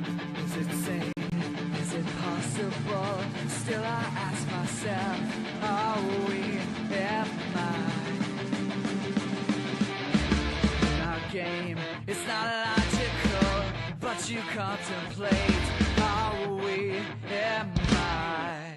Is it sane? Is it possible? Still I ask myself, are we our game? It's not logical, but you contemplate, are we am I?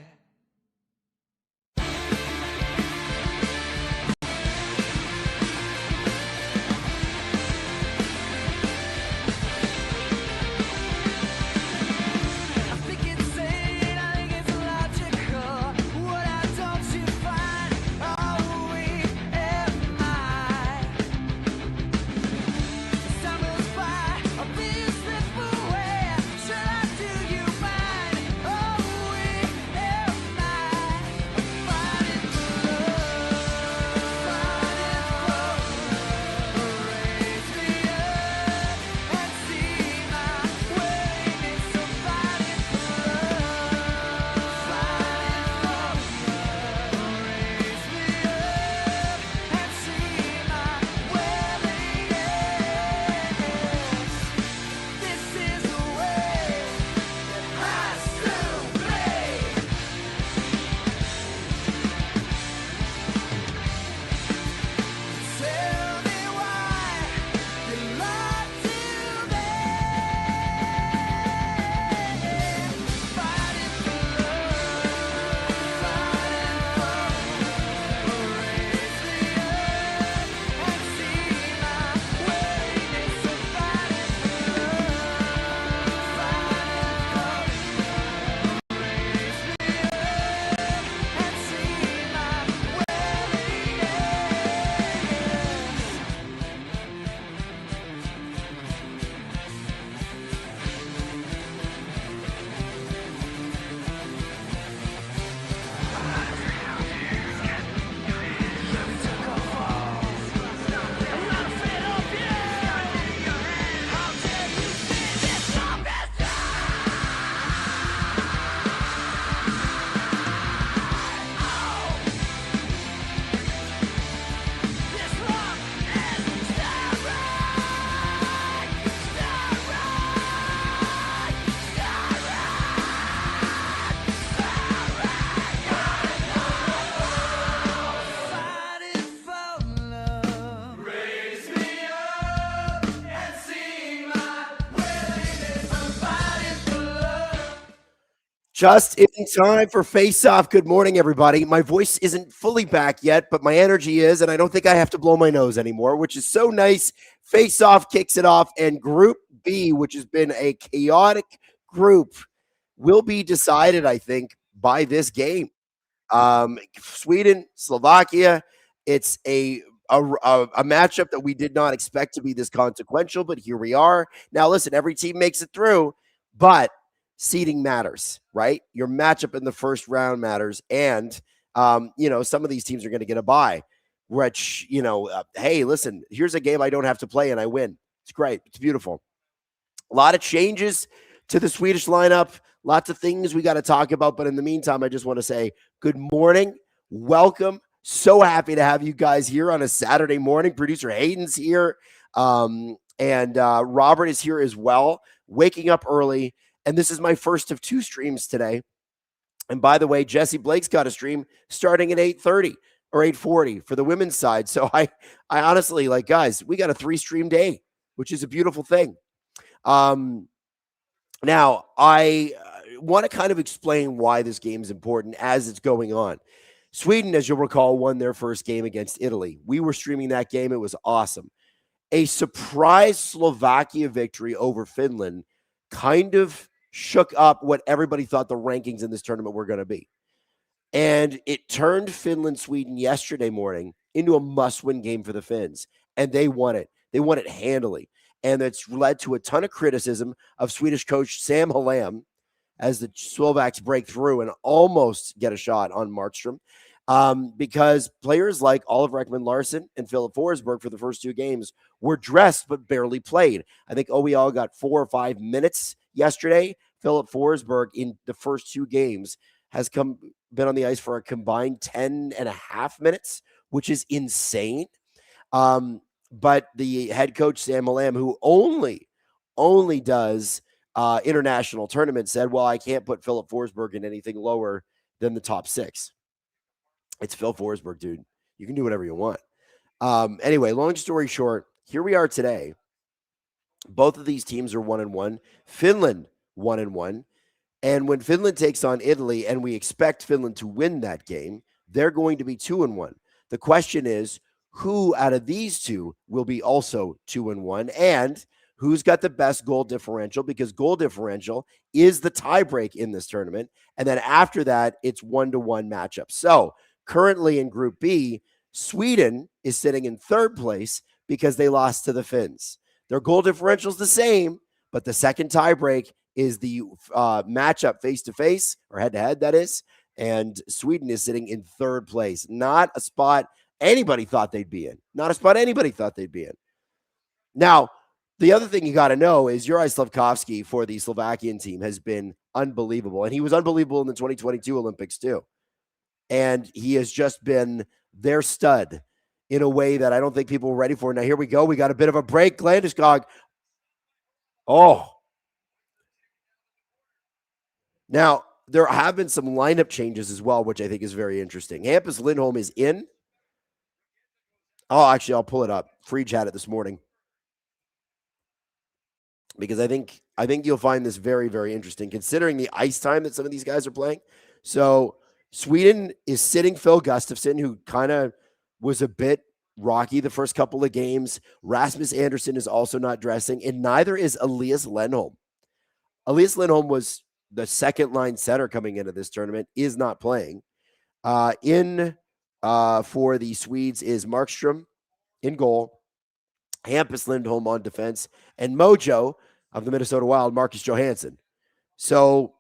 Just in time for Face Off. Good morning, everybody. My voice isn't fully back yet, but my energy is, and I don't think I have to blow my nose anymore, which is so nice. Face Off kicks it off, and Group B, which has been a chaotic group, will be decided, I think, by this game. Sweden, Slovakia. It's a matchup that we did not expect to be this consequential, but here we are. Now, listen, every team makes it through, but seeding matters, right? Your matchup in the first round matters. And, some of these teams are going to get a bye, which, hey, listen, here's a game I don't have to play and I win. It's great. It's beautiful. A lot of changes to the Swedish lineup, lots of things we got to talk about. But in the meantime, I just want to say good morning. Welcome. So happy to have you guys here on a Saturday morning. Producer Hayden's here. And Robert is here as well, waking up early. And this is my first of 2 streams today. And by the way, Jesse Blake's got a stream starting at 8:30 or 8:40 for the women's side. So I honestly, guys, we got a 3-stream day, which is a beautiful thing. Now, I want to kind of explain why this game is important as it's going on. Sweden, as you'll recall, won their first game against Italy. We were streaming that game. It was awesome. A surprise Slovakia victory over Finland kind of shook up what everybody thought the rankings in this tournament were going to be. And it turned Finland-Sweden yesterday morning into a must-win game for the Finns. And they won it. They won it handily. And it's led to a ton of criticism of Swedish coach Sam Hallam as the Slovaks break through and almost get a shot on Markstrom. Because players like Oliver Ekman-Larsson and Philip Forsberg for the first 2 games were dressed but barely played. I think OEL got 4 or 5 minutes yesterday. Philip Forsberg in the first 2 games has been on the ice for a combined 10 and a half minutes, which is insane. But the head coach, Sam Hallam, who only does international tournament said, well, I can't put Philip Forsberg in anything lower than the top 6. It's Phil Forsberg, dude. You can do whatever you want. Anyway, long story short, here we are today. Both of these teams are 1-1. Finland 1-1. And when Finland takes on Italy, and we expect Finland to win that game, they're going to be 2-1. The question is, who out of these two will be also 2-1, and who's got the best goal differential? Because goal differential is the tiebreak in this tournament. And then after that, it's 1-1 matchup. So currently in Group B, Sweden is sitting in third place because they lost to the Finns. Their goal differential is the same, but the second tiebreak is the matchup face-to-face, or head-to-head, that is. And Sweden is sitting in third place. Not a spot anybody thought they'd be in. Not a spot anybody thought they'd be in. Now, the other thing you got to know is Juraj Slafkovský for the Slovakian team has been unbelievable. And he was unbelievable in the 2022 Olympics too. And he has just been their stud in a way that I don't think people were ready for. Now, here we go. We got a bit of a break. Landeskog. Oh. Now, there have been some lineup changes as well, which I think is very interesting. Hampus Lindholm is in. Oh, actually, I'll pull it up. Frege had it this morning. Because I think you'll find this very, very interesting, considering the ice time that some of these guys are playing. So Sweden is sitting Phil Gustafsson, who kind of was a bit rocky the first couple of games. Rasmus Andersson is also not dressing, and neither is Elias Lindholm. Elias Lindholm was the second line center coming into this tournament, is not playing. For the Swedes is Markstrom in goal, Hampus Lindholm on defense, and Mojo of the Minnesota Wild, Marcus Johansson. So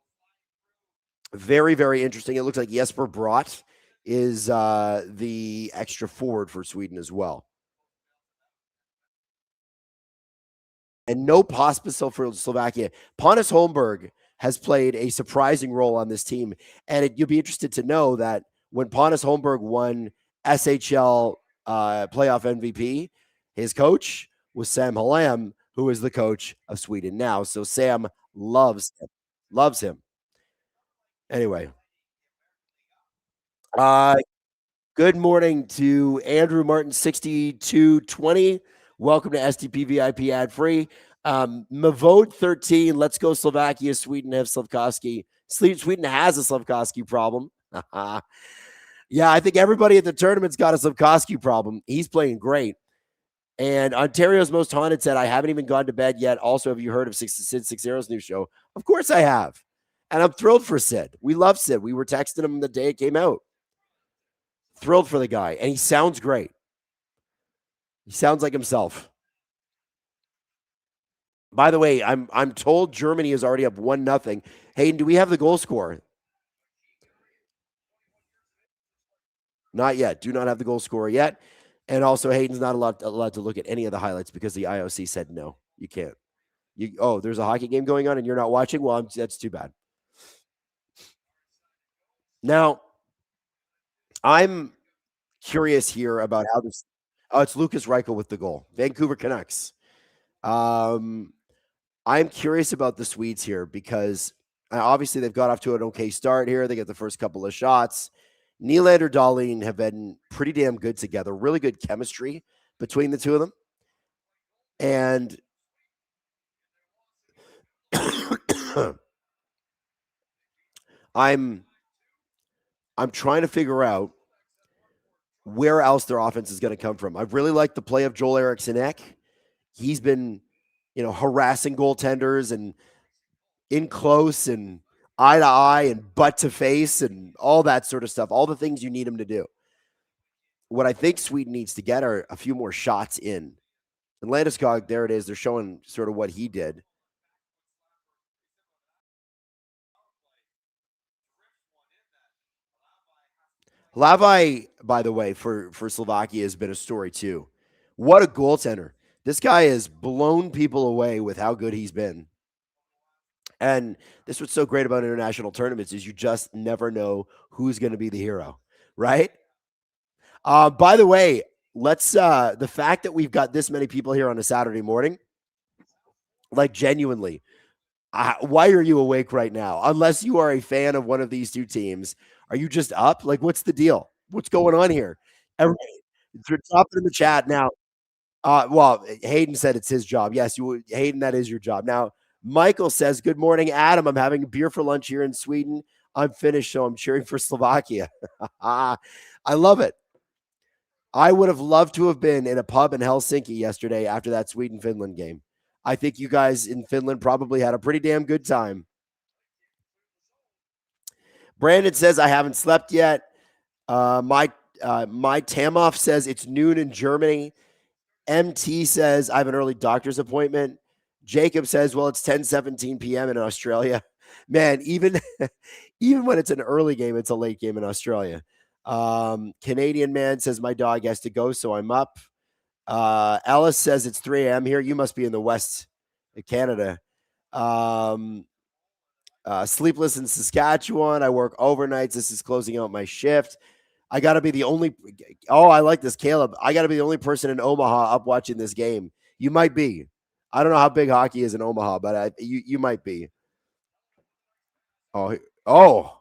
very, very interesting. It looks like Jesper Bratt is the extra forward for Sweden as well. And no Pospisil for Slovakia. Pontus Holmberg has played a surprising role on this team. And you'll be interested to know that when Pontus Holmberg won SHL playoff MVP, his coach was Sam Hallam, who is the coach of Sweden now. So Sam loves him. Anyway. Good morning to Andrew Martin 6220. Welcome to SDP VIP ad free. Mavode 13. Let's go Slovakia. Sweden have Slafkovský. Sweden has a Slafkovský problem. Yeah, I think everybody at the tournament's got a Slafkovský problem. He's playing great. And Ontario's Most Haunted said, I haven't even gone to bed yet. Also, have you heard of Sid Sixero's new show? Of course I have. And I'm thrilled for Sid. We love Sid. We were texting him the day it came out. Thrilled for the guy. And he sounds great. He sounds like himself. By the way, I'm told Germany is already up 1-0. Hayden, do we have the goal scorer? Not yet. Do not have the goal scorer yet. And also, Hayden's not allowed to look at any of the highlights because the IOC said no. You can't. There's a hockey game going on and you're not watching? Well, that's too bad. Now, I'm curious here about how this. Oh, it's Lucas Reichel with the goal. Vancouver Canucks. I'm curious about the Swedes here because obviously they've got off to an okay start here. They get the first couple of shots. Nylander, Dahlin have been pretty damn good together. Really good chemistry between the two of them. And I'm trying to figure out where else their offense is going to come from. I've really liked the play of Joel Eriksson-Ek. He's been, harassing goaltenders and in close and eye to eye and butt to face and all that sort of stuff. All the things you need him to do. What I think Sweden needs to get are a few more shots in. And Landeskog, there it is. They're showing sort of what he did. Lavai, by the way, for Slovakia has been a story too. What a goaltender. This guy has blown people away with how good he's been. And this is what's so great about international tournaments is you just never know who's going to be the hero, right? By the way, let's the fact that we've got this many people here on a Saturday morning, like genuinely, Why are you awake right now? Unless you are a fan of one of these two teams, are you just up? Like, what's the deal? What's going on here? Everybody, drop it in the chat now. Well, Hayden said it's his job. Yes, Hayden, that is your job. Now, Michael says, "Good morning, Adam. I'm having a beer for lunch here in Sweden. I'm finished, so I'm cheering for Slovakia." I love it. I would have loved to have been in a pub in Helsinki yesterday after that Sweden-Finland game. I think you guys in Finland probably had a pretty damn good time. Brandon says, "I haven't slept yet." My Tamoff says it's noon in Germany. MT says, "I have an early doctor's appointment." Jacob says, "Well, it's 10:17 p.m. in Australia." Man, even even when it's an early game, it's a late game in Australia. Canadian man says, "My dog has to go, so I'm up." Ellis says it's 3 a.m. here. You must be in the West of Canada. Sleepless in Saskatchewan. I work overnights. This is closing out my shift. I got to be the only. Oh, I like this, Caleb. I got to be the only person in Omaha up watching this game. You might be. I don't know how big hockey is in Omaha, but you might be. Oh,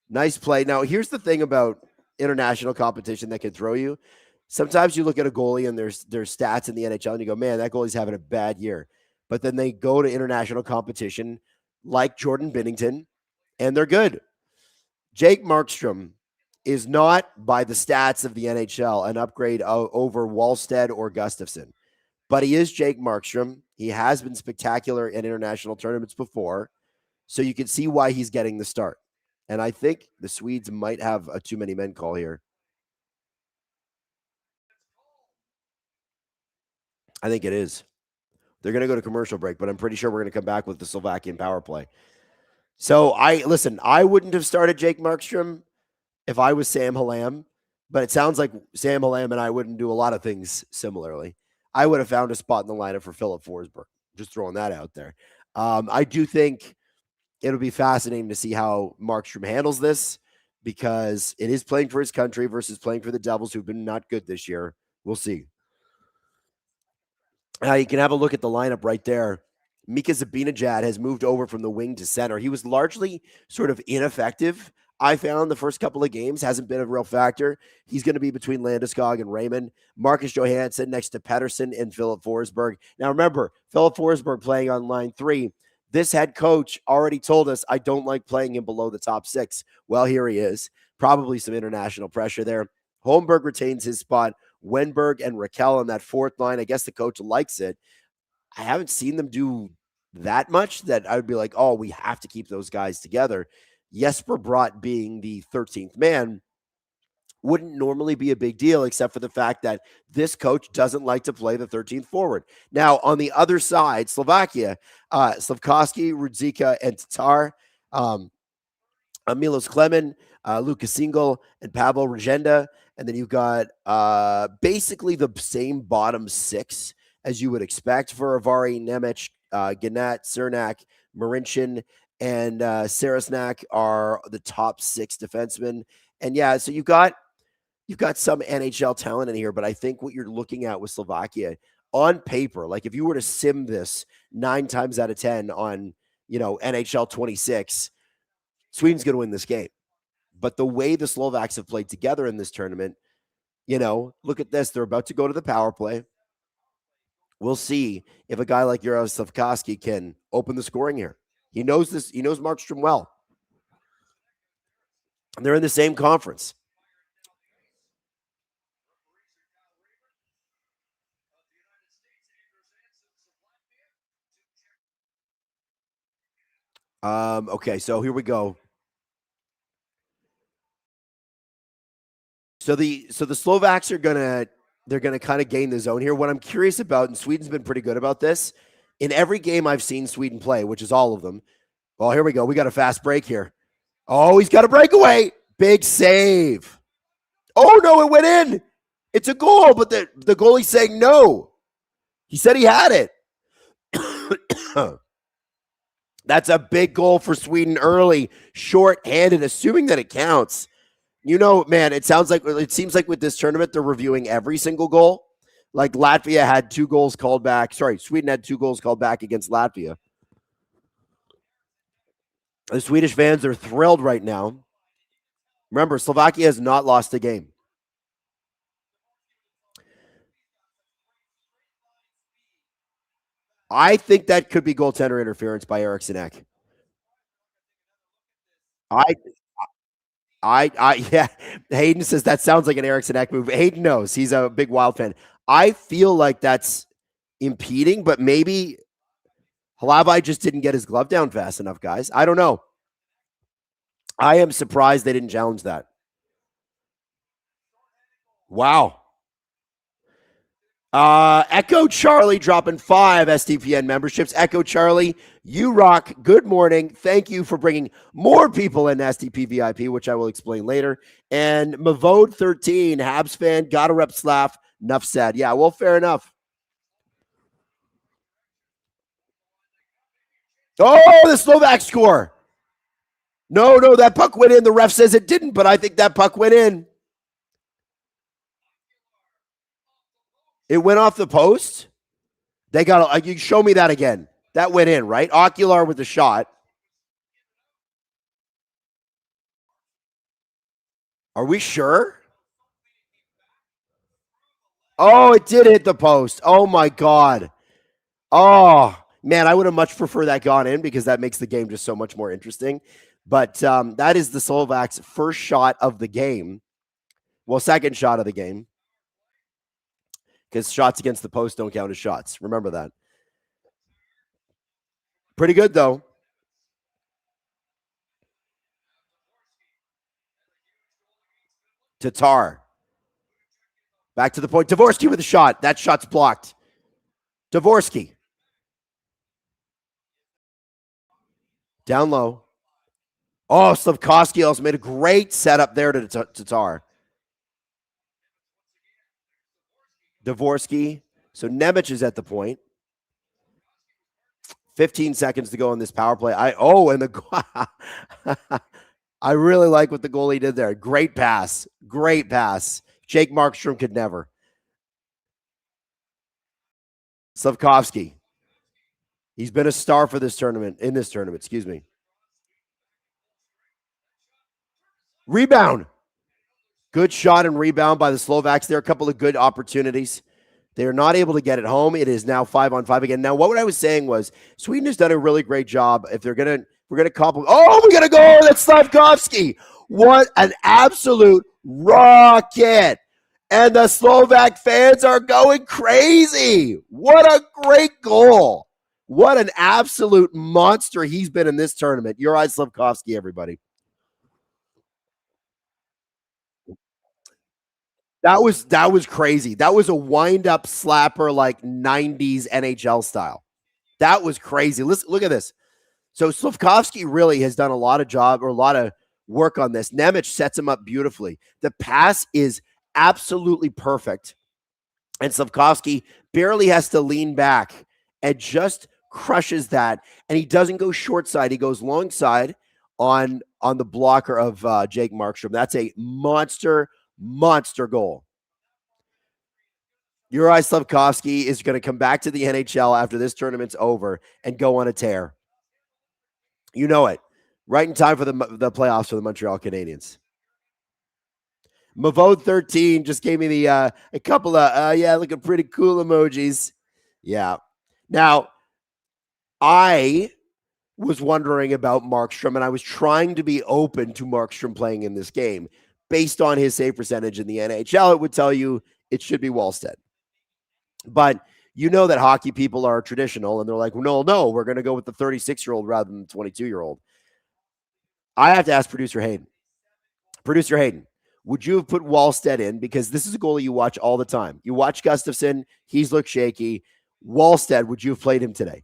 nice play. Now, here's the thing about international competition that can throw you. Sometimes you look at a goalie and there's stats in the NHL and you go, man, that goalie's having a bad year. But then they go to international competition like Jordan Binnington, and they're good. Jake Markstrom is not, by the stats of the NHL, an upgrade over Wallstead or Gustafsson. But he is Jake Markstrom. He has been spectacular in international tournaments before. So you can see why he's getting the start. And I think the Swedes might have a too many men call here. I think it is. They're going to go to commercial break, but I'm pretty sure we're going to come back with the Slovakian power play. So I wouldn't have started Jake Markstrom if I was Sam Hallam, but it sounds like Sam Hallam and I wouldn't do a lot of things similarly. I would have found a spot in the lineup for Philip Forsberg. Just throwing that out there. I do think it'll be fascinating to see how Markstrom handles this, because it is playing for his country versus playing for the Devils, who've been not good this year. We'll see. You can have a look at the lineup right there. Mika Zibanejad has moved over from the wing to center. He was largely sort of ineffective, I found, the first couple of games. Hasn't been a real factor. He's going to be between Landeskog and Raymond. Marcus Johansson next to Pettersson and Philip Forsberg. Now remember, Philip Forsberg playing on line 3. This head coach already told us, I don't like playing him below the top 6. Well, here he is. Probably some international pressure there. Holmberg retains his spot. Wenberg and Raquel on that fourth line. I guess the coach likes it. I haven't seen them do that much that I would be like, oh, we have to keep those guys together. Jesper Bratt being the 13th man wouldn't normally be a big deal, except for the fact that this coach doesn't like to play the 13th forward. Now, on the other side, Slovakia, Slavkovsky, Rudzika, and Tatar, Milos Klemen, Lucas Singal, and Pavel Regenda. And then you've got basically the same bottom 6 as you would expect for Avari, Nemec, Gannett, Cernak, Marincin, and Sarasnak are the top 6 defensemen. And yeah, so you've got some NHL talent in here, but I think what you're looking at with Slovakia on paper, like if you were to sim this 9 times out of 10 on, NHL 26, Sweden's going to win this game. But the way the Slovaks have played together in this tournament, look at this. They're about to go to the power play. We'll see if a guy like Jaroslav Slavkovsky can open the scoring here. He knows this. He knows Markstrom well. And they're in the same conference. Okay, so here we go. So the Slovaks are gonna kind of gain the zone here. What I'm curious about, and Sweden's been pretty good about this, in every game I've seen Sweden play, which is all of them. Well, here we go. We got a fast break here. Oh, he's got a breakaway. Big save. Oh no, it went in. It's a goal, but the goalie's saying no. He said he had it. That's a big goal for Sweden early, short-handed, assuming that it counts. Man, it seems like with this tournament, they're reviewing every single goal. Like Latvia had 2 goals called back. Sorry, Sweden had 2 goals called back against Latvia. The Swedish fans are thrilled right now. Remember, Slovakia has not lost a game. I think that could be goaltender interference by Eriksson Ek. I yeah. Hayden says that sounds like an Eriksson Ek move. Hayden knows he's a big Wild fan. I feel like that's impeding, but maybe Halavai just didn't get his glove down fast enough, guys. I don't know. I am surprised they didn't challenge that. Wow. Echo Charlie dropping 5 SDPN memberships. Echo Charlie, you rock. Good morning. Thank you for bringing more people in SDP VIP, which I will explain later. And Mavode 13, Habs fan, gotta rep Slav. Enough said. Yeah, well, fair enough. Oh, the Slovak score. No, that puck went in. The ref says it didn't, but I think that puck went in. It went off the post. They got. You show me that again. That went in, right? Ocular with the shot. Are we sure? Oh, it did hit the post. Oh my god. Oh man, I would have much preferred that gone in because that makes the game just so much more interesting. But that is the Slovaks' first shot of the game. Well, second shot of the game. Because shots against the post don't count as shots. Remember that. Pretty good, though. Tatar. Back to the point. Dvorsky with a shot. That shot's blocked. Dvorsky. Down low. Oh, Slavkovsky also made a great setup there to Tatar. Dvorsky. So Nemec is at the point. 15 seconds to go on this power play. I really like what the goalie did there. Great pass. Great pass. Jake Markstrom could never. Slavkovsky. He's been a star for this tournament. Excuse me. Rebound. Good shot and rebound by the Slovaks. There are a couple of good opportunities. They are not able to get it home. It is now 5-on-5 again. Now, what I was saying was Sweden has done a really great job. If we're gonna compliment. Oh, we gotta go. That's Slavkovsky. What an absolute rocket! And the Slovak fans are going crazy. What a great goal! What an absolute monster he's been in this tournament. Juraj Slavkovsky, everybody. That was crazy. That was a wind-up slapper like 90s NHL style. That was crazy. Listen, look at this. So Slavkovsky really has done a lot of work on this. Nemec sets him up beautifully. The pass is absolutely perfect. And Slavkovsky barely has to lean back and just crushes that. And he doesn't go short side. He goes long side on the blocker of Jake Markstrom. That's a monster goal. Juraj Slavkovsky is going to come back to the NHL after this tournament's over and go on a tear. You know it. Right in time for the playoffs for the Montreal Canadiens. Mavode 13 just gave me the a couple of looking pretty cool emojis. Yeah. Now, I was wondering about Markstrom, and I was trying to be open to Markstrom playing in this game. Based on his save percentage in the NHL, it would tell you it should be Wallstedt. But you know that hockey people are traditional, and they're like, no, we're going to go with the 36-year-old rather than the 22-year-old. I have to ask Producer Hayden. Producer Hayden, would you have put Wallstedt in? Because this is a goalie you watch all the time. You watch Gustafsson. He's looked shaky. Wallstedt, would you have played him today?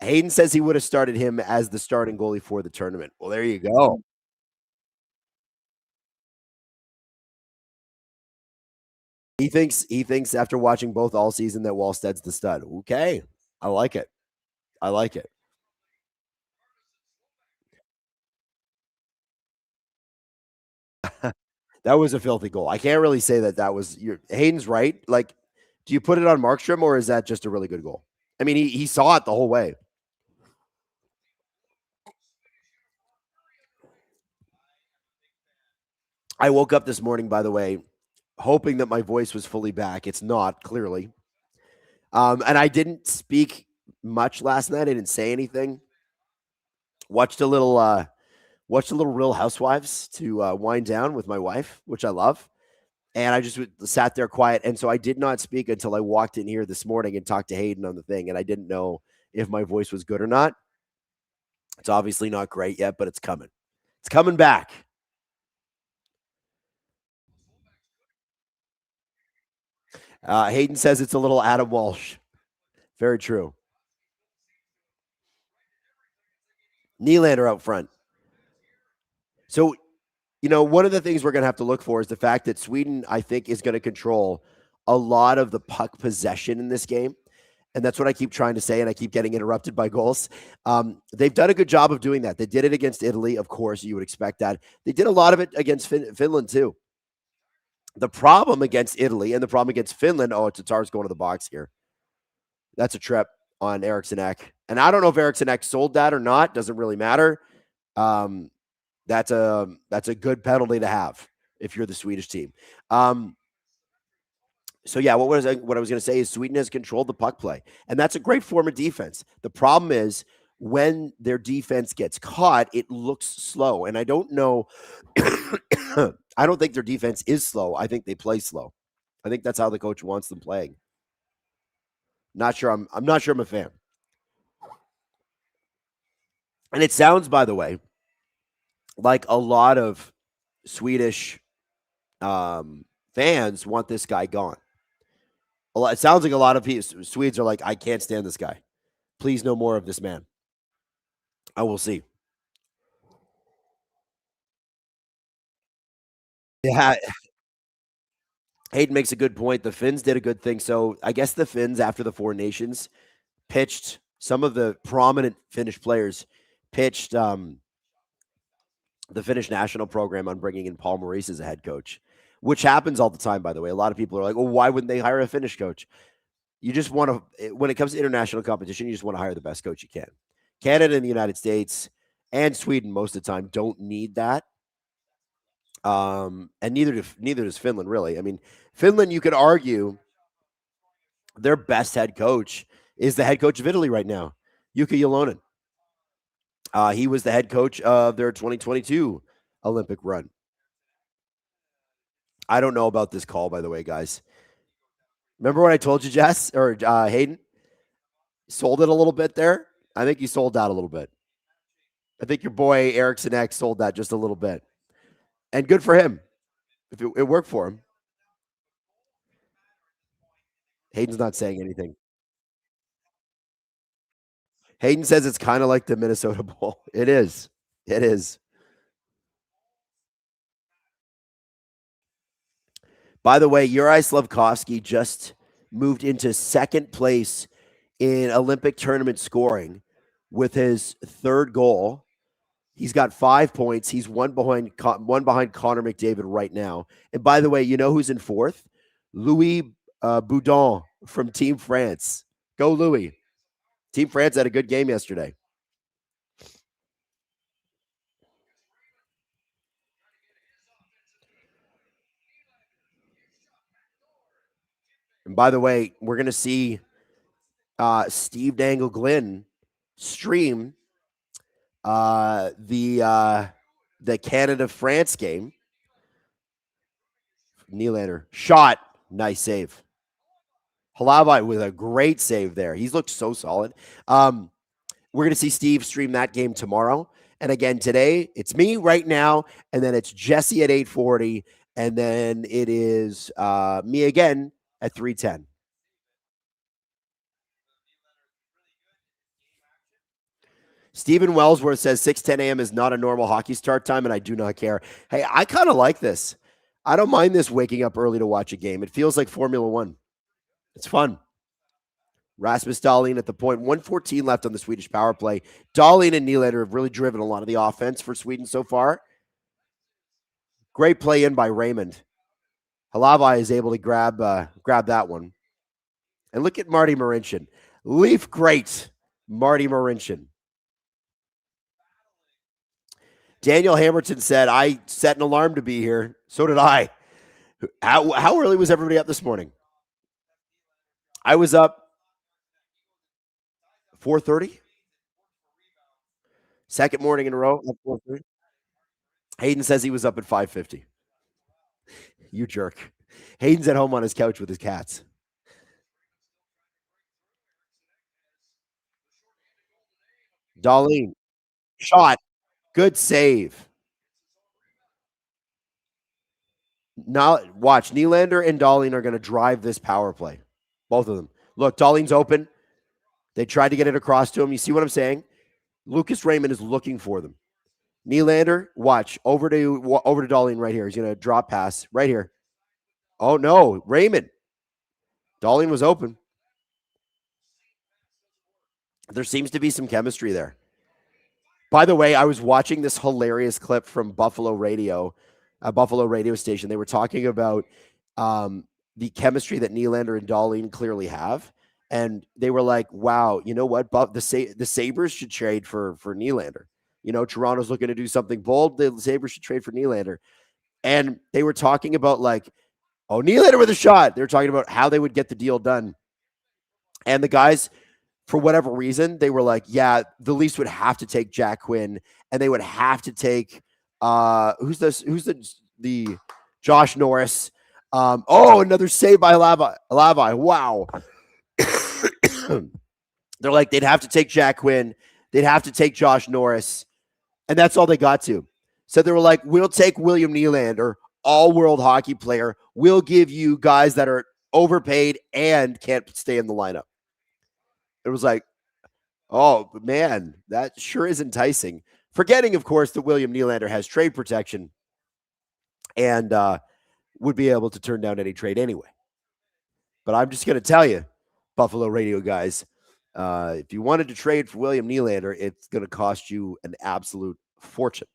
Hayden says he would have started him as the starting goalie for the tournament. Well, there you go. He thinks after watching both all season that Wallstedt's the stud. Okay. I like it. That was a filthy goal. I can't really say that was Hayden's right. Like, do you put it on Markstrom or is that just a really good goal? I mean, he saw it the whole way. I woke up this morning, by the way, hoping that my voice was fully back. It's not, clearly. And I didn't speak much last night. I didn't say anything. Watched a little Real Housewives to wind down with my wife, which I love. And I just sat there quiet. And so I did not speak until I walked in here this morning and talked to Hayden on the thing. And I didn't know if my voice was good or not. It's obviously not great yet, but it's coming. It's coming back. Hayden says it's a little Adam Walsh. Very true. Nylander out front. So, one of the things we're going to have to look for is the fact that Sweden, I think, is going to control a lot of the puck possession in this game. And that's what I keep trying to say, and I keep getting interrupted by goals. They've done a good job of doing that. They did it against Italy. Of course, you would expect that. They did a lot of it against Finland, too. The problem against Italy and the problem against Finland, Tatar's going to the box here. That's a trip on Eriksson Ek. And I don't know if Eriksson Ek sold that or not. Doesn't really matter. That's a good penalty to have if you're the Swedish team. So yeah, what I was going to say is Sweden has controlled the puck play, and that's a great form of defense. The problem is when their defense gets caught, it looks slow, and I don't know. I don't think their defense is slow. I think they play slow. I think that's how the coach wants them playing. Not sure. I'm not sure I'm a fan. And it sounds, by the way, like a lot of Swedish fans want this guy gone. It sounds like a lot of Swedes are like, I can't stand this guy. Please, no more of this man. I will see. Yeah, Hayden makes a good point. The Finns did a good thing. So I guess the Finns, after the Four Nations, pitched some of the prominent Finnish players pitched the Finnish national program on bringing in Paul Maurice as a head coach, which happens all the time, by the way. A lot of people are like, well, why wouldn't they hire a Finnish coach? You just want to, when it comes to international competition, you just want to hire the best coach you can. Canada and the United States and Sweden most of the time don't need that. And neither does Finland, really. I mean, Finland, you could argue their best head coach is the head coach of Italy right now, Jukka Jalonen. He was the head coach of their 2022 Olympic run. I don't know about this call, by the way, guys. Remember what I told you, Jess or Hayden? Sold it a little bit there. I think you sold out a little bit. I think your boy Eriksson Ek sold that just a little bit. And good for him. If it worked for him. Hayden's not saying anything. Hayden says it's kind of like the Minnesota Bowl. It is. It is. By the way, Uri Slavkovsky just moved into second place in Olympic tournament scoring with his third goal. He's got 5 points. He's one behind Connor McDavid right now. And by the way, you know who's in fourth? Louis Boudon from Team France. Go, Louis. Team France had a good game yesterday. And by the way, we're going to see Steve Dangle Glynn stream the Canada-France game. Nylander shot. Nice save. Halavai with a great save there. He's looked so solid. We're going to see Steve stream that game tomorrow. And again, today, it's me right now, and then it's Jesse at 8:40, and then it is me again at 3:10. Stephen Wellsworth says 6:10 a.m. is not a normal hockey start time, and I do not care. Hey, I kind of like this. I don't mind this waking up early to watch a game. It feels like Formula One. It's fun. Rasmus Dahlin at the point. 1:14 left on the Swedish power play. Dahlin and Nylander have really driven a lot of the offense for Sweden so far. Great play in by Raymond. Halavai is able to grab that one. And look at Marty Marincin. Leaf great. Marty Marinchin. Daniel Hamilton said, I set an alarm to be here. So did I. How early was everybody up this morning? I was up 4:30. Second morning in a row at 4:30. Hayden says he was up at 5:50. You jerk. Hayden's at home on his couch with his cats. Darlene, shot. Good save. Now watch. Nylander and Darlene are going to drive this power play. Both of them. Look, Darlene's open. They tried to get it across to him. You see what I'm saying? Lucas Raymond is looking for them. Nylander, watch. Over to Darlene right here. He's going to drop pass right here. Oh, no. Raymond. Darlene was open. There seems to be some chemistry there. By the way, I was watching this hilarious clip from Buffalo Radio, a Buffalo radio station. They were talking about the chemistry that Nylander and Darlene clearly have. And they were like, wow, you know what? The Sabres should trade for Nylander. You know, Toronto's looking to do something bold. The Sabres should trade for Nylander. And they were talking about like, oh, Nylander with a shot. They were talking about how they would get the deal done. And the guys, for whatever reason, they were like, yeah, the Leafs would have to take Jack Quinn, and they would have to take who's the Josh Norris. Another save by Lavi. Wow. They're like, they'd have to take Jack Quinn, they'd have to take Josh Norris, and that's all they got to. So they were like, we'll take William Nylander, all-world hockey player. We'll give you guys that are overpaid and can't stay in the lineup. It was like, oh, man, that sure is enticing. Forgetting, of course, that William Nylander has trade protection and would be able to turn down any trade anyway. But I'm just going to tell you, Buffalo radio guys, if you wanted to trade for William Nylander, it's going to cost you an absolute fortune,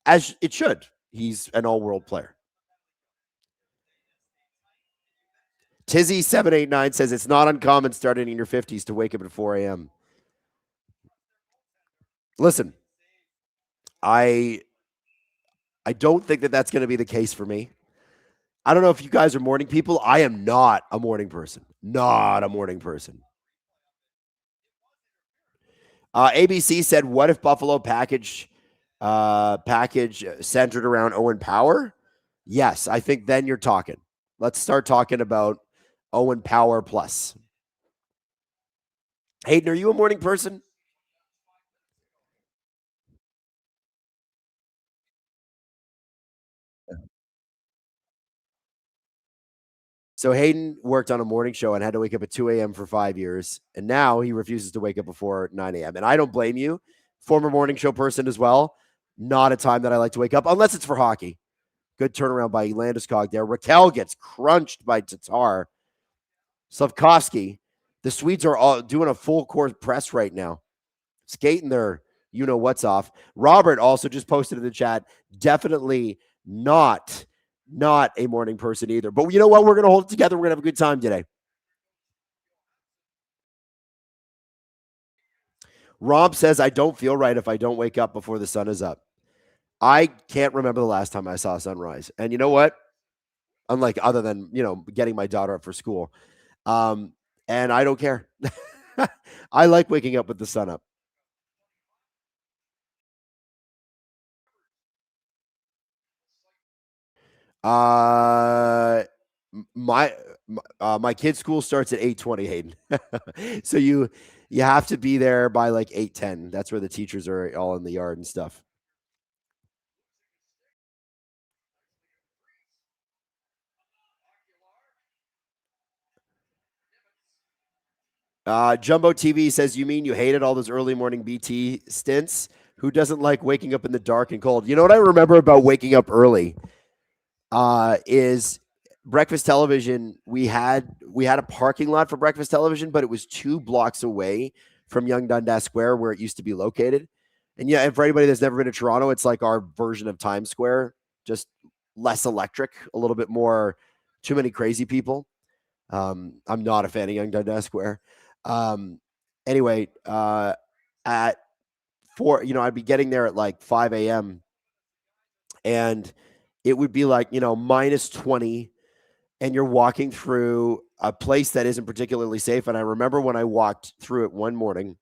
as it should. He's an all-world player. Tizzy789 says it's not uncommon starting in your 50s to wake up at 4 a.m. Listen, I don't think that that's going to be the case for me. I don't know if you guys are morning people. I am not a morning person. Not a morning person. ABC said, what if Buffalo package centered around Owen Power? Yes, I think then you're talking. Let's start talking about Owen Power plus. Hayden, are you a morning person? So Hayden worked on a morning show and had to wake up at 2 a.m. for 5 years. And now he refuses to wake up before 9 a.m. And I don't blame you. Former morning show person as well. Not a time that I like to wake up unless it's for hockey. Good turnaround by Landeskog there. Raquel gets crunched by Tatar. Slavkovsky. The Swedes are all doing a full court press right now. Skating their what's off. Robert also just posted in the chat, definitely not a morning person either. But you know what? We're going to hold it together. We're going to have a good time today. Rob says, I don't feel right if I don't wake up before the sun is up. I can't remember the last time I saw sunrise. And you know what? Unlike other than, getting my daughter up for school. And I don't care. I like waking up with the sun up. My kid's school starts at 8:20, Hayden. So you have to be there by like 8:10. That's where the teachers are all in the yard and stuff. Jumbo TV says, you mean you hated all those early morning BT stints? Who doesn't like waking up in the dark and cold? You know what I remember about waking up early is breakfast television. We had a parking lot for breakfast television, but it was 2 blocks away from Yonge Dundas Square where it used to be located. And yeah, and for anybody that's never been to Toronto, it's like our version of Times Square, just less electric, a little bit more, too many crazy people. I'm not a fan of Yonge Dundas Square. Anyway, at 4, I'd be getting there at like 5 a.m. and it would be like, minus 20, and you're walking through a place that isn't particularly safe. And I remember when I walked through it one morning,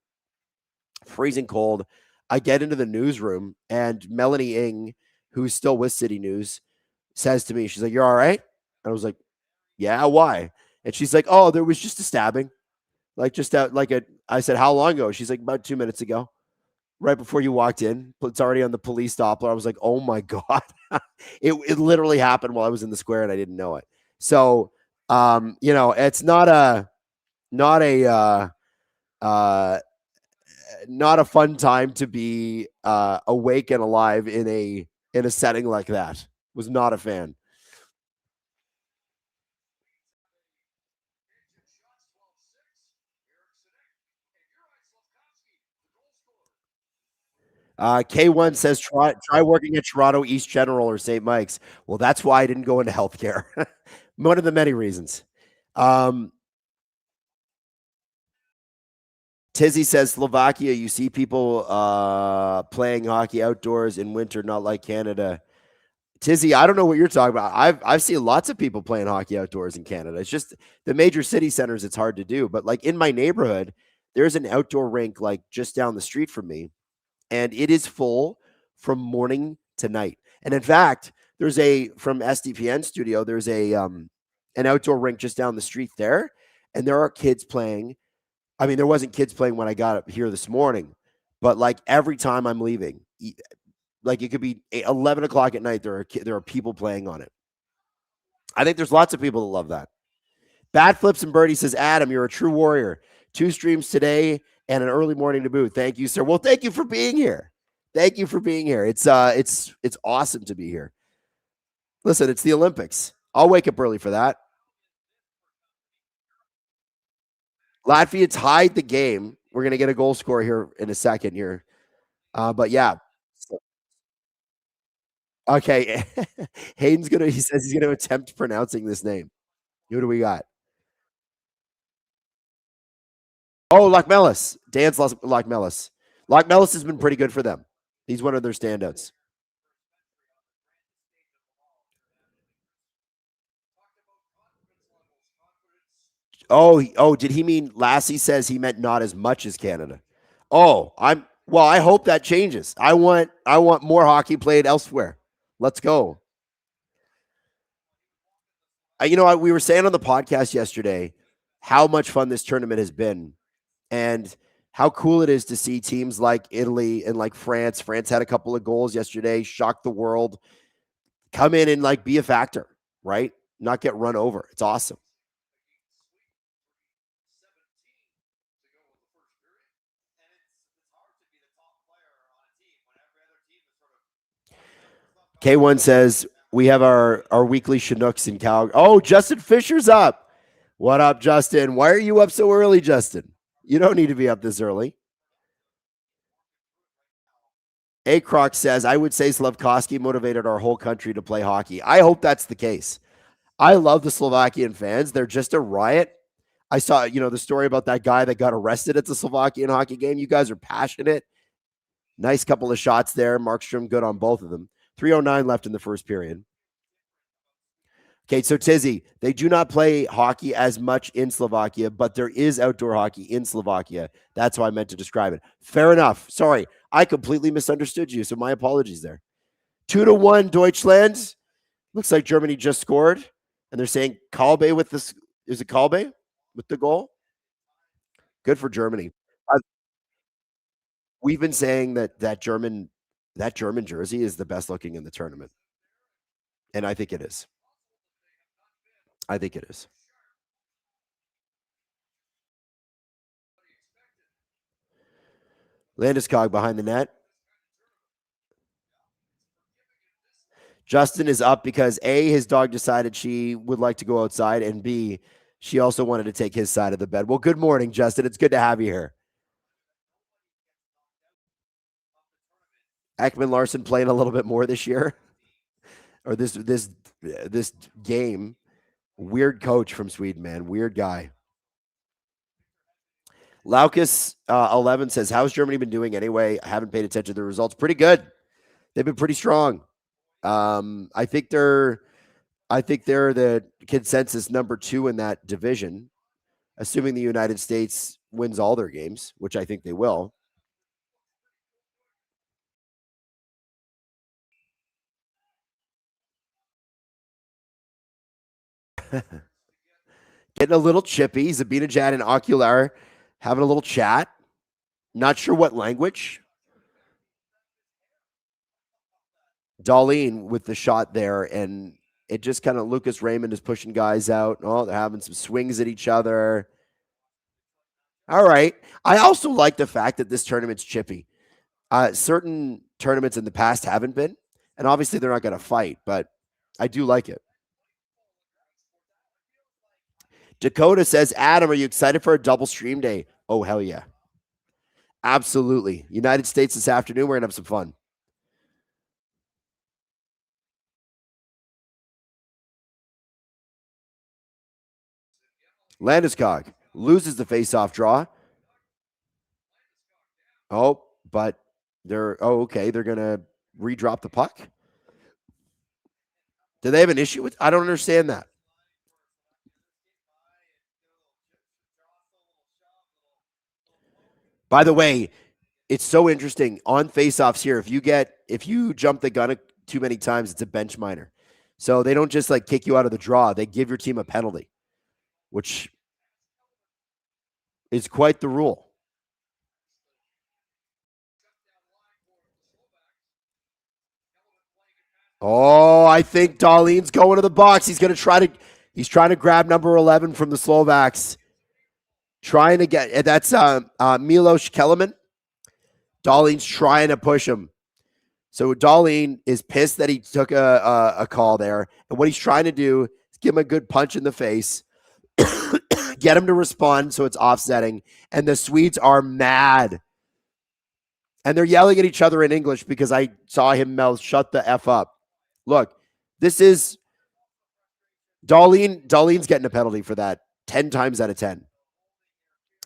freezing cold. I get into the newsroom, and Melanie Ing, who's still with City News, says to me, she's like, "You're all right?" I was like, "Yeah, why?" And she's like, "Oh, there was just a stabbing. Like just out like a." I said, "How long ago?" She's like, "About 2 minutes ago, right before you walked in. It's already on the police Doppler." I was like, "Oh my God." It literally happened while I was in the square and I didn't know it. So, it's not a uh not a fun time to be awake and alive in a setting like that. Was not a fan. K1 says try working at Toronto East General or St. Mike's. Well, that's why I didn't go into healthcare. One of the many reasons. Um, Tizzy says Slovakia. You see people playing hockey outdoors in winter, not like Canada. Tizzy, I don't know what you're talking about. I've seen lots of people playing hockey outdoors in Canada. It's just the major city centers. It's hard to do, but like in my neighborhood, there's an outdoor rink like just down the street from me, and it is full from morning to night. And in fact, there's a from SDPN studio. There's a an outdoor rink just down the street there, and there are kids playing. I mean, there wasn't kids playing when I got up here this morning, but like every time I'm leaving, like it could be 11 o'clock at night. There are people playing on it. I think there's lots of people that love that. Bad Flips and Birdie says, Adam, you're a true warrior. 2 streams today and an early morning to boot. Thank you, sir. Well, thank you for being here. Thank you for being here. It's awesome to be here. Listen, it's the Olympics. I'll wake up early for that. Latvia tied the game. We're gonna get a goal score here in a second here. But yeah. Okay. He says he's gonna attempt pronouncing this name. Who do we got? Oh, Loch Mellis. Dan's Loch Mellis. Loch Mellis has been pretty good for them. He's one of their standouts. Oh, did he mean Lassie says he meant not as much as Canada? Oh, I hope that changes. I want more hockey played elsewhere. Let's go. We were saying on the podcast yesterday how much fun this tournament has been and how cool it is to see teams like Italy and like France. France had a couple of goals yesterday, shocked the world, come in and like be a factor, right? Not get run over. It's awesome. K1 says we have our weekly Chinooks in Calgary. Oh, Justin Fisher's up. What up, Justin? Why are you up so early, Justin? You don't need to be up this early. A Croc says, I would say Slavkovsky motivated our whole country to play hockey. I hope that's the case. I love the Slovakian fans. They're just a riot. I saw, the story about that guy that got arrested at the Slovakian hockey game. You guys are passionate. Nice couple of shots there. Markstrom good on both of them. 3:09 left in the first period. Okay, so Tizzy, they do not play hockey as much in Slovakia, but there is outdoor hockey in Slovakia. That's how I meant to describe it. Fair enough. Sorry, I completely misunderstood you, so my apologies there. 2-1 Deutschland. Looks like Germany just scored, and they're saying Kalbe with this. Is it Kalbe with the goal? Good for Germany. Uh, we've been saying that German jersey is the best looking in the tournament, and I think it is. I think it is. Landeskog behind the net. Justin is up because A, his dog decided she would like to go outside, and B, she also wanted to take his side of the bed. Well, good morning, Justin. It's good to have you here. Ekman Larson playing a little bit more this year, or this game. Weird coach from Sweden, man. Weird guy. Laukus 11 says, "How's Germany been doing anyway? I haven't paid attention to the results. Pretty good. They've been pretty strong. I think they're the consensus number 2 in that division, assuming the United States wins all their games, which I think they will." Getting a little chippy. Zabinajad and Ocular having a little chat. Not sure what language. Darlene with the shot there, and it just kind of Lucas Raymond is pushing guys out. Oh, they're having some swings at each other. All right. I also like the fact that this tournament's chippy. Certain tournaments in the past haven't been, and obviously they're not going to fight, but I do like it. Dakota says, "Adam, are you excited for a double stream day?" Oh, hell yeah. Absolutely. United States this afternoon. We're going to have some fun. Landeskog loses the face-off draw. Oh, but okay. They're going to redrop the puck. Do they have an issue with? I don't understand that. By the way, it's so interesting on face-offs here. If you jump the gun too many times, it's a bench minor. So they don't just like kick you out of the draw; they give your team a penalty, which is quite the rule. Oh, I think Darlene's going to the box. He's trying to grab number 11 from the Slovaks. Trying to get that's Milos Kellerman. Darlene's trying to push him. So Darlene is pissed that he took a call there. And what he's trying to do is give him a good punch in the face, get him to respond so it's offsetting. And the Swedes are mad. And they're yelling at each other in English because I saw him mouth, "Shut the F up." Look, this is Darlene's getting a penalty for that 10 times out of 10.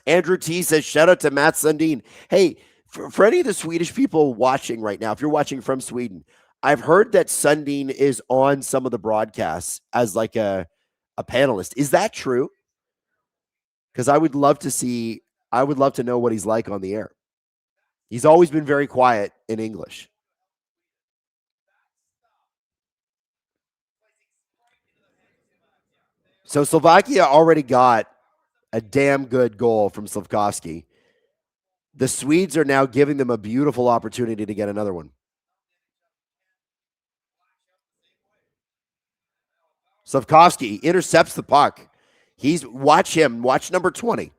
Andrew T says, "Shout out to Matt Sundin." Hey, for any of the Swedish people watching right now, if you're watching from Sweden, I've heard that Sundin is on some of the broadcasts as like a panelist. Is that true? Because I would love to know what he's like on the air. He's always been very quiet in English. So Slovakia already got a damn good goal from Slavkovsky. The Swedes are now giving them a beautiful opportunity to get another one. Slavkovsky intercepts the puck. Watch him. Watch number 20.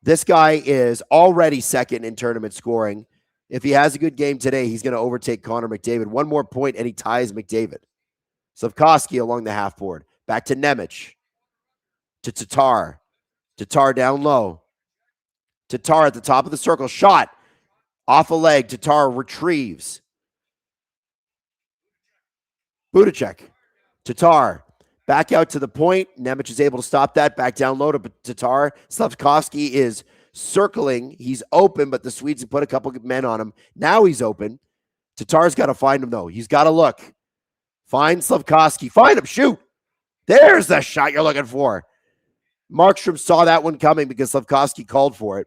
This guy is already second in tournament scoring. If he has a good game today, he's going to overtake Connor McDavid. One more point and he ties McDavid. Slavkovsky along the half board. Back to Nemec. To Tatar. Tatar down low. Tatar at the top of the circle. Shot. Off a leg. Tatar retrieves. Budacek. Tatar. Back out to the point. Nemec is able to stop that. Back down low to Tatar. Slavkovsky is circling. He's open, but the Swedes have put a couple of men on him. Now he's open. Tatar's got to find him, though. He's got to look. Find Slavkovsky. Find him. Shoot. There's the shot you're looking for. Markstrom saw that one coming because Slavkovsky called for it.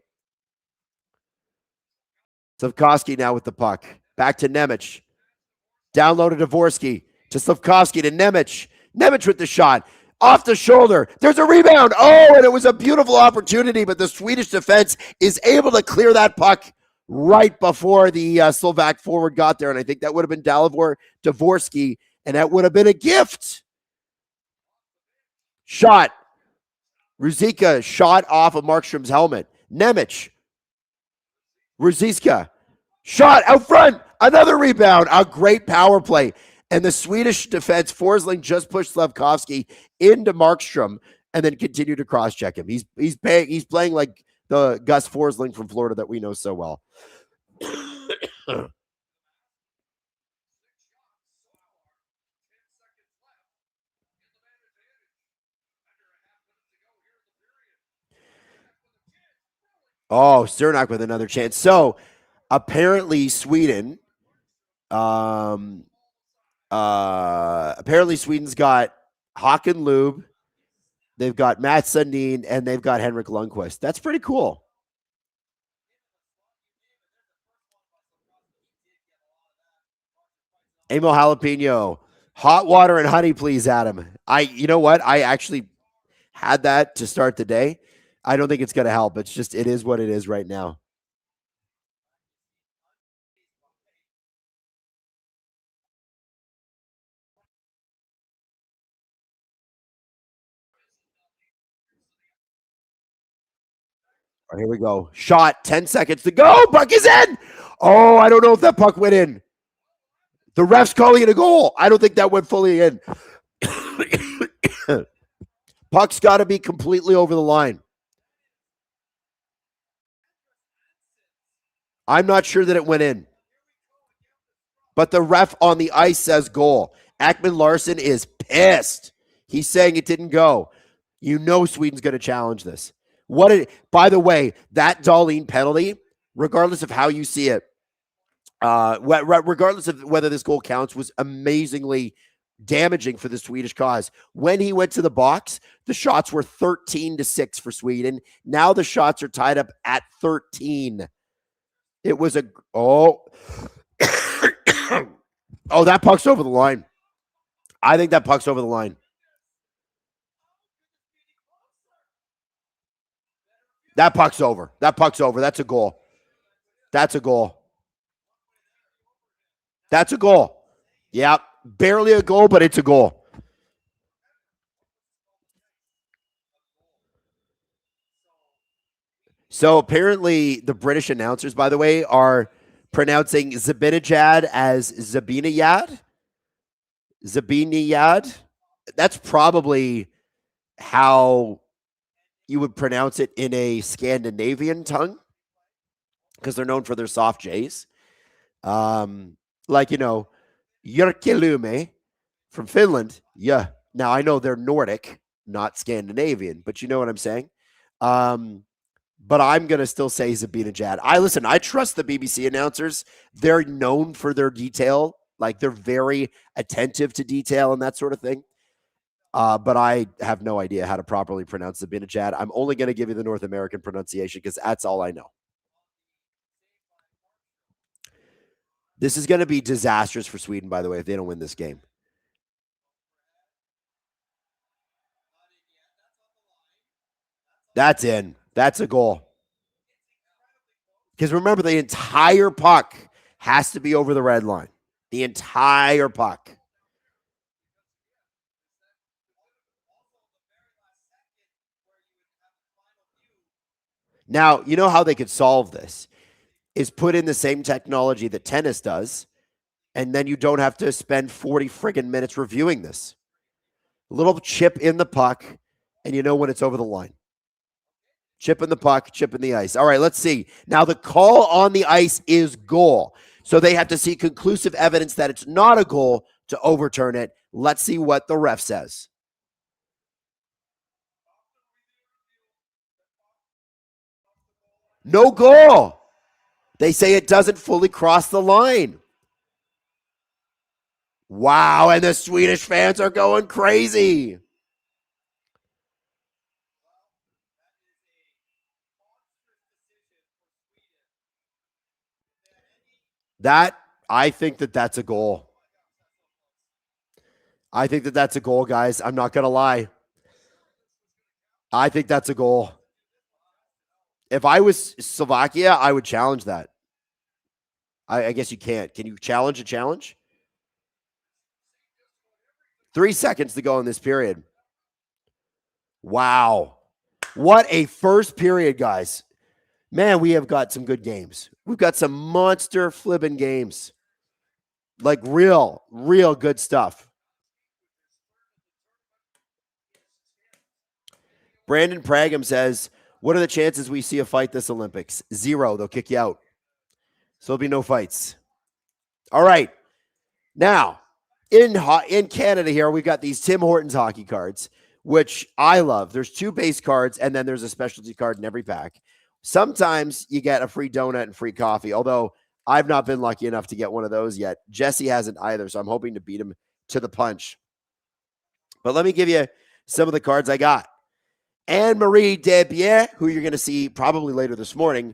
Slavkovsky now with the puck. Back to Nemec. Down low to Dvorsky. To Slavkovsky to Nemec. Nemec with the shot. Off the shoulder. There's a rebound. Oh, and it was a beautiful opportunity, but the Swedish defense is able to clear that puck right before the Slovak forward got there. And I think that would have been Dvorsky, and that would have been a gift. Shot. Ruzicka shot off of Markstrom's helmet. Nemec. Ruzicka. Shot out front. Another rebound. A great power play. And the Swedish defense, Forsling just pushed Slavkovsky into Markstrom and then continued to cross-check him. He's playing like the Gus Forsling from Florida that we know so well. Oh, Cernak with another chance. So apparently Sweden, apparently Sweden's got Håkan Lube, they've got Matt Sundin, and they've got Henrik Lundqvist. That's pretty cool. Emil Jalapeno. Hot water and honey, please, Adam. You know what? I actually had that to start the day. I don't think it's going to help. It's just, it is what it is right now. All right, here we go. Shot, 10 seconds to go. Puck is in. Oh, I don't know if that puck went in. The ref's calling it a goal. I don't think that went fully in. Puck's got to be completely over the line. I'm not sure that it went in. But the ref on the ice says goal. Ekman Larsson is pissed. He's saying it didn't go. You know Sweden's going to challenge this. By the way, that Dahlin penalty, regardless of how you see it, regardless of whether this goal counts, was amazingly damaging for the Swedish cause. When he went to the box, the shots were 13-6 for Sweden. Now the shots are tied up at 13. It was oh, that puck's over the line. I think that puck's over the line. That puck's over. That puck's over. That's a goal. That's a goal. That's a goal. Yeah, barely a goal, but it's a goal. So apparently the British announcers, by the way, are pronouncing Zabinajad as Zabinajad. Zabinajad. That's probably how you would pronounce it in a Scandinavian tongue, because they're known for their soft J's. Like, Jyrkilume from Finland. Yeah. Now, I know they're Nordic, not Scandinavian, but you know what I'm saying? But I'm going to still say Zabinajad. I trust the BBC announcers. They're known for their detail. Like, they're very attentive to detail and that sort of thing. But I have no idea how to properly pronounce Zabinajad. I'm only going to give you the North American pronunciation because that's all I know. This is going to be disastrous for Sweden, by the way, if they don't win this game. That's in. That's a goal. Because remember, the entire puck has to be over the red line. The entire puck. Now, you know how they could solve this? Is put in the same technology that tennis does, and then you don't have to spend 40 friggin' minutes reviewing this. A little chip in the puck, and you know when it's over the line. Chip in the puck, chip in the ice. All right, let's see. Now, the call on the ice is goal. So they have to see conclusive evidence that it's not a goal to overturn it. Let's see what the ref says. No goal. They say it doesn't fully cross the line. Wow, and the Swedish fans are going crazy. I think that's a goal. I think that's a goal, guys. I'm not going to lie. I think that's a goal. If I was Slovakia, I would challenge that. I guess you can't. Can you challenge a challenge? 3 seconds to go in this period. Wow. What a first period, guys. Man, we have got some good games. We've got some monster flipping games. Like real good stuff. Brandon Pragum says, what are the chances we see a fight this Olympics? 0. They'll kick you out. So there'll be no fights. All right. Now, in Canada here, we've got these Tim Hortons hockey cards, which I love. There's 2 base cards, and then there's a specialty card in every pack. Sometimes you get a free donut and free coffee, although I've not been lucky enough to get one of those yet. Jesse hasn't either, so I'm hoping to beat him to the punch. But let me give you some of the cards I got. Anne-Marie Desbiens, who you're going to see probably later this morning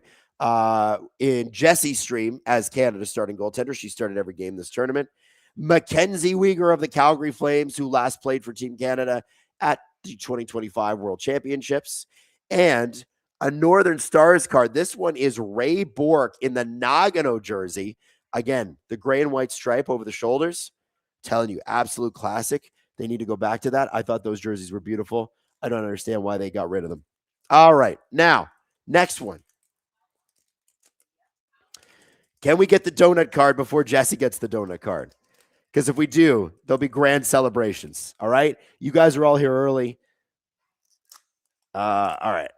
in Jesse's stream as Canada's starting goaltender. She started every game this tournament. Mackenzie Weegar of the Calgary Flames, who last played for Team Canada at the 2025 World Championships. And a Northern Stars card. This one is Ray Bourque in the Nagano jersey. Again, the gray and white stripe over the shoulders. Telling you, absolute classic. They need to go back to that. I thought those jerseys were beautiful. I don't understand why they got rid of them. All right. Now, next one. Can we get the donut card before Jesse gets the donut card? Because if we do, there'll be grand celebrations. All right. You guys are all here early. All right.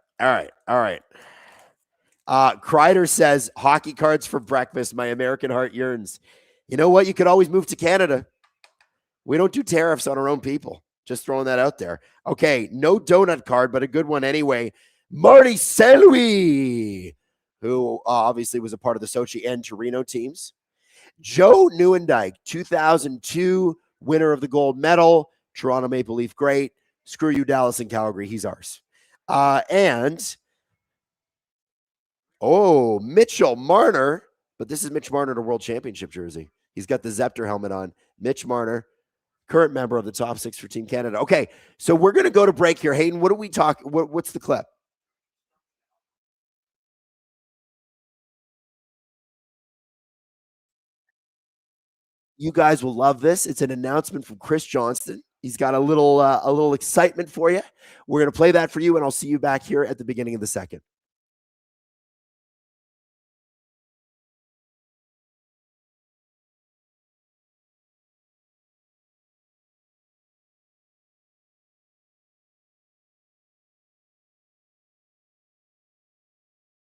Kreider says, hockey cards for breakfast. My American heart yearns. You know what? You could always move to Canada. We don't do tariffs on our own people. Just throwing that out there. Okay. No donut card, but a good one anyway. Marty Saint-Louis, who obviously was a part of the Sochi and Torino teams. Joe Nieuwendyk, 2002 winner of the gold medal. Toronto Maple Leaf great. Screw you, Dallas and Calgary. He's ours. Mitchell Marner, but this is Mitch Marner in a World Championship jersey. He's got the Zepter helmet on. Mitch Marner, current member of the top 6 for Team Canada. Okay, so we're going to go to break here. Hayden, what do we talk? What's the clip? You guys will love this. It's an announcement from Chris Johnston. He's got a little excitement for you. We're going to play that for you, and I'll see you back here at the beginning of the second.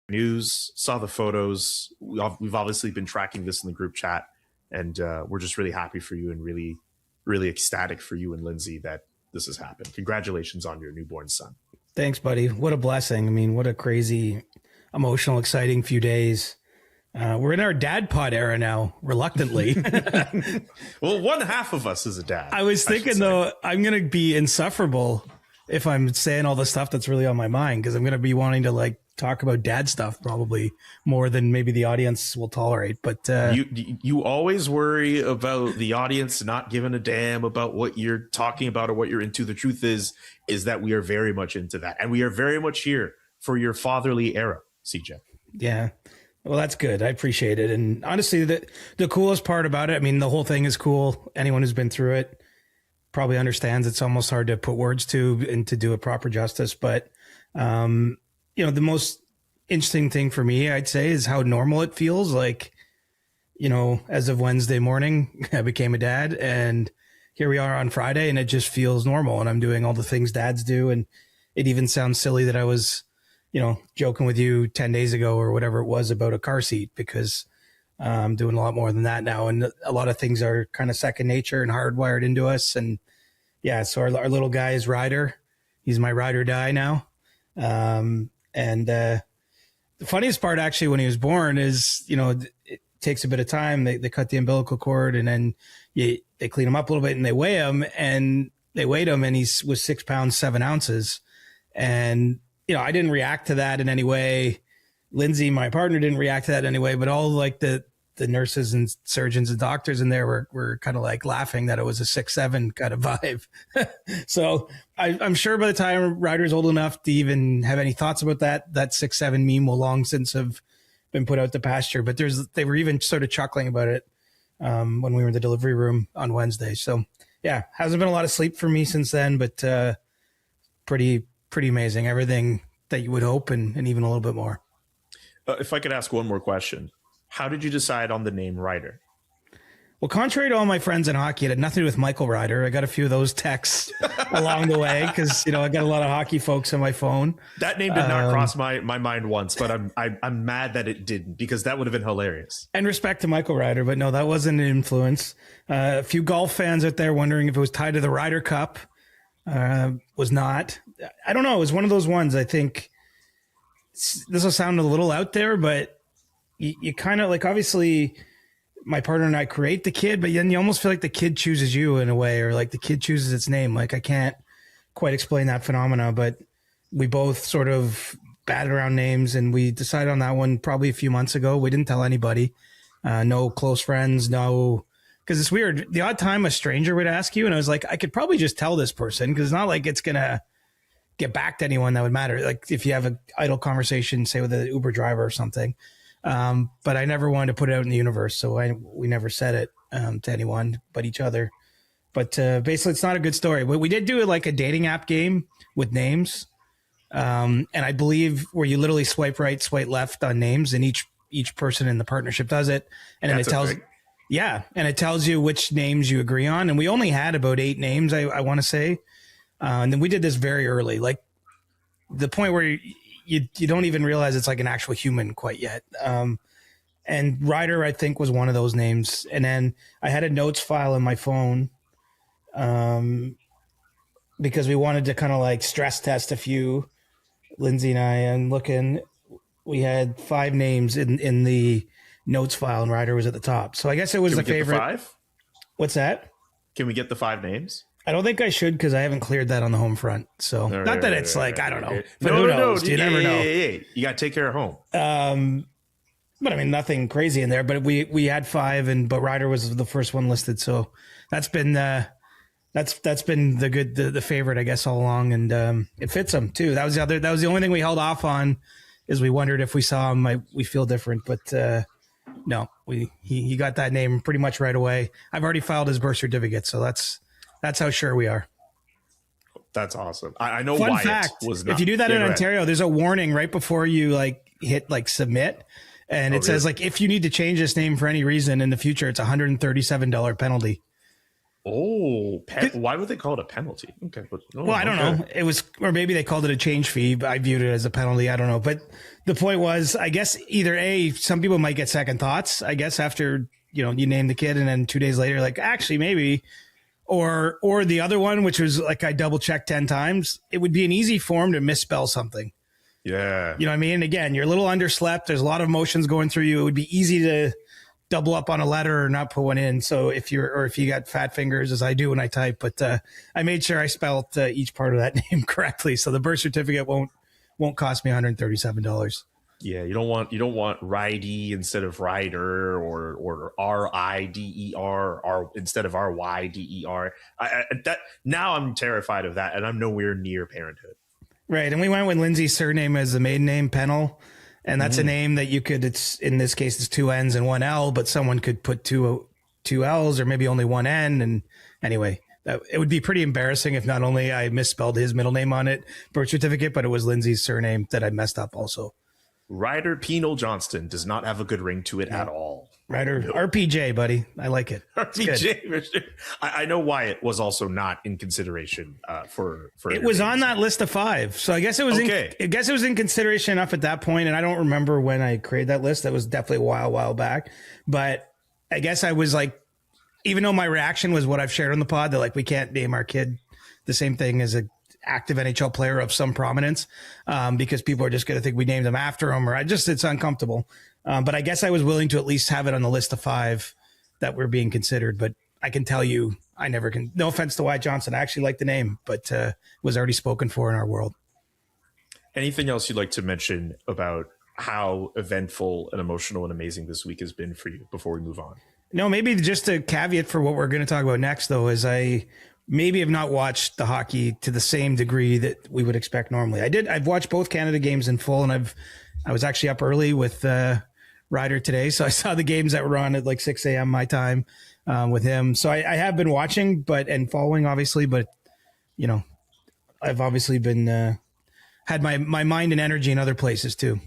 News, saw the photos. We've obviously been tracking this in the group chat, and we're just really happy for you and really, really ecstatic for you and Lindsay that this has happened. Congratulations on your newborn son. Thanks, buddy. What a blessing. I mean, what a crazy, emotional, exciting few days. We're in our dad pod era now, reluctantly. Well, one half of us is a dad. I was thinking, though, I'm going to be insufferable if I'm saying all the stuff that's really on my mind, because I'm going to be wanting to talk about dad stuff probably more than maybe the audience will tolerate. But you always worry about the audience not giving a damn about what you're talking about or what you're into. The truth is that we are very much into that, and we are very much here for your fatherly era, CJ. Yeah. Well, that's good. I appreciate it. And honestly, the coolest part about it, I mean, the whole thing is cool. Anyone who's been through it probably understands it's almost hard to put words to and to do it proper justice. But, the most interesting thing for me, I'd say, is how normal it feels. Like, as of Wednesday morning, I became a dad, and here we are on Friday, and it just feels normal. And I'm doing all the things dads do. And it even sounds silly that I was, joking with you 10 days ago or whatever it was about a car seat, because I'm doing a lot more than that now. And a lot of things are kind of second nature and hardwired into us. And yeah, so our little guy is Ryder. He's my ride or die now. The funniest part, actually, when he was born is, it takes a bit of time. They cut the umbilical cord, and then they clean him up a little bit, and they weigh him, and he was 6 pounds, 7 ounces. And, I didn't react to that in any way. Lindsay, my partner, didn't react to that in any way, but all the nurses and surgeons and doctors in there were kind of laughing that it was a 6'7" kind of vibe. So I'm sure by the time Ryder's old enough to even have any thoughts about that 6'7" meme will long since have been put out to pasture. But they were even sort of chuckling about it when we were in the delivery room on Wednesday. So yeah, hasn't been a lot of sleep for me since then, but pretty amazing. Everything that you would hope, and even a little bit more. If I could ask one more question. How did you decide on the name Ryder? Well, contrary to all my friends in hockey, it had nothing to do with Michael Ryder. I got a few of those texts along the way because, I got a lot of hockey folks on my phone. That name did not cross my mind once, but I'm mad that it didn't, because that would have been hilarious. And respect to Michael Ryder, but no, that wasn't an influence. A few golf fans out there wondering if it was tied to the Ryder Cup. Was not. I don't know. It was one of those ones, I think. this will sound a little out there, but you kind of like, obviously my partner and I create the kid, but then you almost feel like the kid chooses you in a way, or like the kid chooses its name. Like I can't quite explain that phenomena, but we both sort of batted around names and we decided on that one probably a few months ago. We didn't tell anybody, no close friends, no, because it's weird. The odd time a stranger would ask you, and I was like, I could probably just tell this person because it's not like it's going to get back to anyone that would matter. Like if you have an idle conversation, say with an Uber driver or something. But I never wanted to put it out in the universe. So we never said it to anyone but each other. But basically, it's not a good story. But we did do like a dating app game with names. And I believe where you literally swipe right, swipe left on names, and each person in the partnership does it. And then it tells you which names you agree on. And we only had about 8 names, I want to say. And then we did this very early, like the point where you don't even realize it's like an actual human quite yet. And Ryder, I think, was one of those names. And then I had a notes file in my phone because we wanted to kind of like stress test a few. Lindsay and I, and looking, we had 5 names in the notes file, and Ryder was at the top. So I guess it was the favorite. 5? What's that? Can we get the 5 names? I don't think I should because I haven't cleared that on the home front. So not that it's like, I don't know. But who knows? You never know. You got to take care of home. But I mean, nothing crazy in there. But we had 5, but Ryder was the first one listed. So that's been that's been the favorite, I guess, all along, and it fits him too. That was the only thing we held off on, is we wondered if we saw him, we feel different. But no, he got that name pretty much right away. I've already filed his birth certificate, so that's how sure we are. That's awesome. I know. Fun Wyatt fact: was not, if you do that in Ontario, there's a warning right before you hit submit, and it says if you need to change this name for any reason in the future, it's $137 penalty. Oh, why would they call it a penalty? Okay, I don't know. It was, or maybe they called it a change fee, but I viewed it as a penalty. I don't know. But the point was, I guess either some people might get second thoughts. I guess after you name the kid, and then 2 days later, actually maybe. Or the other one, which was I double checked 10 times, it would be an easy form to misspell something. Yeah. You know what I mean? Again, you're a little underslept. There's a lot of emotions going through you. It would be easy to double up on a letter or not put one in. So if you got fat fingers, as I do when I type, but I made sure I spelled each part of that name correctly. So the birth certificate won't cost me $137. Yeah, you don't want Ridey instead of Ryder, or RIDER or instead of RYDER. Now I'm terrified of that, and I'm nowhere near parenthood. Right, and we went with Lindsay's surname as the maiden name, Pennell, and that's a name that you could. It's in this case it's 2 N's and 1 L, but someone could put two L's or maybe only 1 N. And anyway, it would be pretty embarrassing if not only I misspelled his middle name on it birth certificate, but it was Lindsay's surname that I messed up also. Ryder Penal Johnston does not have a good ring to it at all. Ryder, no. RPJ, buddy. I like it. RPJ. I know Wyatt was also not in consideration for it was on that list of 5. So I guess it was in consideration enough at that point. And I don't remember when I created that list. That was definitely a while back. But I guess I was even though my reaction was what I've shared on the pod, that we can't name our kid the same thing as a active NHL player of some prominence, because people are just going to think we named them after him, or it's uncomfortable. But I guess I was willing to at least have it on the list of 5 that were being considered. But I can tell you, I never can. No offense to Wyatt Johnson, I actually like the name, but was already spoken for in our world. Anything else you'd like to mention about how eventful and emotional and amazing this week has been for you before we move on? No, maybe just a caveat for what we're going to talk about next, though, is I maybe have not watched the hockey to the same degree that we would expect normally. I've watched both Canada games in full, and I was actually up early with Ryder today, so I saw the games that were on at 6 a.m. my time with him. So I have been watching, and following obviously, but I've obviously been had my mind and energy in other places too.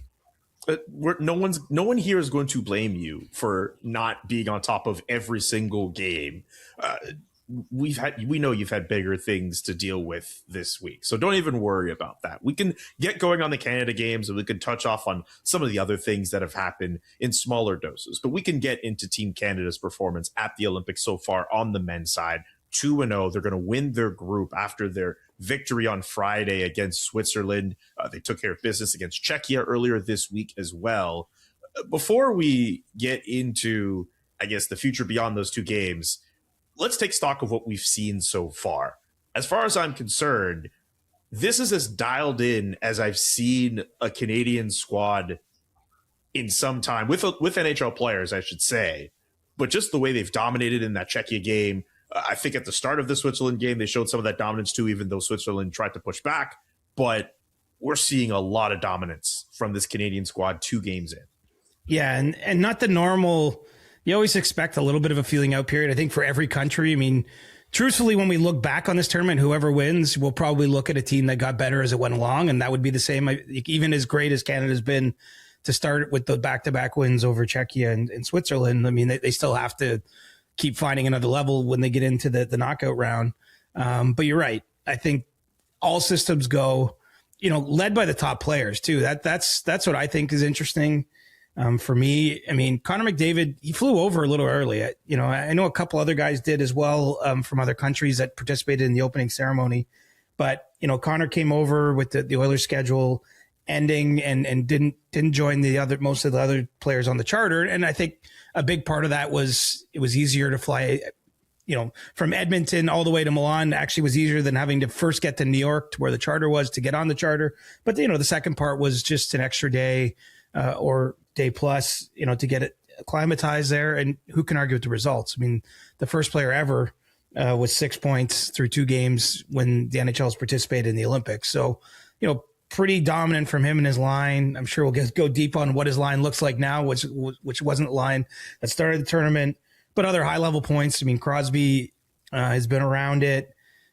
No one here is going to blame you for not being on top of every single game. We know you've had bigger things to deal with this week, so don't even worry about that. We can get going on the Canada games, and we can touch off on some of the other things that have happened in smaller doses, but we can get into Team Canada's performance at the Olympics so far on the men's side 2-0. They're going to win their group after their victory on Friday against Switzerland. They took care of business against Czechia earlier this week as well. Before we get into, I guess, the future beyond those two games, let's take stock of what we've seen so far. As far as I'm concerned, this is as dialed in as I've seen a Canadian squad in some time, with NHL players, I should say. But just the way they've dominated in that Czechia game, I think at the start of the Switzerland game, they showed some of that dominance too, even though Switzerland tried to push back. But we're seeing a lot of dominance from this Canadian squad 2 games in. Yeah, and not the normal. You always expect a little bit of a feeling out period, I think, for every country. I mean, truthfully, when we look back on this tournament, whoever wins, we'll probably look at a team that got better as it went along, and that would be the same. Even as great as Canada's been to start with the back-to-back wins over Czechia and Switzerland, I mean, they still have to keep finding another level when they get into the knockout round. But you're right. I think all systems go, led by the top players too. That's what I think is interesting. For me, I mean, Connor McDavid, he flew over a little early. I know a couple other guys did as well from other countries that participated in the opening ceremony. But, Connor came over with the Oilers schedule ending and didn't join most of the other players on the charter. And I think a big part of that was it was easier to fly, from Edmonton all the way to Milan. Actually was easier than having to first get to New York to where the charter was to get on the charter. But, the second part was just an extra day or day plus, to get it acclimatized there. And who can argue with the results? I mean, the first player ever with 6 points through 2 games when the NHL has participated in the Olympics. So, pretty dominant from him and his line. I'm sure we'll go deep on what his line looks like now, which wasn't the line that started the tournament, but other high level points. I mean, Crosby has been around it.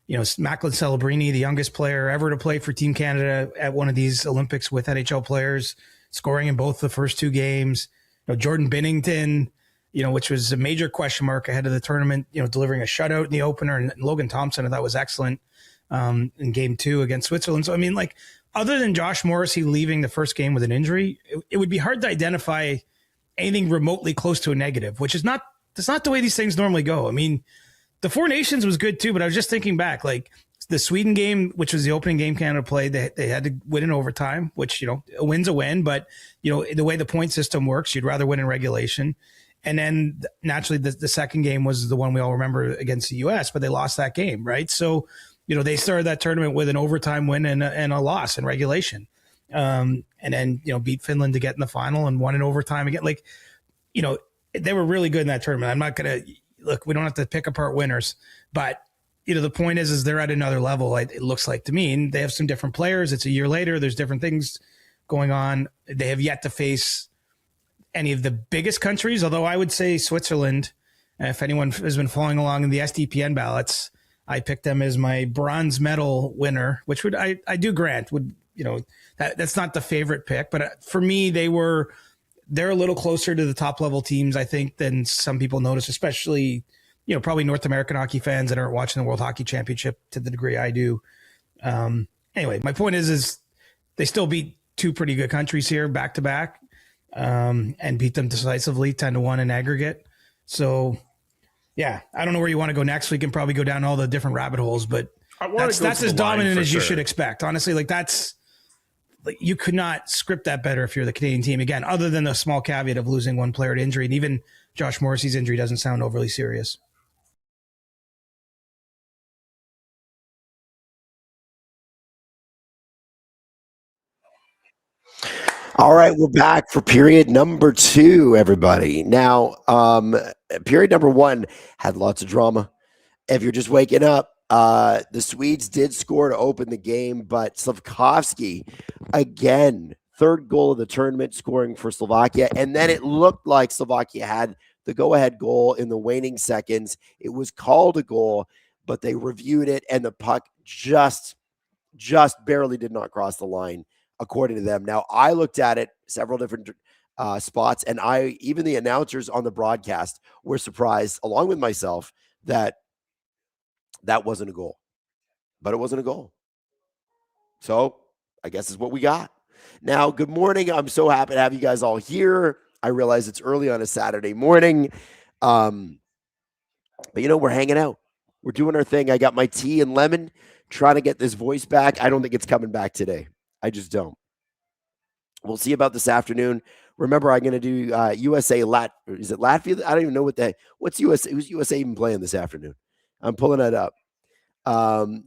Macklin Celebrini, the youngest player ever to play for Team Canada at one of these Olympics with NHL players, scoring in both the first 2 games. Jordan Binnington, which was a major question mark ahead of the tournament, delivering a shutout in the opener, and Logan Thompson, I thought was excellent in game 2 against Switzerland. So, I mean, other than Josh Morrissey leaving the first game with an injury, it would be hard to identify anything remotely close to a negative, that's not the way these things normally go. I mean, the Four Nations was good too, but I was just thinking back, the Sweden game, which was the opening game Canada played, they had to win in overtime, which, a win's a win, but, the way the point system works, you'd rather win in regulation. And then naturally the second game was the one we all remember against the US, but they lost that game, right? So, they started that tournament with an overtime win and a loss in regulation. And then, beat Finland to get in the final and won in overtime again. They were really good in that tournament. I'm not going to look, we don't have to pick apart winners, but the point is they're at another level. It looks like to me, and they have some different players. It's a year later. There's different things going on. They have yet to face any of the biggest countries, although I would say Switzerland, if anyone has been following along in the SDPN ballots, I picked them as my bronze medal winner, which I do grant that's not the favorite pick, but for me, they're a little closer to the top level teams, I think, than some people notice, especially, probably North American hockey fans that aren't watching the World Hockey Championship to the degree I do. Anyway, my point is they still beat 2 pretty good countries here back to back, and beat them decisively 10-1 in aggregate. So yeah, I don't know where you want to go next. We can probably go down all the different rabbit holes, but that's as dominant as you should expect. Honestly, you could not script that better if you're the Canadian team. Again, other than the small caveat of losing one player to injury, and even Josh Morrissey's injury doesn't sound overly serious. All right, we're back for period number 2, everybody. Now, period number 1 had lots of drama. If you're just waking up, the Swedes did score to open the game, but Slafkovsky, again, 3rd goal of the tournament, scoring for Slovakia. And then it looked like Slovakia had the go-ahead goal in the waning seconds. It was called a goal, but they reviewed it, and the puck just barely did not cross the line, according to them. Now, I looked at it several different spots, and even the announcers on the broadcast were surprised, along with myself, that wasn't a goal. But it wasn't a goal. So I guess it's what we got. Now, good morning. I'm so happy to have you guys all here. I realize it's early on a Saturday morning. But we're hanging out. We're doing our thing. I got my tea and lemon, trying to get this voice back. I don't think it's coming back today. I just don't. We'll see about this afternoon. Remember, I'm going to do USA Lat. Is it Latvia? I don't even know what's USA. Who's USA even playing this afternoon? I'm pulling that up.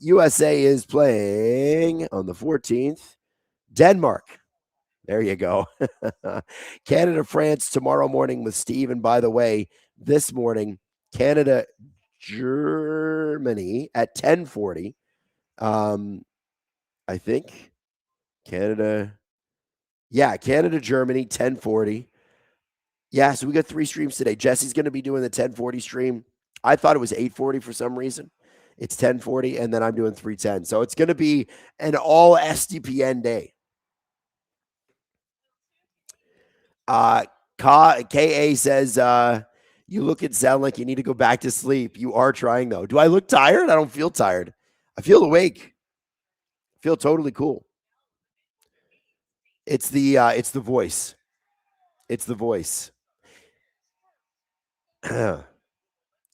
USA is playing on the 14th. Denmark. There you go. Canada, France tomorrow morning with Steve. And by the way, this morning, Canada, Germany at 10:40. I think Canada. Yeah, Canada, Germany, 10:40. Yeah, so we got 3 streams today. Jesse's going to be doing the 10:40 stream. I thought it was 8:40 for some reason. It's 10:40, and then I'm doing 3:10. So it's going to be an all SDPN day. KA says, you look and sound like you need to go back to sleep. You are trying, though. Do I look tired? I don't feel tired. I feel awake. I feel totally cool. It's the voice. It's the voice. And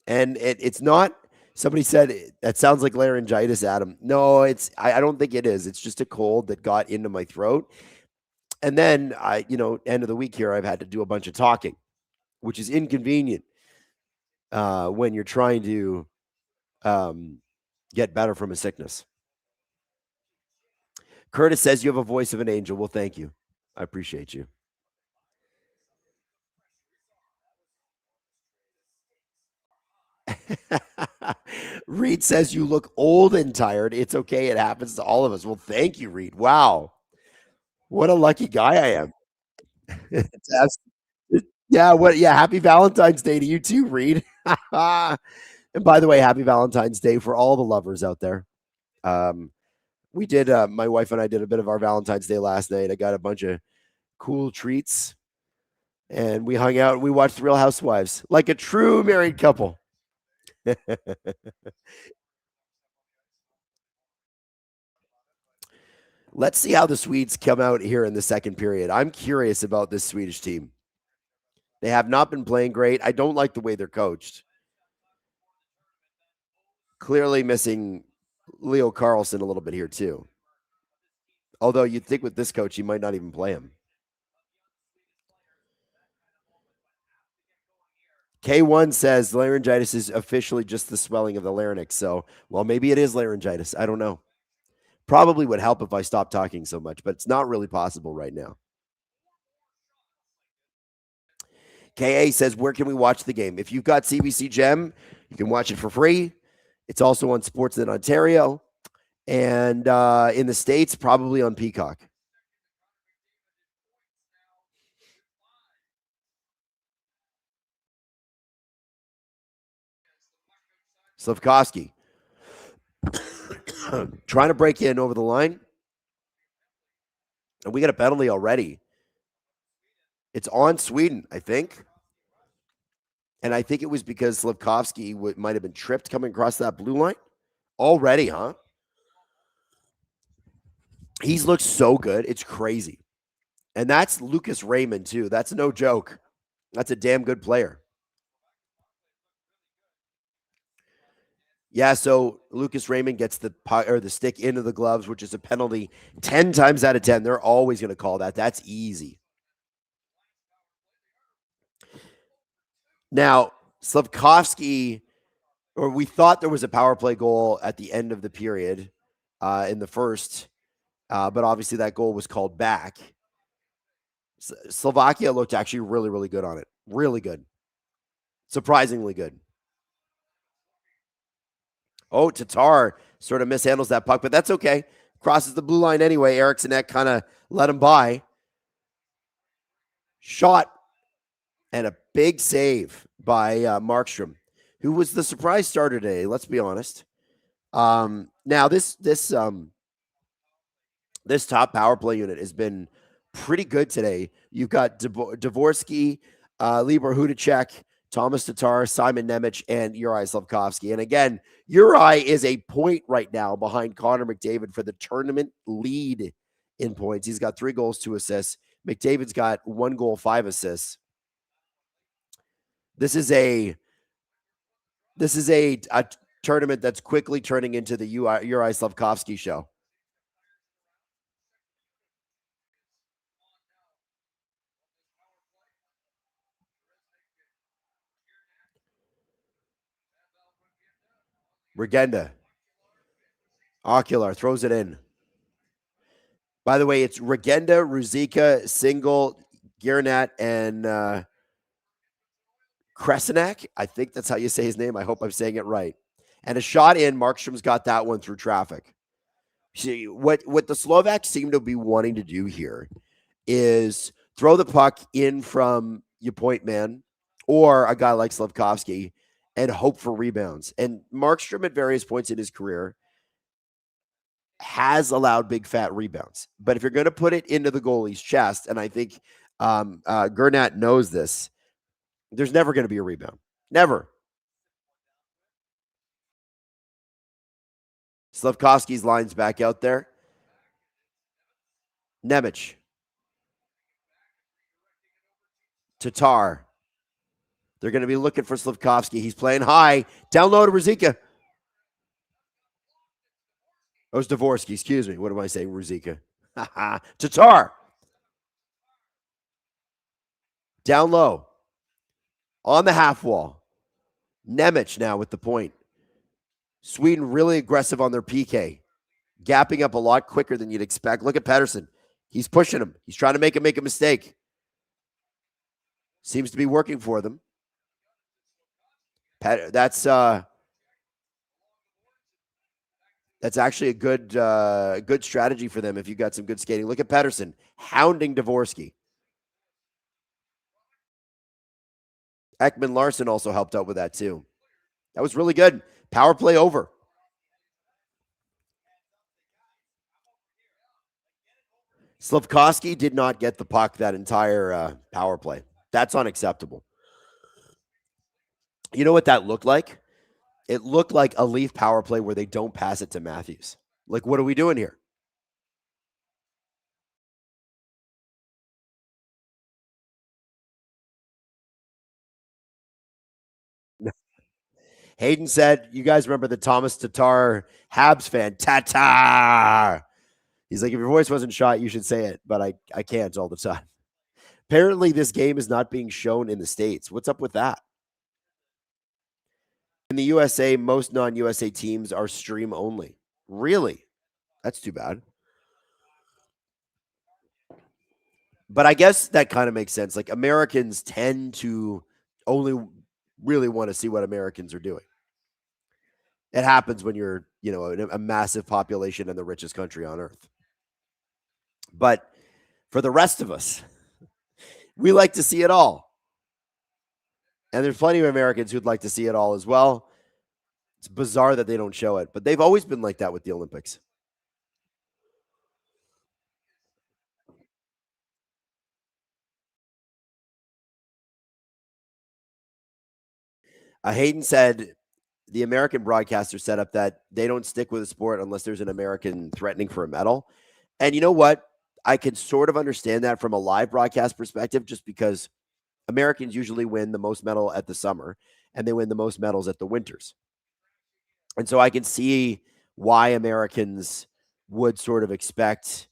it's not, somebody said, that sounds like laryngitis, Adam. No, I don't think it is. It's just a cold that got into my throat. And then end of the week here, I've had to do a bunch of talking, which is inconvenient when you're trying to get better from a sickness. Curtis says you have a voice of an angel. Well, thank you. I appreciate you. Reed says you look old and tired. It's okay. It happens to all of us. Well, thank you, Reed. Wow. What a lucky guy I am. Yeah. Happy Valentine's Day to you too, Reed. And by the way, happy Valentine's Day for all the lovers out there. We did, my wife and I did a bit of our Valentine's Day last night. I got a bunch of cool treats and we hung out and we watched Real Housewives like a true married couple. Let's see how the Swedes come out here in the second period. I'm curious about this Swedish team. They have not been playing great. I don't like the way they're coached. Clearly missing Leo Carlson a little bit here too. Although you'd think with this coach, he might not even play him. K1 says laryngitis is officially just the swelling of the larynx. So, well, maybe it is laryngitis. I don't know. Probably would help if I stopped talking so much, but it's not really possible right now. KA says, where can we watch the game? If you've got CBC Gem, you can watch it for free. It's also on Sportsnet Ontario. And in the States, probably on Peacock. Slafkovsky trying to break in over the line. And we got a penalty already. It's on Sweden, I think. And I think it was because Slafkovsky might have been tripped coming across that blue line. Already, huh? He's looked so good. It's crazy. And that's Lucas Raymond, too. That's no joke. That's a damn good player. Yeah, so Lucas Raymond gets the stick into the gloves, which is a penalty 10 times out of 10. They're always going to call that. That's easy. Now, Slafkovsky, or we thought there was a power play goal at the end of the period in the first, but obviously that goal was called back. Slovakia looked actually really, really good on it. Really good. Surprisingly good. Oh, Tatar sort of mishandles that puck, but that's okay. Crosses the blue line anyway. Eriksson kind of let him by. Shot and a big save by Markstrom, who was the surprise starter today. Let's be honest. Now this top power play unit has been pretty good today. You've got Dvorsky, Libor Hudacek, Thomas Tatar, Simon Nemec, and Uri Slafkovsky. And again, Uri is a point right now behind Connor McDavid for the tournament lead in points. He's got 3 goals, 2 assists. McDavid's got 1 goal, 5 assists. This is a tournament that's quickly turning into the Uri Slavkovsky show. Regenda. Ocular throws it in. By the way, it's Regenda, Ruzicka, Single, Girnat, and Kresenak. I think that's how you say his name. I hope I'm saying it right. And a shot in. Markstrom's got that one through traffic. See, what the Slovaks seem to be wanting to do here is throw the puck in from your point man or a guy like Slavkovsky and hope for rebounds. And Markstrom at various points in his career has allowed big fat rebounds. But if you're going to put it into the goalie's chest, and I think Gernat knows this, there's never going to be a rebound. Never. Slavkovsky's line's back out there. Nemec. Tatar. They're going to be looking for Slavkovsky. He's playing high. Down low to Ruzicka. Oh, it's Dvorsky. Excuse me. What am I saying? Ruzicka. Tatar. Down low. On the half wall. Nemec now with the point. Sweden really aggressive on their PK. Gapping up a lot quicker than you'd expect. Look at Pettersson. He's pushing him. He's trying to make him make a mistake. Seems to be working for them. That's actually a good strategy for them if you got some good skating. Look at Pettersson hounding Dvorsky. Ekman Larson also helped out with that too. That was really good. Power play over. Slavkovsky did not get the puck that entire power play. That's unacceptable. You know what that looked like? It looked like a Leaf power play where they don't pass it to Matthews. Like, what are we doing here? Hayden said, you guys remember the Thomas Tatar Habs fan? Tatar. He's like, if your voice wasn't shot, you should say it, but I can't all the time. Apparently, this game is not being shown in the States. What's up with that? In the USA, most non-USA teams are stream only. Really? That's too bad. But I guess that kind of makes sense. Like, Americans tend to only really want to see what Americans are doing. It happens when you're, a massive population and the richest country on earth. But for the rest of us, we like to see it all. And there's plenty of Americans who'd like to see it all as well. It's bizarre that they don't show it, but they've always been like that with the Olympics. Hayden said the American broadcasters set up that they don't stick with a sport unless there's an American threatening for a medal. And you know what? I can sort of understand that from a live broadcast perspective, just because Americans usually win the most medal at the summer and they win the most medals at the winters. And so I can see why Americans would sort of expect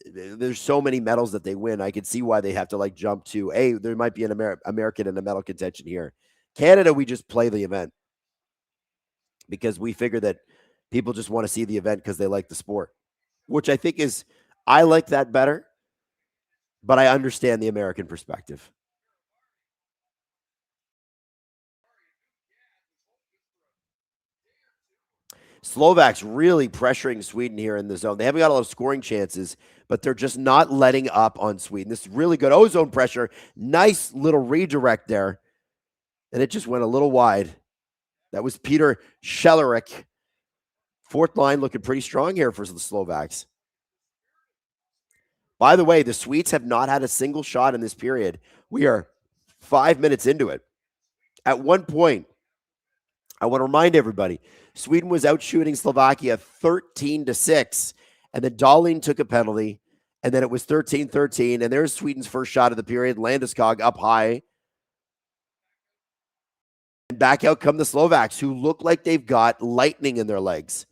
there's so many medals that they win. I can see why they have to jump to, hey, there might be an American in a medal contention here. Canada, we just play the event because we figure that people just want to see the event because they like the sport, which I think I like that better, but I understand the American perspective. Slovaks really pressuring Sweden here in the zone. They haven't got a lot of scoring chances, but they're just not letting up on Sweden. This is really good ozone pressure. Nice little redirect there. And it just went a little wide. That was Peter Schelerik. Fourth line looking pretty strong here for the Slovaks. By the way, the Swedes have not had a single shot in this period. We are 5 minutes into it. At one point, I want to remind everybody, Sweden was out shooting Slovakia 13-6, and then Dahlin took a penalty, and then it was 13-13, and there's Sweden's first shot of the period. Landeskog up high. Back out come the Slovaks, who look like they've got lightning in their legs.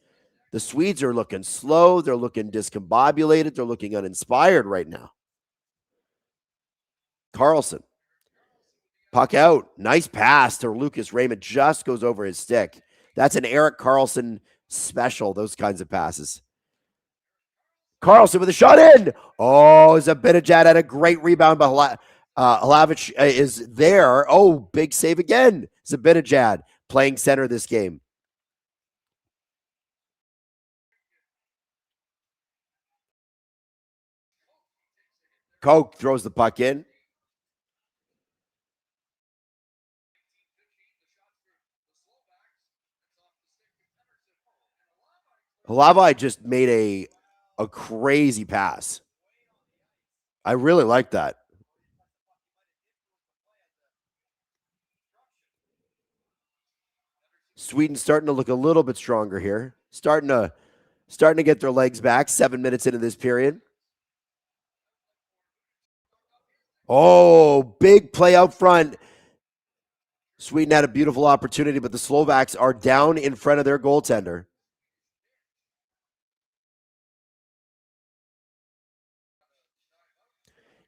The Swedes are looking slow. They're looking discombobulated. They're looking uninspired right now. Carlson. Puck out. Nice pass to Lucas Raymond. Just goes over his stick. That's an Erik Karlsson special, those kinds of passes. Carlson with a shot in. Oh, Zibanejad had a great rebound, but Hlavich is there. Oh, big save again. Zibanejad playing center this game. Koch throws the puck in. Hlavich just made a crazy pass. I really like that. Sweden starting to look a little bit stronger here. Starting to get their legs back 7 minutes into this period. Oh, big play out front. Sweden had a beautiful opportunity, but the Slovaks are down in front of their goaltender.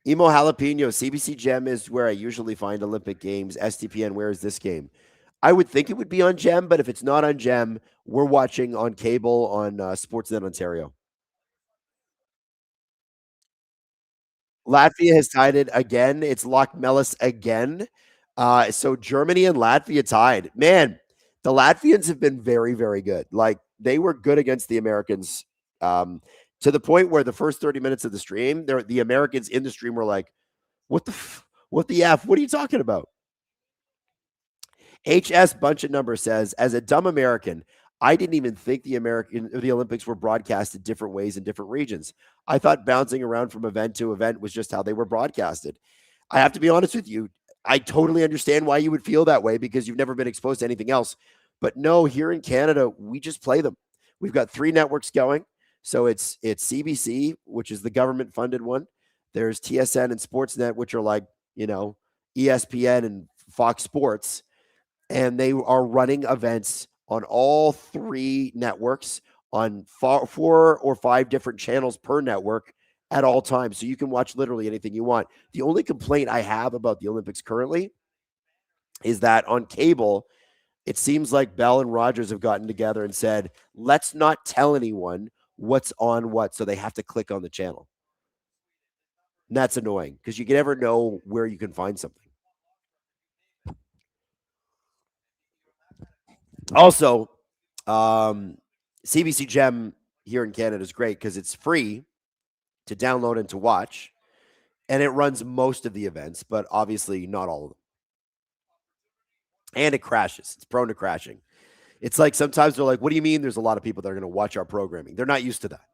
Emo Jalapeno, CBC Gem is where I usually find Olympic Games. SDPN, where is this game? I would think it would be on Gem, but if it's not on Gem, we're watching on cable on Sportsnet Ontario. Latvia has tied it again. It's Loch Mellis again. So Germany and Latvia tied. Man, the Latvians have been very, very good. Like, they were good against the Americans to the point where the first 30 minutes of the stream, the Americans in the stream were like, what the F? What are you talking about? HS Bunch of Numbers says, as a dumb American, I didn't even think the Olympics were broadcasted different ways in different regions. I thought bouncing around from event to event was just how they were broadcasted. I have to be honest with you. I totally understand why you would feel that way because you've never been exposed to anything else. But no, here in Canada, we just play them. We've got 3 networks going. So it's CBC, which is the government-funded one. There's TSN and Sportsnet, which are like, ESPN and Fox Sports. And they are running events on all 3 networks on 4 or 5 different channels per network at all times. So you can watch literally anything you want. The only complaint I have about the Olympics currently is that on cable, it seems like Bell and Rogers have gotten together and said, let's not tell anyone what's on what. So they have to click on the channel. And that's annoying because you can never know where you can find something. Also, CBC Gem here in Canada is great because it's free to download and to watch, and it runs most of the events, but obviously not all of them. And it crashes. It's prone to crashing. It's like sometimes they're like, what do you mean there's a lot of people that are going to watch our programming? They're not used to that.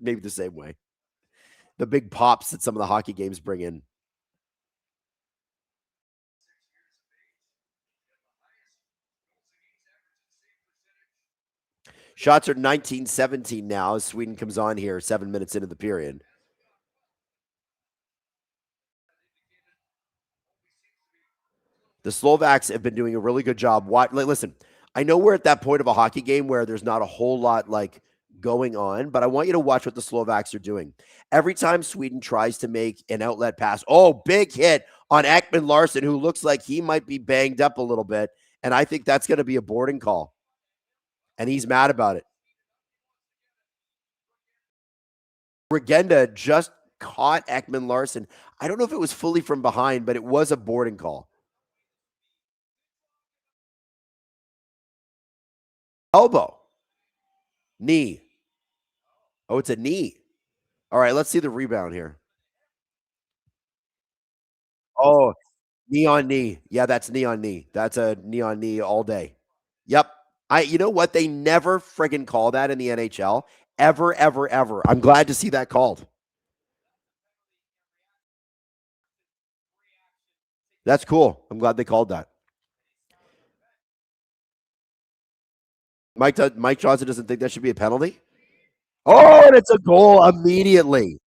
Maybe the same way. The big pops that some of the hockey games bring in. Shots are 19-17 now as Sweden comes on here 7 minutes into the period. The Slovaks have been doing a really good job. Listen, I know we're at that point of a hockey game where there's not a whole lot like going on, but I want you to watch what the Slovaks are doing. Every time Sweden tries to make an outlet pass, big hit on Ekman Larsson, who looks like he might be banged up a little bit, and I think that's going to be a boarding call. And he's mad about it. Regenda just caught Ekman Larsson. I don't know if it was fully from behind, but it was a boarding call. Elbow. Knee. Oh, it's a knee. All right, let's see the rebound here. Oh, knee on knee. Yeah, that's knee on knee. That's a knee on knee all day. Yep. You know what? They never friggin' call that in the NHL. Ever, ever, ever. I'm glad to see that called. That's cool. I'm glad they called that. Mike Johnson doesn't think that should be a penalty. Oh, and it's a goal immediately.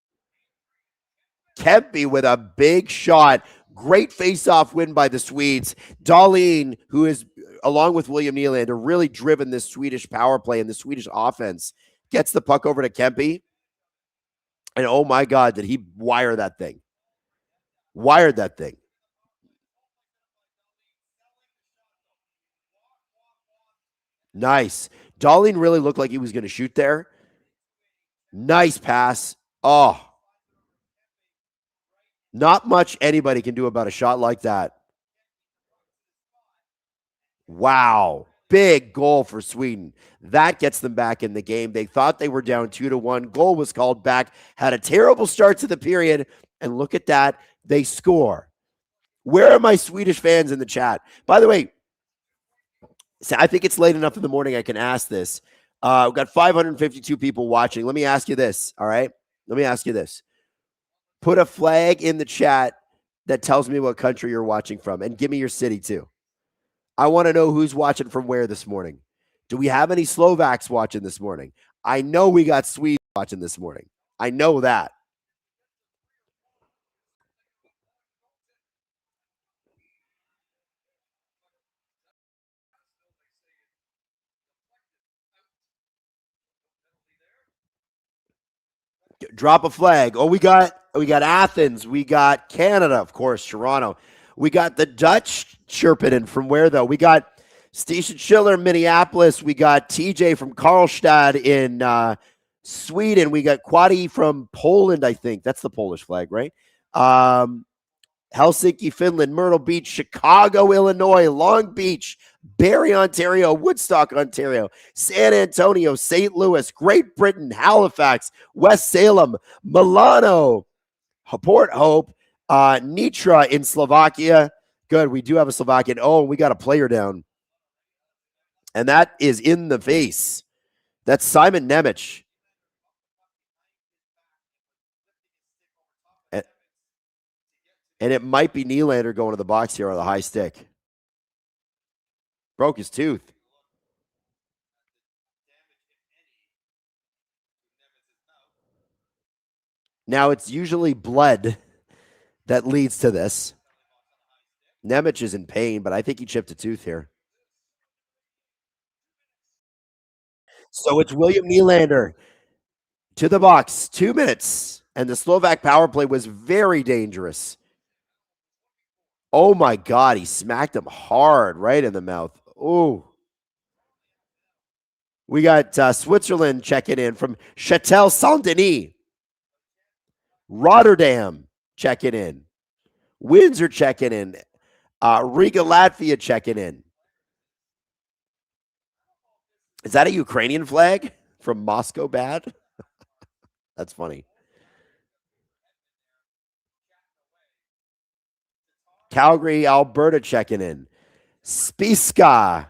Kempe with a big shot. Great face-off win by the Swedes. Dahlin, who is, along with William Nylander, really driven this Swedish power play and the Swedish offense, gets the puck over to Kempe. And oh my God, did he wire that thing? Wired that thing. Nice. Dahlin really looked like he was going to shoot there. Nice pass. Oh, not much anybody can do about a shot like that. Wow. Big goal for Sweden. That gets them back in the game. They thought they were down 2-1. Goal was called back. Had a terrible start to the period. And look at that. They score. Where are my Swedish fans in the chat? By the way, I think it's late enough in the morning I can ask this. We've got 552 people watching. Let me ask you this, all right? Let me ask you this. Put a flag in the chat that tells me what country you're watching from, and give me your city too. I want to know who's watching from where this morning. Do we have any Slovaks watching this morning? I know we got Swedes watching this morning. I know that. Drop a flag. Oh, we got Athens. We got Canada, of course, Toronto. We got the Dutch chirping in from where, though? We got Station Schiller, Minneapolis. We got TJ from Karlstad in Sweden. We got Quadi from Poland, I think. That's the Polish flag, right? Helsinki, Finland, Myrtle Beach, Chicago, Illinois, Long Beach, Barrie, Ontario, Woodstock, Ontario, San Antonio, St. Louis, Great Britain, Halifax, West Salem, Milano, Port Hope, Nitra in Slovakia. Good. We do have a Slovakian. Oh, we got a player down. And that is in the face. That's Simon Nemec. And it might be Nylander going to the box here on the high stick. Broke his tooth. Now, it's usually blood that leads to this. Nemec is in pain, but I think he chipped a tooth here. So it's William Nylander to the box. 2 minutes. And the Slovak power play was very dangerous. Oh, my God. He smacked him hard right in the mouth. Oh. We got Switzerland checking in from Châtel Saint-Denis. Rotterdam checking in. Windsor checking in. Riga, Latvia checking in. Is that a Ukrainian flag from Moscow Bad? That's funny. Calgary, Alberta checking in. Spiska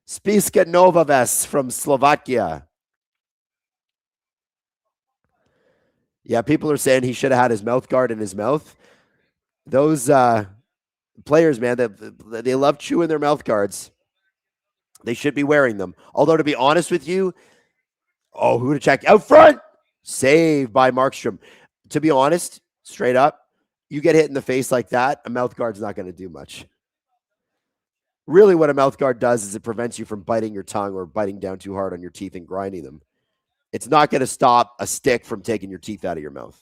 Novaves from Slovakia. Yeah, people are saying he should have had his mouth guard in his mouth. Those players, man, they love chewing their mouth guards. They should be wearing them. Although, to be honest with you, who to check? Out front! Saved by Markstrom. To be honest, straight up, you get hit in the face like that, a mouth guard's not going to do much. Really, what a mouth guard does is it prevents you from biting your tongue or biting down too hard on your teeth and grinding them. It's not going to stop a stick from taking your teeth out of your mouth.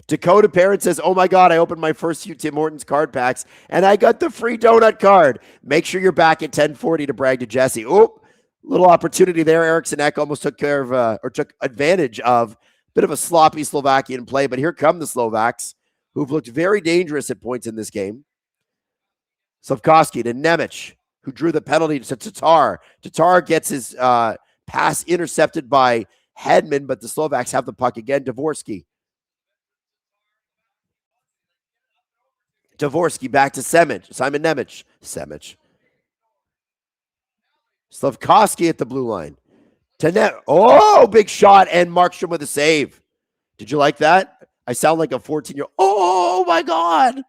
Dakota Parent says, oh my God, I opened my first few Tim Hortons card packs and I got the free donut card. Make sure you're back at 10:40 to brag to Jesse. Oh, little opportunity there. Eriksson Ek almost took care of or took advantage of a bit of a sloppy Slovakian play, but here come the Slovaks who've looked very dangerous at points in this game. Slavkovsky to Nemec, who drew the penalty to Tatar. Tatar gets his pass intercepted by Hedman, but the Slovaks have the puck again. Dvorsky back to Simon Nemec. Slavkovsky at the blue line. Big shot, and Markstrom with a save. Did you like that? I sound like a 14-year-old. Oh, my God.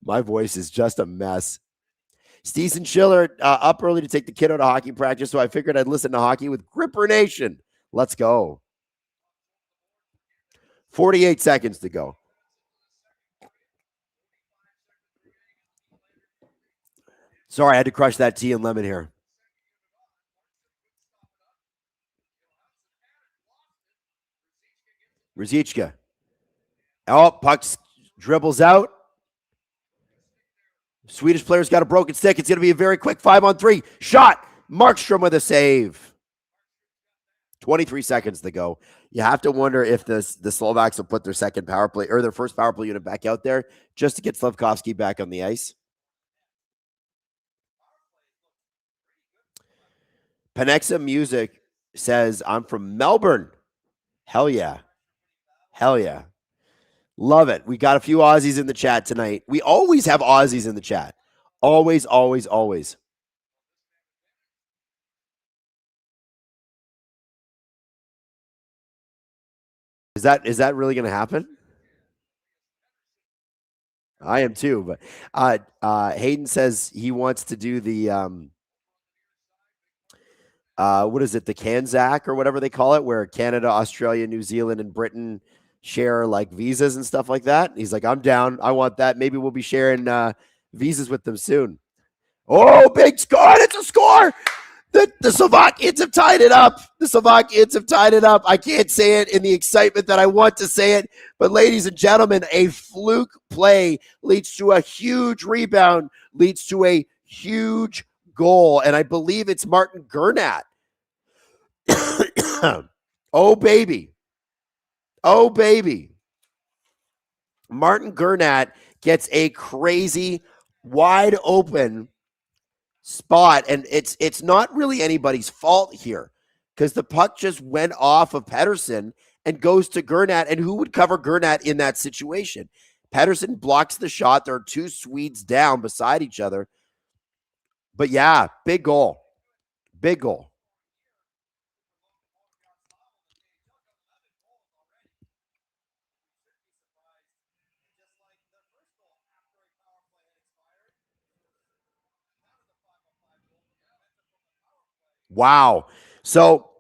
My voice is just a mess. Steven Schiller up early to take the kid out of hockey practice, so I figured I'd listen to hockey with Gripper Nation. Let's go. 48 seconds to go. Sorry, I had to crush that tea and lemon here. Ruzicka. Oh, puck dribbles out. Swedish player's got a broken stick. It's going to be a very quick 5-on-3 shot. Markstrom with a save. 23 seconds to go. You have to wonder if the Slovaks will put their second power play or their first power play unit back out there just to get Slavkovsky back on the ice. Panexa Music says, I'm from Melbourne. Hell yeah. Hell yeah. Love it. We got a few Aussies in the chat tonight. We always have Aussies in the chat. Always, always, always. Is that really going to happen? I am too, but Hayden says he wants to do the what is it, the Kanzak or whatever they call it, where Canada, Australia, New Zealand, and Britain share like visas and stuff like that. He's like, I'm down. I want that. Maybe we'll be sharing visas with them soon. Oh, big score. It's a score. The Slovakians have tied it up. The Slovakians have tied it up. I can't say it in the excitement that I want to say it, but ladies and gentlemen, a fluke play leads to a huge rebound, leads to a huge goal, and I believe it's Martin Gernat. Oh, baby. Oh, baby. Martin Gernat gets a crazy, wide open spot, and it's not really anybody's fault here because the puck just went off of Pettersson and goes to Gernat, and who would cover Gernat in that situation? Pettersson blocks the shot. There are two Swedes down beside each other. But yeah, big goal. Big goal. Wow. So,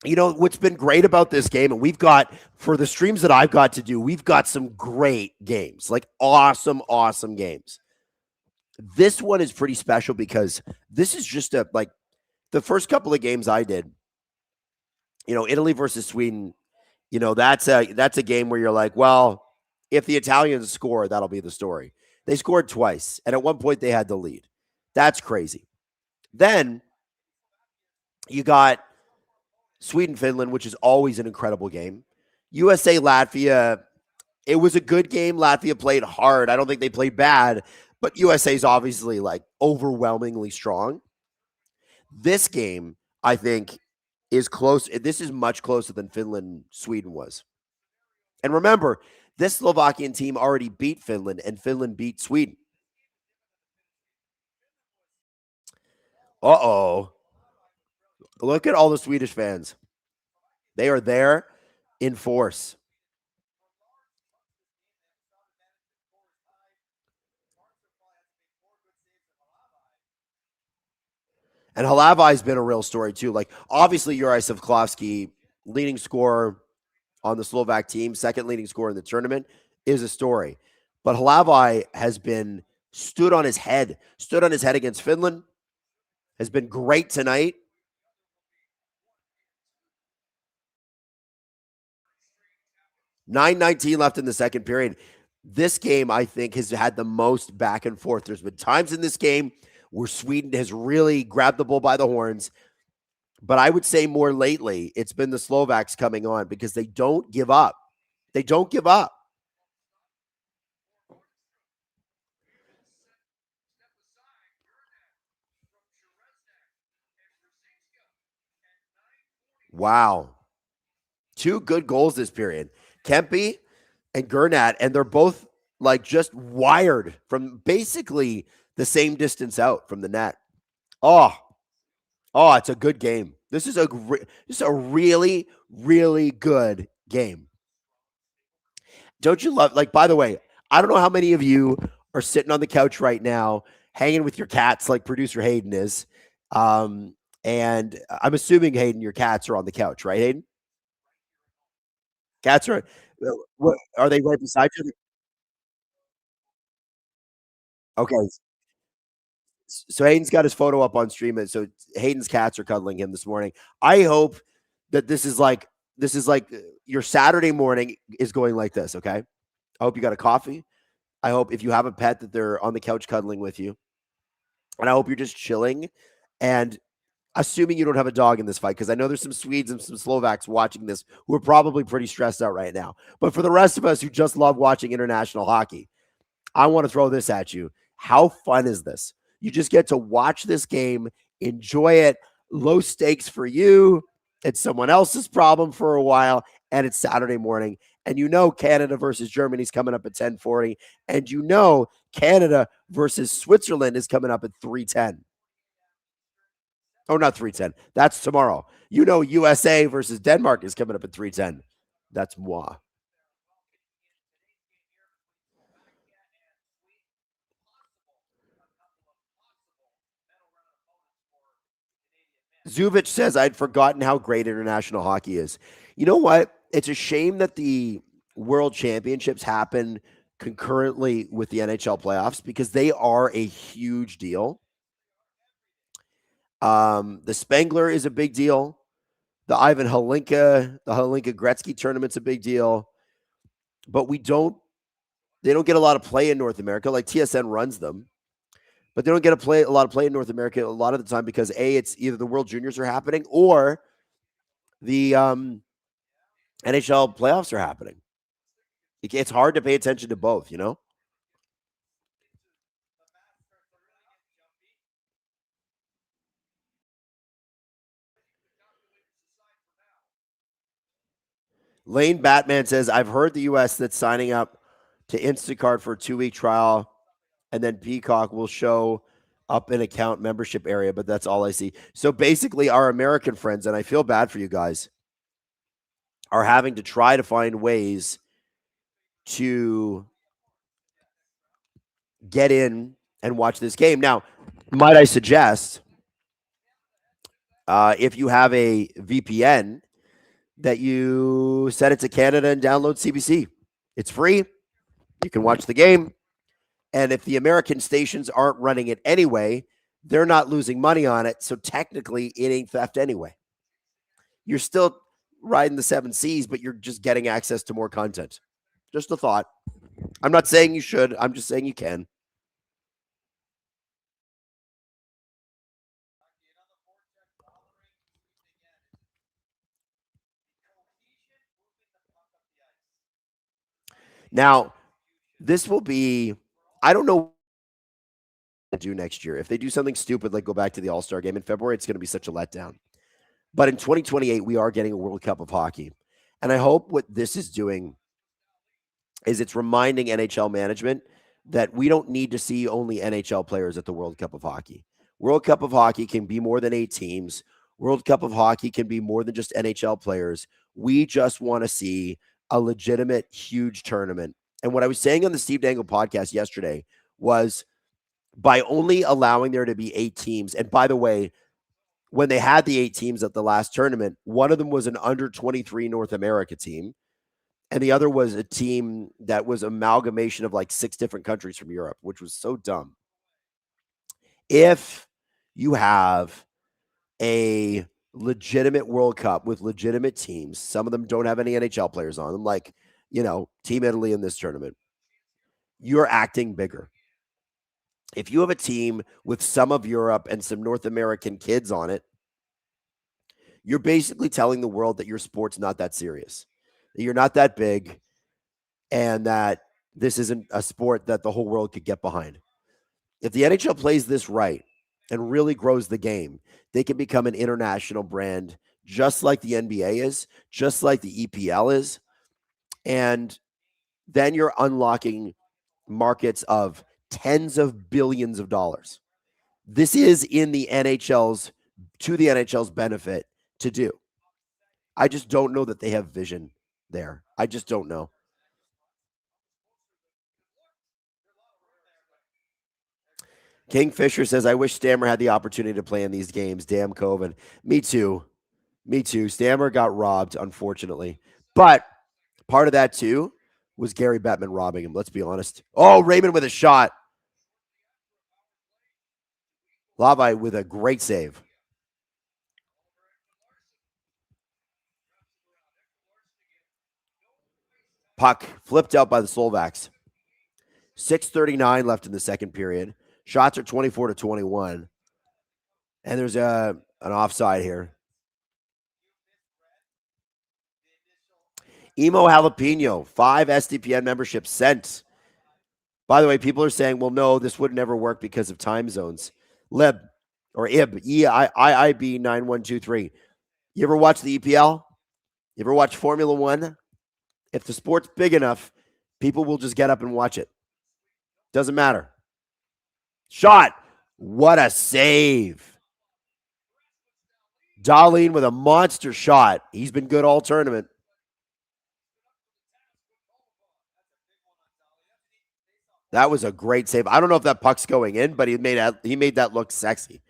you know, what's been great about this game, and we've got, for the streams that I've got to do, we've got some great games, like awesome, awesome games. This one is pretty special because this is just like the first couple of games I did, you know, Italy versus Sweden, you know, that's a game where you're like, well, if the Italians score, that'll be the story. They scored twice, and at one point they had the lead. That's crazy. Then you got Sweden-Finland, which is always an incredible game. USA-Latvia, it was a good game. Latvia played hard. I don't think they played bad, but USA is obviously like overwhelmingly strong. This game, I think, is close. This is much closer than Finland-Sweden was. And remember, this Slovakian team already beat Finland, and Finland beat Sweden. Uh-oh. Look at all the Swedish fans. They are there in force. And Halavai's been a real story too. Like, obviously, Juraj Slafkovsky, leading scorer on the Slovak team, second leading scorer in the tournament, is a story. But Halavai has been stood on his head against Finland, has been great tonight. $9:19 left in the second period. This game, I think, has had the most back and forth. There's been times in this game where Sweden has really grabbed the bull by the horns. But I would say more lately, it's been the Slovaks coming on because they don't give up. They don't give up. Wow. Two good goals this period. Kempe and Gernat, and they're both like just wired from basically the same distance out from the net. Oh, it's a good game. This is a really, really good game. Don't you love, like, by the way, I don't know how many of you are sitting on the couch right now, hanging with your cats like producer Hayden is. And I'm assuming, Hayden, your cats are on the couch, right, Hayden? Cats are. What are they right beside you? Okay. So Hayden's got his photo up on stream, and so Hayden's cats are cuddling him this morning. I hope that this is like your Saturday morning is going like this. Okay. I hope you got a coffee. I hope if you have a pet that they're on the couch cuddling with you, and I hope you're just chilling and assuming you don't have a dog in this fight, because I know there's some Swedes and some Slovaks watching this who are probably pretty stressed out right now. But for the rest of us who just love watching international hockey, I want to throw this at you. How fun is this? You just get to watch this game, enjoy it, low stakes for you. It's someone else's problem for a while, and it's Saturday morning. And you know Canada versus Germany's coming up at 10:40, and you know Canada versus Switzerland is coming up at 3:10. Oh, not 3:10. That's tomorrow. You know USA versus Denmark is coming up at 3:10. That's moi. Zuvich says, I'd forgotten how great international hockey is. You know what? It's a shame that the World Championships happen concurrently with the NHL playoffs because they are a huge deal. The Spengler is a big deal. The Halinka Gretzky tournament's a big deal. But they don't get a lot of play in North America. Like TSN runs them. But they don't get a lot of play in North America a lot of the time because it's either the World Juniors are happening or the NHL playoffs are happening. It's hard to pay attention to both, you know? Lane Batman says, I've heard the U.S. that's signing up to Instacart for a 2-week trial, and then Peacock will show up an account membership area, but that's all I see. So basically, our American friends, and I feel bad for you guys, are having to try to find ways to get in and watch this game. Now, might I suggest, if you have a VPN, that you set it to Canada and download CBC. It's free. You can watch the game. And if the American stations aren't running it anyway, they're not losing money on it. So technically, it ain't theft anyway. You're still riding the 7 Cs, but you're just getting access to more content. Just a thought. I'm not saying you should. I'm just saying you can. Now, this will be, I don't know what to do next year. If they do something stupid, like go back to the All-Star game in February, it's going to be such a letdown. But in 2028, we are getting a World Cup of hockey. And I hope what this is doing is it's reminding NHL management that we don't need to see only NHL players at the World Cup of hockey. World Cup of hockey can be more than 8 teams. World Cup of hockey can be more than just NHL players. We just want to see a legitimate, huge tournament. And what I was saying on the Steve Dangle podcast yesterday was by only allowing there to be 8 teams, and by the way, when they had the 8 teams at the last tournament, one of them was an under 23 North America team, and the other was a team that was amalgamation of like 6 different countries from Europe, which was so dumb. If you have a legitimate World Cup with legitimate teams, some of them don't have any NHL players on them, like, Team Italy in this tournament, you're acting bigger. If you have a team with some of Europe and some North American kids on it, you're basically telling the world that your sport's not that serious, that you're not that big, and that this isn't a sport that the whole world could get behind. If the NHL plays this right and really grows the game, they can become an international brand, just like the NBA is, just like the EPL is. And then you're unlocking markets of tens of billions of dollars. This is to the NHL's benefit to do. I just don't know that they have vision there. I just don't know. Kingfisher says, I wish Stammer had the opportunity to play in these games. Damn COVID. Me too. Stammer got robbed, unfortunately. But Part of that, too, was Gary Bettman robbing him. Let's be honest. Oh, Raymond with a shot. Lavai with a great save. Puck flipped out by the Slovaks. 6:39 left in the second period. Shots are 24-21. And there's an offside here. Emo Jalapeno, 5 SDPN memberships sent. By the way, people are saying, well, no, this would never work because of time zones. Lib, or IB, EIIB 9123. You ever watch the EPL? You ever watch Formula One? If the sport's big enough, people will just get up and watch it. Doesn't matter. Shot. What a save. Darlene with a monster shot. He's been good all tournament. That was a great save. I don't know if that puck's going in, but he made that look sexy.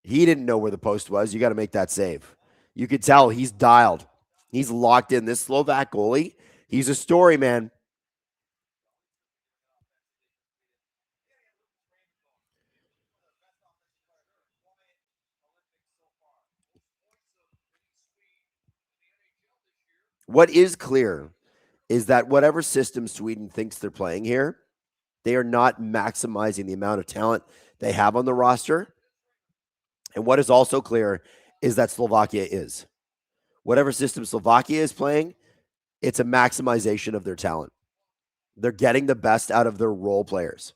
He didn't know where the post was. You got to make that save. You could tell he's dialed. He's locked in. This Slovak goalie, he's a story, man. What is clear is that whatever system Sweden thinks they're playing here, they are not maximizing the amount of talent they have on the roster. And what is also clear is that Slovakia is. Whatever system Slovakia is playing, it's a maximization of their talent. They're getting the best out of their role players.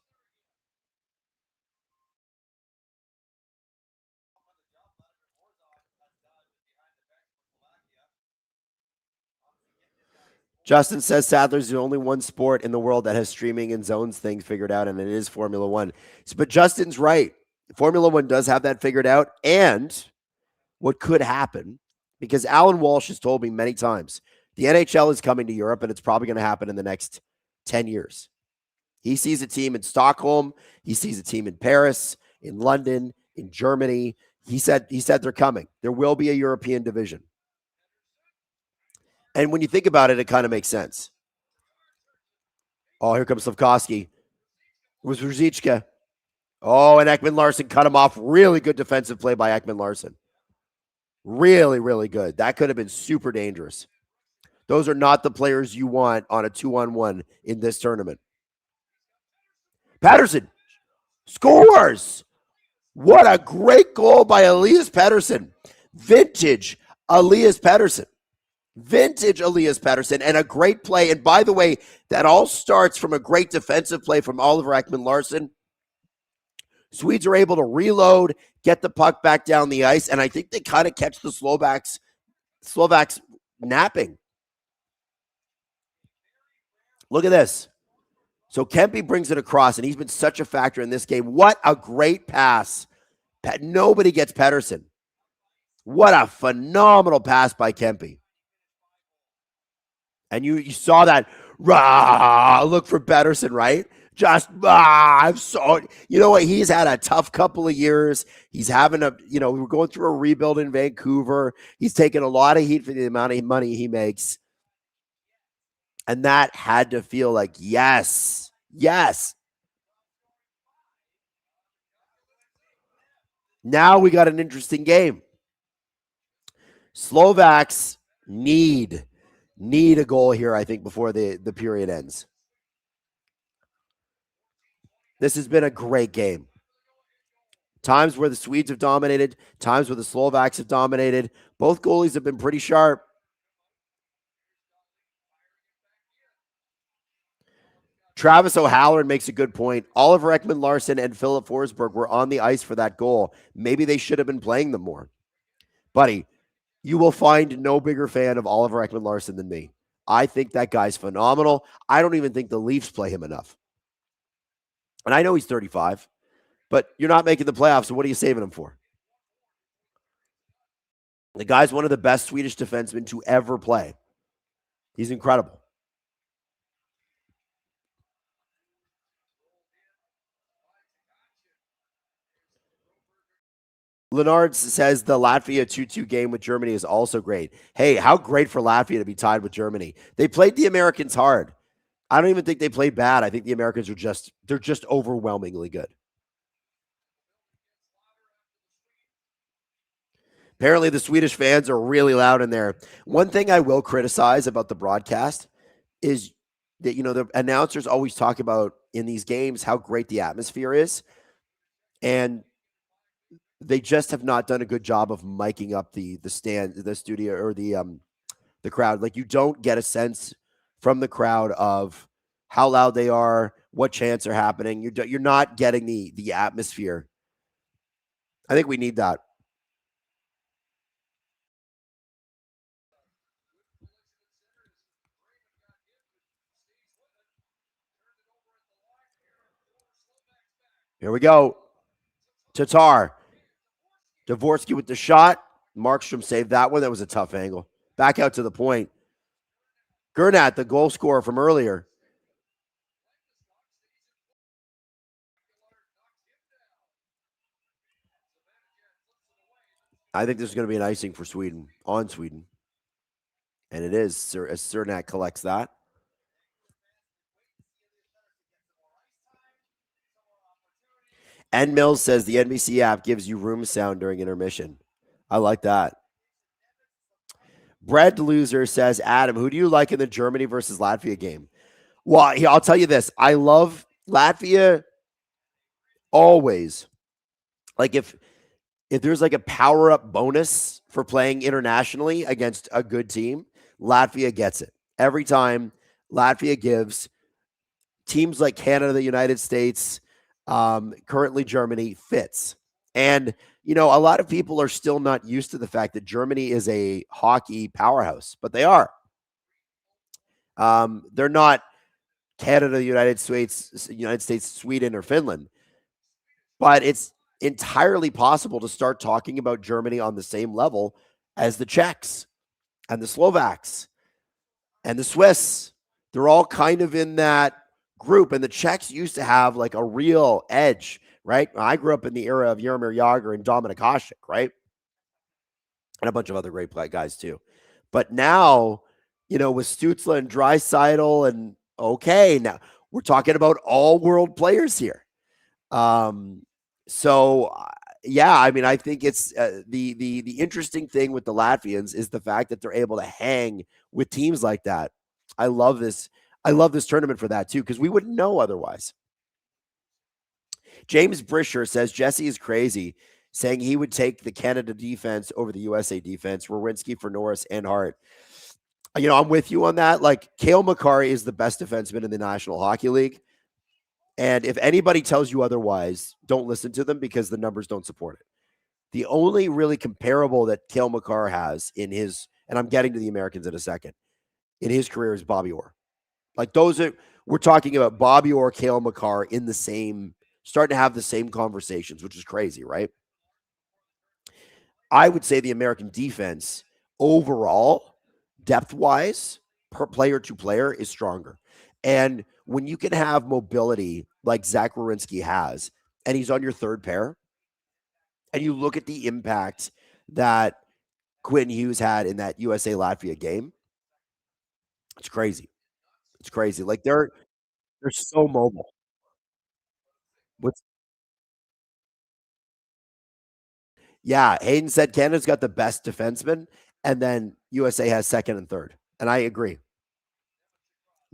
Justin says Sadler's the only one sport in the world that has streaming and zones things figured out, and it is Formula One. But Justin's right. Formula One does have that figured out. And what could happen, because Alan Walsh has told me many times, the NHL is coming to Europe, and it's probably going to happen in the next 10 years. He sees a team in Stockholm. He sees a team in Paris, in London, in Germany. He said they're coming. There will be a European division. And when you think about it, it kind of makes sense. Oh, here comes Slavkovsky. It was Ruzicka. Oh, and Ekman Larson cut him off. Really good defensive play by Ekman Larson. Really, really good. That could have been super dangerous. Those are not the players you want on a 2-on-1 in this tournament. Patterson scores. What a great goal by Elias Pettersson. Vintage Elias Pettersson. Vintage Elias Pettersson, and a great play. And by the way, that all starts from a great defensive play from Oliver Ekman Larson. Swedes are able to reload, get the puck back down the ice, and I think they kind of catch the Slovaks napping. Look at this. So Kempe brings it across, and he's been such a factor in this game. What a great pass. Nobody gets Pettersson. What a phenomenal pass by Kempe. And you saw that, look for Pettersson, right? Just, I'm so, you know what? He's had a tough couple of years. He's having we're going through a rebuild in Vancouver. He's taken a lot of heat for the amount of money he makes. And that had to feel like, yes. Now we got an interesting game. Slovaks need a goal here, I think, before the period ends. This has been a great game. Times where the Swedes have dominated, times where the Slovaks have dominated. Both goalies have been pretty sharp. Travis O'Halloran makes a good point. Oliver Ekman Larson and Philip Forsberg were on the ice for that goal. Maybe they should have been playing them more. Buddy, you will find no bigger fan of Oliver Ekman Larson than me. I think that guy's phenomenal. I don't even think the Leafs play him enough. And I know he's 35, but you're not making the playoffs, so what are you saving him for? The guy's one of the best Swedish defensemen to ever play. He's incredible. Leonard says the Latvia 2-2 game with Germany is also great. Hey, how great for Latvia to be tied with Germany. They played the Americans hard. I don't even think they played bad. I think the Americans they're just overwhelmingly good. Apparently the Swedish fans are really loud in there. One thing I will criticize about the broadcast is that, the announcers always talk about in these games how great the atmosphere is. And they just have not done a good job of miking up the stand, the studio, or the crowd. Like, you don't get a sense from the crowd of how loud they are, what chants are happening. You're not getting the atmosphere. I think we need that. Here we go. Tatar. Dvorsky with the shot. Markstrom saved that one. That was a tough angle. Back out to the point. Gernat, the goal scorer from earlier. I think this is going to be an icing for Sweden, on Sweden. And it is, as Cernak collects that. And Mills says the NBC app gives you room sound during intermission. I like that. Bread Loser says, Adam, who do you like in the Germany versus Latvia game? Well, I'll tell you this. I love Latvia always. Like, if there's like a power-up bonus for playing internationally against a good team, Latvia gets it. Every time Latvia gives, teams like Canada, the United States, currently Germany, fits. And, a lot of people are still not used to the fact that Germany is a hockey powerhouse, but they are. They're not Canada, United States, Sweden, or Finland. But it's entirely possible to start talking about Germany on the same level as the Czechs and the Slovaks and the Swiss. They're all kind of in that group. And the Czechs used to have like a real edge, right? I grew up in the era of Jaromir Jagr and Dominik Hasek, right? And a bunch of other great guys too. But now, with Stützle and Draisaitl, and okay, now we're talking about all world players here. So yeah, I mean, I think it's the interesting thing with the Latvians is the fact that they're able to hang with teams like that. I love this. I love this tournament for that too, because we wouldn't know otherwise. James Brisher says Jesse is crazy, saying he would take the Canada defense over the USA defense. Werenski for Norris and Hart. I'm with you on that. Like, Cale Makar is the best defenseman in the National Hockey League. And if anybody tells you otherwise, don't listen to them because the numbers don't support it. The only really comparable that Cale Makar has in his, and I'm getting to the Americans in a second, in his career is Bobby Orr. Like, we're talking about Bobby Orr, Cale Makar in the same, starting to have the same conversations, which is crazy, right? I would say the American defense overall, depth-wise, per player to player, is stronger. And when you can have mobility like Zach Werenski has, and he's on your third pair, and you look at the impact that Quinn Hughes had in that USA Latvia game, it's crazy. It's crazy. Like, they're so mobile. Yeah, Hayden said Canada's got the best defenseman, and then USA has second and third. And I agree.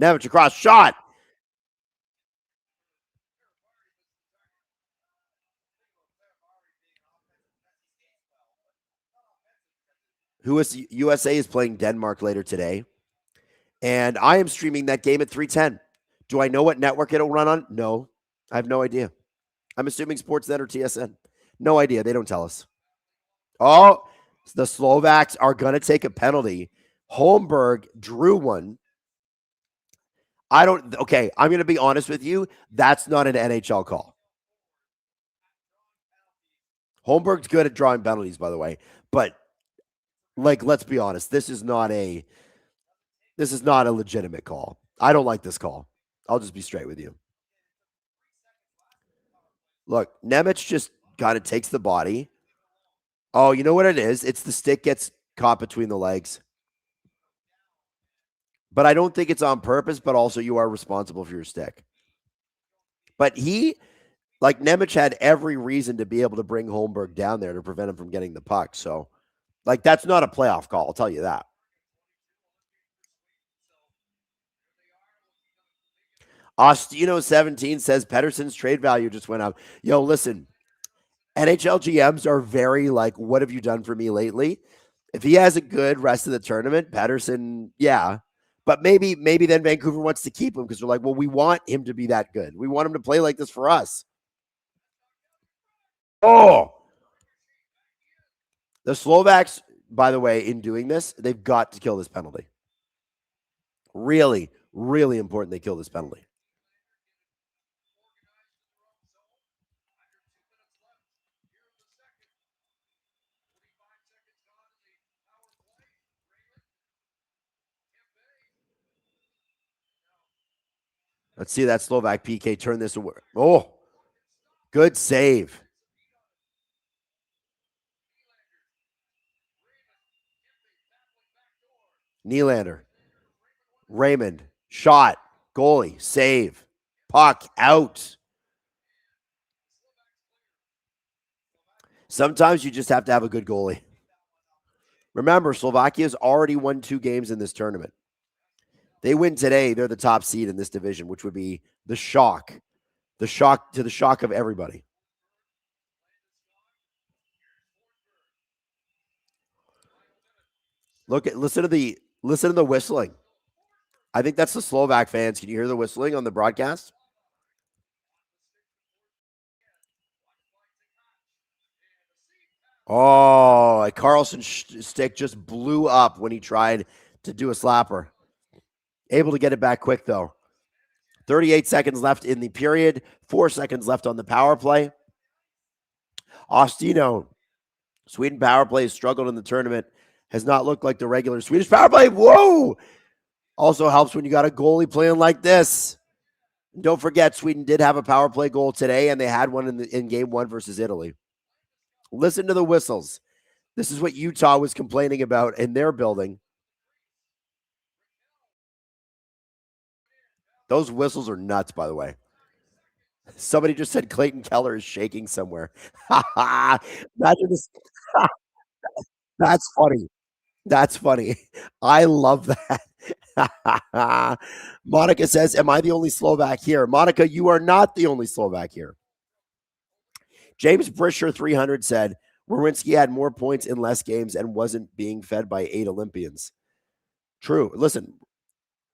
Nemec across shot. USA is playing Denmark later today, and I am streaming that game at 3:10. Do I know what network it'll run on? No, I have no idea. I'm assuming Sportsnet or TSN. No idea. They don't tell us. Oh, the Slovaks are going to take a penalty. Holmberg drew one. Okay, I'm going to be honest with you. That's not an NHL call. Holmberg's good at drawing penalties, by the way. But, like, let's be honest. This is not a legitimate call. I don't like this call. I'll just be straight with you. Look, Nemec just kind of takes the body, Oh, you know what it is? It's the stick gets caught between the legs. But I don't think it's on purpose, but also you are responsible for your stick. But Nemec had every reason to be able to bring Holmberg down there to prevent him from getting the puck. So, that's not a playoff call. I'll tell you that. Ostino17 says Pettersson's trade value just went up. Yo, listen, NHL GMs are very what have you done for me lately? If he has a good rest of the tournament, Pettersson, yeah. But maybe then Vancouver wants to keep him because they're like, well, we want him to be that good. We want him to play like this for us. Oh, the Slovaks, by the way, in doing this, they've got to kill this penalty. Really, really important they kill this penalty. Let's see that Slovak PK turn this away. Oh, good save. Nylander. Raymond. Shot. Goalie. Save. Puck out. Sometimes you just have to have a good goalie. Remember, Slovakia's already won 2 games in this tournament. They win today, they're the top seed in this division, which would be the shock. The shock of everybody. Listen to the whistling. I think that's the Slovak fans. Can you hear the whistling on the broadcast? Oh, a Carlson stick just blew up when he tried to do a slapper. Able to get it back quick, though. 38 seconds left in the period. 4 seconds left on the power play. Ostino, Sweden power play has struggled in the tournament. Has not looked like the regular Swedish power play. Whoa! Also helps when you got a goalie playing like this. And don't forget, Sweden did have a power play goal today, and they had one in game 1 versus Italy. Listen to the whistles. This is what Utah was complaining about in their building. Those whistles are nuts, by the way. Somebody just said Clayton Keller is shaking somewhere. Imagine this. That's funny. That's funny. I love that. Monica says, am I the only Slovak here? Monica, you are not the only Slovak here. James Brisher 300 said, Werenski had more points in less games and wasn't being fed by 8 Olympians. True. Listen,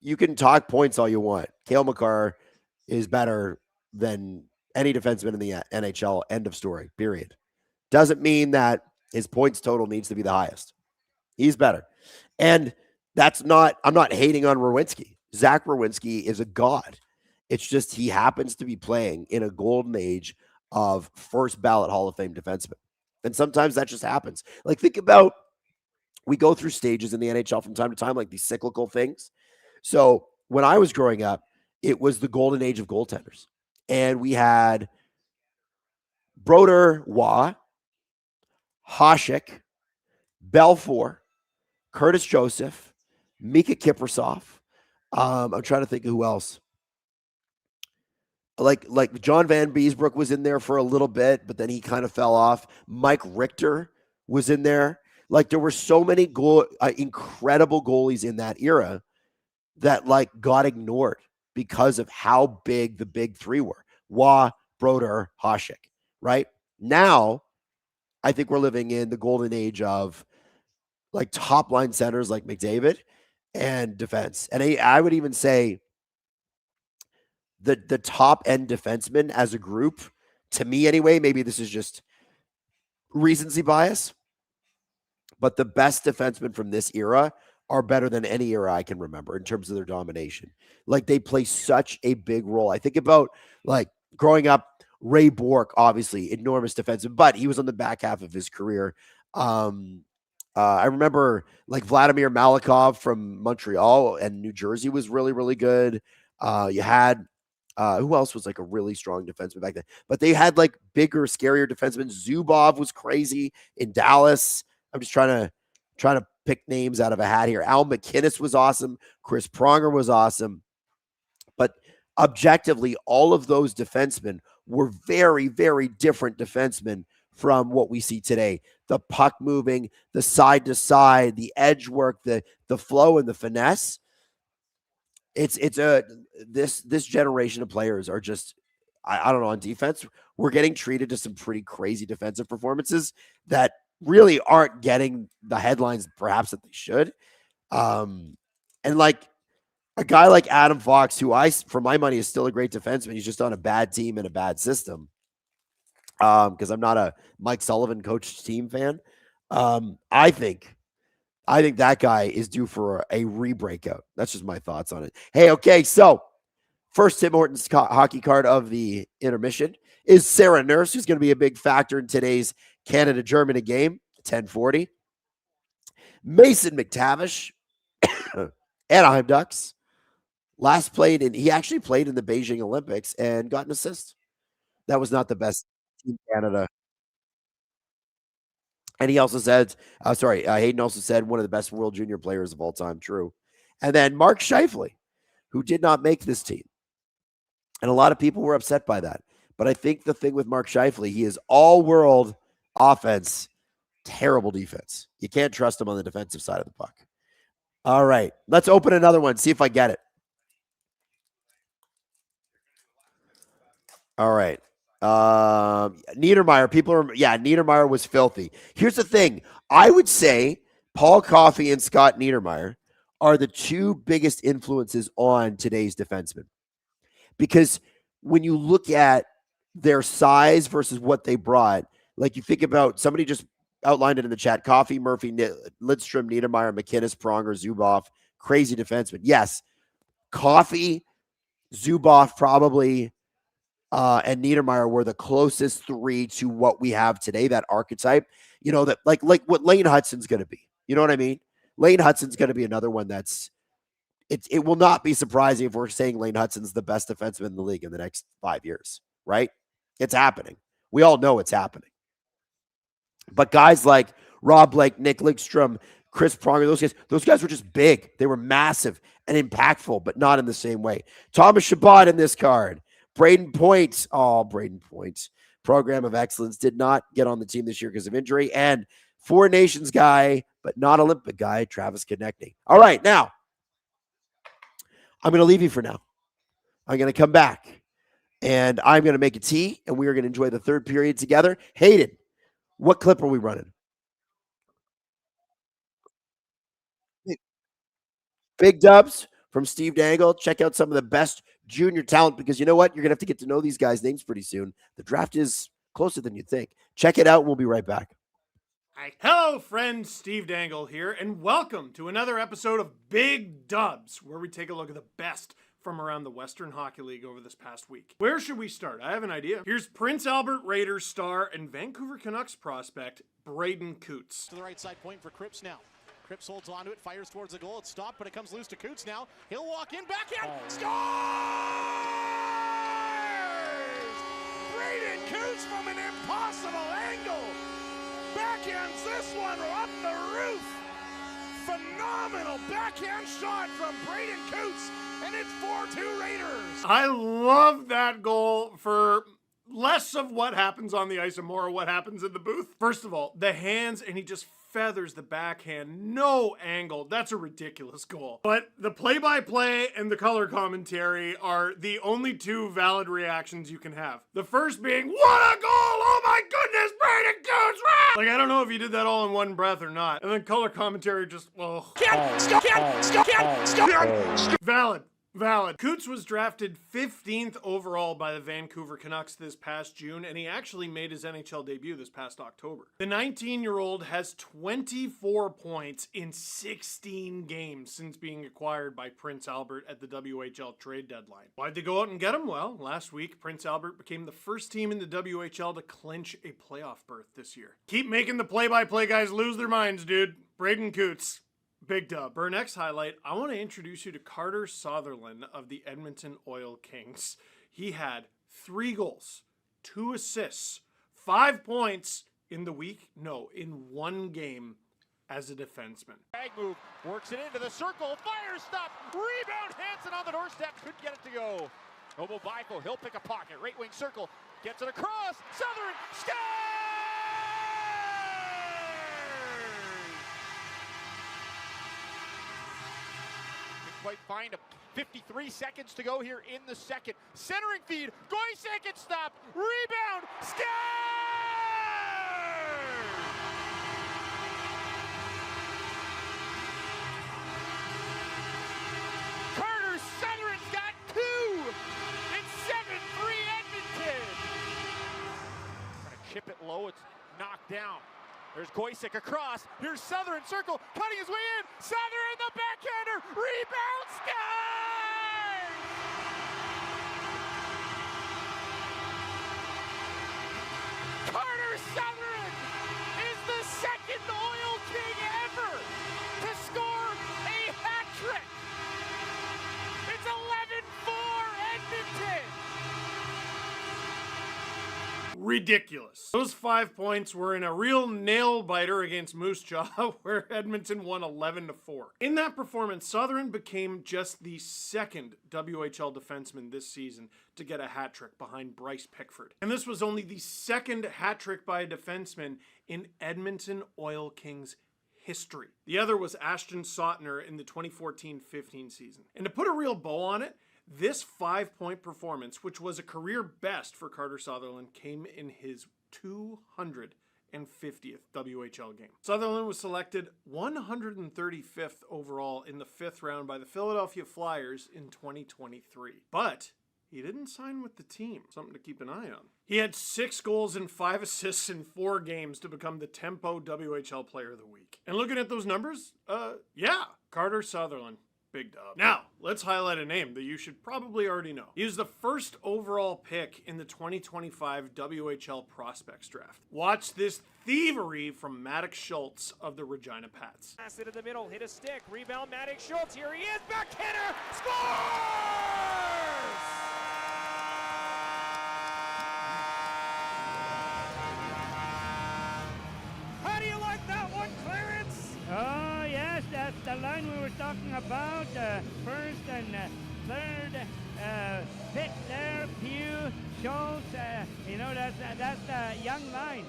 you can talk points all you want. Cale Makar is better than any defenseman in the NHL. End of story. Period. Doesn't mean that his points total needs to be the highest. He's better. And I'm not hating on Werenski. Zach Werenski is a god. It's just he happens to be playing in a golden age of first ballot Hall of Fame defensemen. And sometimes that just happens. Think about, we go through stages in the NHL from time to time, like these cyclical things. So when I was growing up, it was the golden age of goaltenders. And we had Broder, Waugh, Hasek, Belfour, Curtis Joseph, Mika Kiprasov. I'm trying to think of who else. Like John Van Beesbrook was in there for a little bit, but then he kind of fell off. Mike Richter was in there. There were so many incredible goalies in that era that got ignored because of how big the big 3 were. Waugh, Broder, Hasek, right? Now, I think we're living in the golden age of top line centers like McDavid and defense. And I would even say the top end defensemen as a group, to me anyway, maybe this is just recency bias, but the best defensemen from this era are better than any era I can remember in terms of their domination. They play such a big role. I think about growing up, Ray Bourque, obviously enormous defensive, but he was on the back half of his career. I remember Vladimir Malikov from Montreal and New Jersey was really, really good. You had Who else was like a really strong defenseman back then? But they had like bigger, scarier defensemen. Zubov was crazy in Dallas. I'm just trying to pick names out of a hat here. Al McInnes was awesome. Chris Pronger was awesome. But objectively, all of those defensemen were very, very different defensemen from what we see today. The puck moving, the side to side, the edge work, the flow and the finesse. This generation of players are just, I don't know, on defense, we're getting treated to some pretty crazy defensive performances that really aren't getting the headlines perhaps that they should. And like a guy like Adam Fox, who for my money is still a great defenseman, he's just on a bad team and a bad system. Because I'm not a Mike Sullivan coached team fan. I think that guy is due for a re-breakout. That's just my thoughts on it. Hey, okay, so first Tim Hortons hockey card of the intermission is Sarah Nurse, who's going to be a big factor in today's Canada-Germany game, 10:40. Mason McTavish, Anaheim Ducks, he actually played in the Beijing Olympics and got an assist. That was not the best team Canada. And he also said, Hayden also said one of the best World Junior players of all time. True. And then Mark Scheifele, who did not make this team. And a lot of people were upset by that. But I think the thing with Mark Scheifele, he is all-world offense, terrible defense. You can't trust him on the defensive side of the puck. All right, let's open another one, see if I get it. All right. Niedermeyer, Niedermeyer was filthy. Here's the thing. I would say Paul Coffey and Scott Niedermeyer are the two biggest influences on today's defensemen. Because when you look at their size versus what they brought, like you think about, somebody just outlined it in the chat, Coffey, Murphy, Lidstrom, Niedermeyer, McInnes, Pronger, Zubov, crazy defensemen. Yes, Coffey, Zubov probably, and Niedermeyer were the closest three to what we have today, that archetype, that like what Lane Hudson's going to be. You know what I mean? Lane Hudson's going to be another one it will not be surprising if we're saying Lane Hudson's the best defenseman in the league in the next 5 years, right? It's happening. We all know it's happening. But guys like Rob Blake, Nick Lidstrom, Chris Pronger, those guys were just big. They were massive and impactful, but not in the same way. Thomas Chabot in this card. Braden Point, program of excellence, did not get on the team this year because of injury. And Four Nations guy, but not Olympic guy, Travis Konechny. All right, now, I'm going to leave you for now. I'm going to come back, and I'm going to make a tea, and we are going to enjoy the third period together. Hayden, what clip are we running? Big dubs from Steve Dangle. Check out some of the best junior talent, because you know what? You're going to have to get to know these guys' names pretty soon. The draft is closer than you'd think. Check it out. We'll be right back. Hi. Hello, friends. Steve Dangle here, and welcome to another episode of Big Dubs, where we take a look at the best from around the Western Hockey League over this past week. Where should we start? I have an idea. Here's Prince Albert Raiders star and Vancouver Canucks prospect, Braden Coots. To the right side point for Cripps now. Cripps holds onto it, fires towards the goal. It's stopped, but it comes loose to Coots now. He'll walk in, backhand, scores! Braden Coots from an impossible angle. Backhands this one up the roof. Phenomenal backhand shot from Braden Coots, and it's 4-2 Raiders. I love that goal for less of what happens on the ice and more of what happens in the booth. First of all, the hands, and he just feathers the backhand, no angle. That's a ridiculous goal. But the play-by-play and the color commentary are the only two valid reactions you can have. The first being, what a goal! Oh my goodness, Braden Coots! Like, I don't know if he did that all in one breath or not. And then color commentary just, well... Valid. Coots was drafted 15th overall by the Vancouver Canucks this past June, and he actually made his NHL debut this past October. The 19-year-old has 24 points in 16 games since being acquired by Prince Albert at the WHL trade deadline. Why'd they go out and get him? Well, last week, Prince Albert became the first team in the WHL to clinch a playoff berth this year. Keep making the play-by-play guys lose their minds, dude. Braden Coots. Big dub. For our next highlight, I want to introduce you to Carter Sutherland of the Edmonton Oil Kings. He had 3 goals, 2 assists, 5 points in the week, no, in 1 game as a defenseman. Bag move, works it into the circle, fire stop, rebound, Hansen on the doorstep, couldn't get it to go. Obo Bifo, he'll pick a pocket, right wing circle, gets it across, Southern, scores! Didn't quite find him. 53 seconds to go here in the second. Centering feed, Goisek gets stopped, rebound, scores! Chip it low, it's knocked down. There's Goisek across. Here's Southern circle, cutting his way in. Southern the backhander, rebound, scores! Carter Southern is the second Oil King ever to score a hat trick. It's 11-4 Edmonton. Ridiculous. Those 5 points were in a real nail biter against Moose Jaw, where Edmonton won 11-4. In that performance, Southern became just the second WHL defenseman this season to get a hat trick behind Bryce Pickford. And this was only the second hat trick by a defenseman in Edmonton Oil Kings history. The other was Ashton Sautner in the 2014-15 season. And to put a real bow on it, this 5-point performance, which was a career best for Carter Sutherland, came in his 250th WHL game. Sutherland was selected 135th overall in the 5th round by the Philadelphia Flyers in 2023. But he didn't sign with the team, something to keep an eye on. He had 6 goals and 5 assists in 4 games to become the Tempo WHL Player of the Week. And looking at those numbers, yeah, Carter Sutherland. Big dub. Now, let's highlight a name that you should probably already know. He was the first overall pick in the 2025 WHL Prospects Draft. Watch this thievery from Maddox Schultz of the Regina Pats. Pass it in the middle, hit a stick, rebound Maddox Schultz, here he is, backhander, scores! How do you like that one, Clarence? Oh, yes, that's the line we were talking about. First and third pick there, Pugh, Schultz. That's the young line.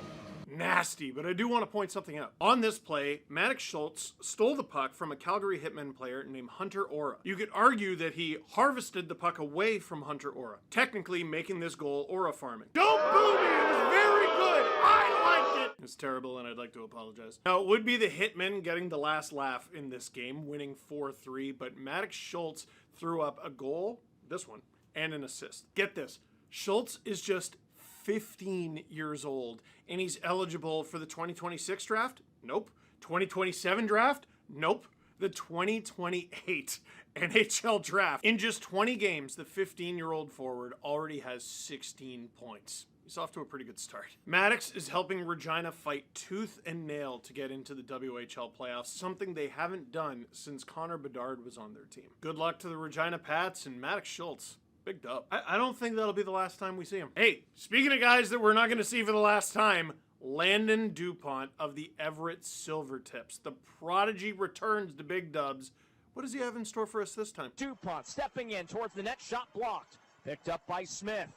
Nasty, but I do want to point something out. On this play, Maddox Schultz stole the puck from a Calgary Hitmen player named Hunter Ora. You could argue that he harvested the puck away from Hunter Ora, technically making this goal Ora farming. Don't boo me, it was very good. I liked it. It's terrible and I'd like to apologize. Now, it would be the Hitmen getting the last laugh in this game, winning 4-3, but Maddox Schultz threw up a goal, this one, and an assist. Get this, Schultz is just 15 years old, and he's eligible for the 2026 draft? Nope. 2027 draft? Nope. The 2028 NHL draft. In just 20 games, the 15-year-old forward already has 16 points. He's off to a pretty good start. Maddox is helping Regina fight tooth and nail to get into the WHL playoffs, something they haven't done since Connor Bedard was on their team. Good luck to the Regina Pats and Maddox Schultz. Big dub. I don't think that'll be the last time we see him. Hey, speaking of guys that we're not going to see for the last time, Landon DuPont of the Everett Silvertips. The prodigy returns to big dubs. What does he have in store for us this time? DuPont stepping in towards the net, shot blocked. Picked up by Smith.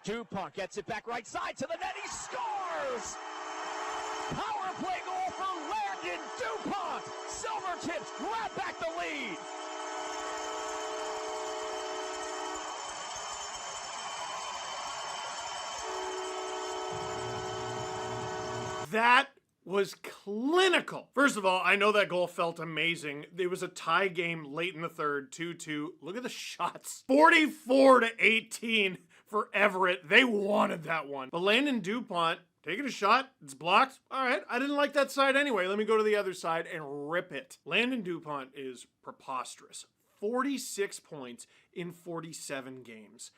DuPont gets it back right side to the net, he scores! Power play goal for Landon DuPont! Silvertips grab back the lead! That was clinical. First of all, I know that goal felt amazing. There was a tie game late in the third, 2-2. Look at the shots. 44-18 for Everett. They wanted that one. But Landon DuPont taking a shot. It's blocked. All right, I didn't like that side anyway. Let me go to the other side and rip it. Landon DuPont is preposterous. 46 points in 47 games.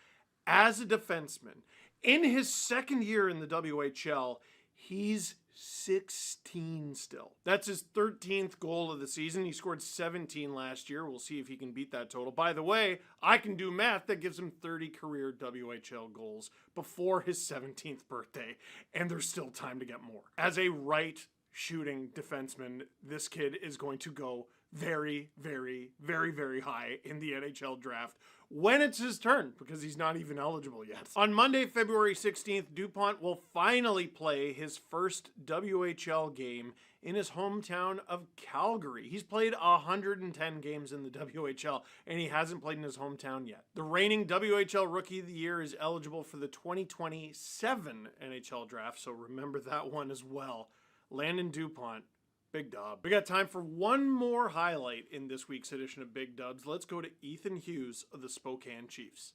As a defenseman, in his second year in the WHL, He's 16 still. That's his 13th goal of the season. He scored 17 last year. We'll see if he can beat that total. By the way, I can do math. That gives him 30 career WHL goals before his 17th birthday, and there's still time to get more. As a right shooting defenseman, this kid is going to go very, very, very, very high in the NHL draft when it's his turn, because he's not even eligible yet. On Monday, February 16th, DuPont will finally play his first WHL game in his hometown of Calgary. He's played 110 games in the WHL, and he hasn't played in his hometown yet. The reigning WHL Rookie of the Year is eligible for the 2027 NHL draft, so remember that one as well. Landon DuPont. Big dub. We got time for one more highlight in this week's edition of Big Dubs. Let's go to Ethan Hughes of the Spokane Chiefs.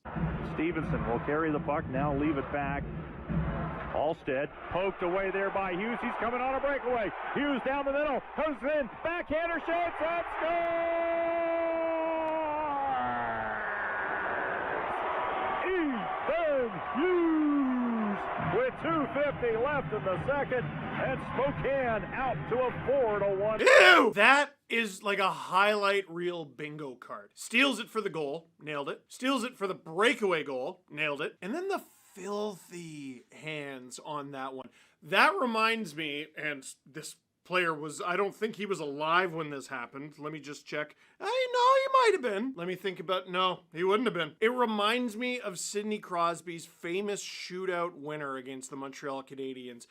Stevenson will carry the puck, now leave it back. Alstead poked away there by Hughes. He's coming on a breakaway. Hughes down the middle, comes in, backhander shoots, and scores! Ethan Hughes with 2:50 left in the second. And Spokane out to a 4-1. Ew! That is like a highlight reel bingo card. Steals it for the goal, nailed it. Steals it for the breakaway goal, nailed it. And then the filthy hands on that one. That reminds me, and this player was, I don't think he was alive when this happened. Let me just check. I know he might have been. Let me think about, no, he wouldn't have been. It reminds me of Sidney Crosby's famous shootout winner against the Montreal Canadiens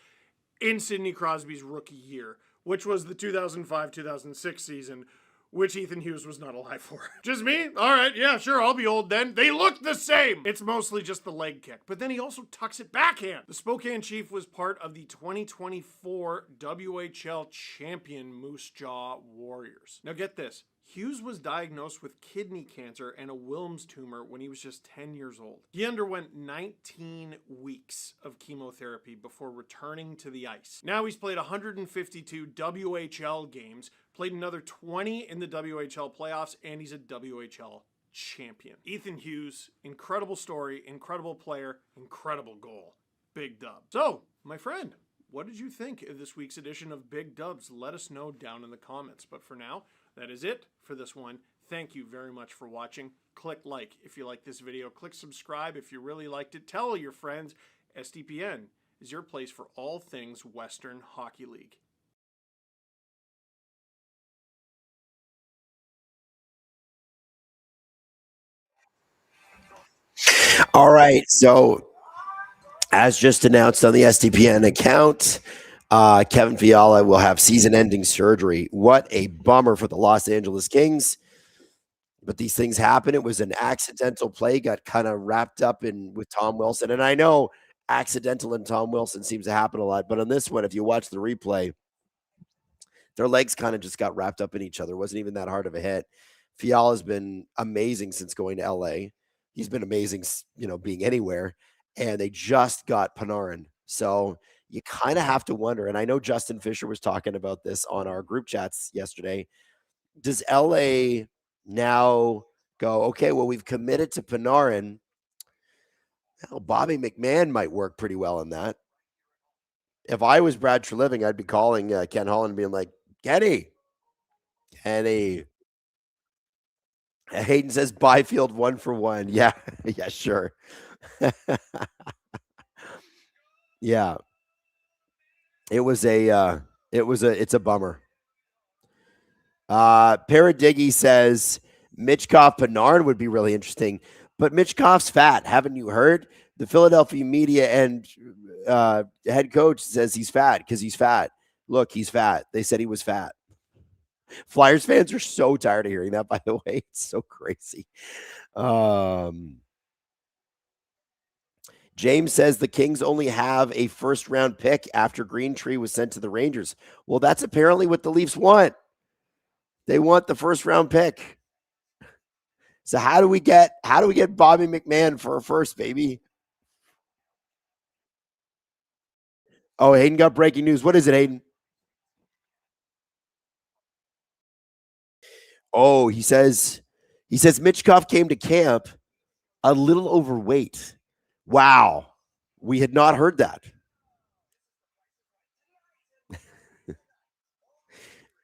in Sidney Crosby's rookie year, which was the 2005-2006 season, which Ethan Hughes was not alive for. Just me? All right, yeah, sure, I'll be old then. They look the same. It's mostly just the leg kick, but then he also tucks it backhand. The Spokane Chief was part of the 2024 WHL champion Moose Jaw Warriors. Now get this. Hughes was diagnosed with kidney cancer and a Wilms tumor when he was just 10 years old. He underwent 19 weeks of chemotherapy before returning to the ice. Now he's played 152 WHL games, played another 20 in the WHL playoffs, and he's a WHL champion. Ethan Hughes, incredible story, incredible player, incredible goal. Big dub. So, my friend, what did you think of this week's edition of Big Dubs? Let us know down in the comments. But for now, that is it for this one. Thank you very much for watching. Click like if you like this video. Click subscribe if you really liked it. Tell your friends. SDPN is your place for all things Western Hockey League. All right. So, as just announced on the SDPN account, Kevin Fiala will have season-ending surgery. What a bummer for the Los Angeles Kings. But these things happen. It was an accidental play, got kind of wrapped up in with Tom Wilson. And I know accidental and Tom Wilson seems to happen a lot. But on this one, if you watch the replay, their legs kind of just got wrapped up in each other. It wasn't even that hard of a hit. Fiala's been amazing since going to LA. He's been amazing, being anywhere. And they just got Panarin. So you kind of have to wonder, and I know Justin Fisher was talking about this on our group chats yesterday. Does LA now go, okay, well, we've committed to Panarin. Well, Bobby McMahon might work pretty well in that. If I was Brad Treliving, I'd be calling Ken Holland and being like, Kenny. Hayden says Byfield 1-for-1. Yeah, yeah, sure. Yeah. It's a bummer. Paradiggy says Mitchkov Panarin would be really interesting, but Mitchkov's fat. Haven't you heard? The Philadelphia media and head coach says he's fat because he's fat. Look, he's fat. They said he was fat. Flyers fans are so tired of hearing that, by the way. It's so crazy. James says the Kings only have a first-round pick after Greentree was sent to the Rangers. Well, that's apparently what the Leafs want. They want the first-round pick. So how do we get Bobby McMahon for a first, baby? Oh, Hayden got breaking news. What is it, Hayden? Oh, he says Mitchkov came to camp a little overweight. Wow. We had not heard that.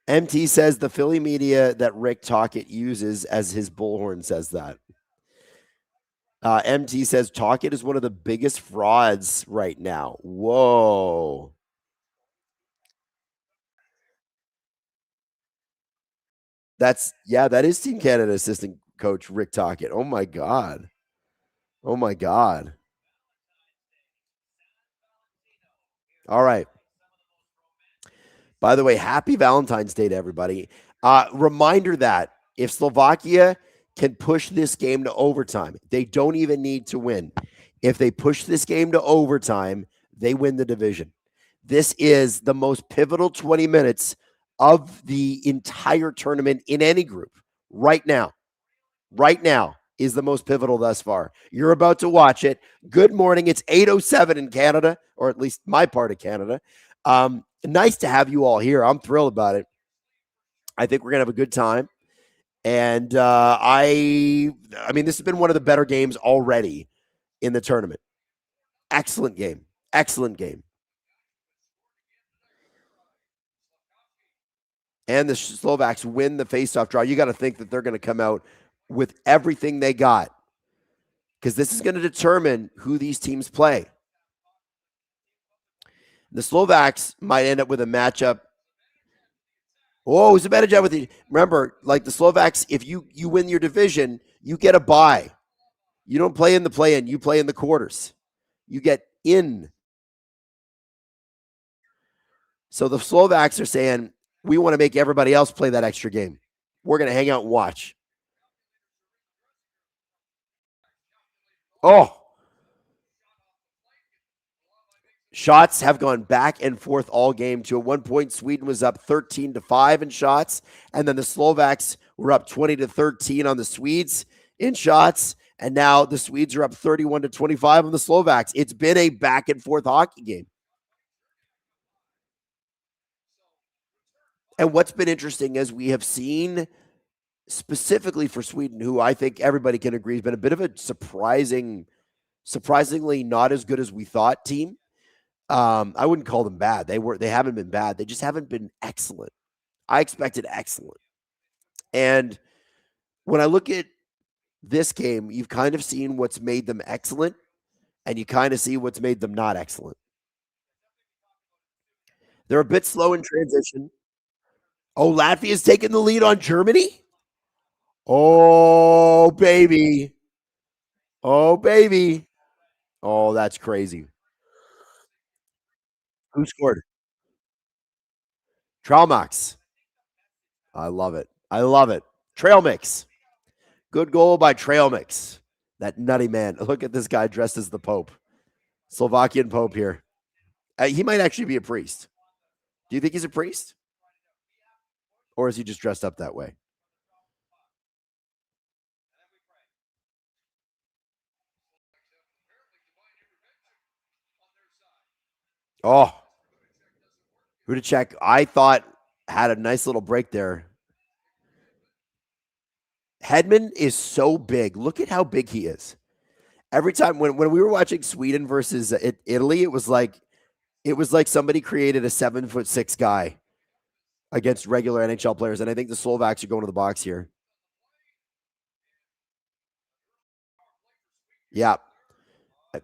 MT says the Philly media that Rick Tocchet uses as his bullhorn says that. MT says Tocchet is one of the biggest frauds right now. Whoa. That is Team Canada assistant coach Rick Tocchet. Oh my God. Oh my God. All right. By the way, happy Valentine's Day to everybody. Reminder that if Slovakia can push this game to overtime, they don't even need to win. If they push this game to overtime, they win the division. This is the most pivotal 20 minutes of the entire tournament in any group right now. Right now is the most pivotal thus far. You're about to watch it. Good morning. It's 8:07 in Canada, or at least my part of Canada. Nice to have you all here. I'm thrilled about it. I think we're going to have a good time. And I mean, this has been one of the better games already in the tournament. Excellent game. Excellent game. And the Slovaks win the faceoff draw. You got to think that they're going to come out with everything they got, because this is going to determine who these teams play. The Slovaks might end up with a matchup. Oh, it's a better job with the. Remember, like the Slovaks, if you win your division, you get a bye. You don't play in the play-in. You play in the quarters. You get in. So the Slovaks are saying, we want to make everybody else play that extra game. We're going to hang out and watch. Oh. Shots have gone back and forth all game. To at one point, Sweden was up 13-5 in shots, and then the Slovaks were up 20-13 on the Swedes in shots, and now the Swedes are up 31-25 on the Slovaks. It's been a back and forth hockey game. And what's been interesting is we have seen, specifically for Sweden, who I think everybody can agree has been a bit of a surprisingly not as good as we thought team. I wouldn't call them bad. They haven't been bad. They just haven't been excellent. I expected excellent. And when I look at this game, you've kind of seen what's made them excellent, and you kind of see what's made them not excellent. They're a bit slow in transition. Oh, Latvia's taking the lead on Germany? Oh, baby. Oh, baby. Oh, that's crazy. Who scored? Trailmix. I love it. I love it. Trail mix. Good goal by Trail Mix. That nutty man. Look at this guy dressed as the Pope. Slovakian Pope here. He might actually be a priest. Do you think he's a priest? Or is he just dressed up that way? Oh. Rudacek, I thought, had a nice little break there. Hedman is so big. Look at how big he is. Every time when we were watching Sweden versus Italy, it was like somebody created a 7'6" guy against regular NHL players. And I think the Slovaks are going to the box here. Yeah.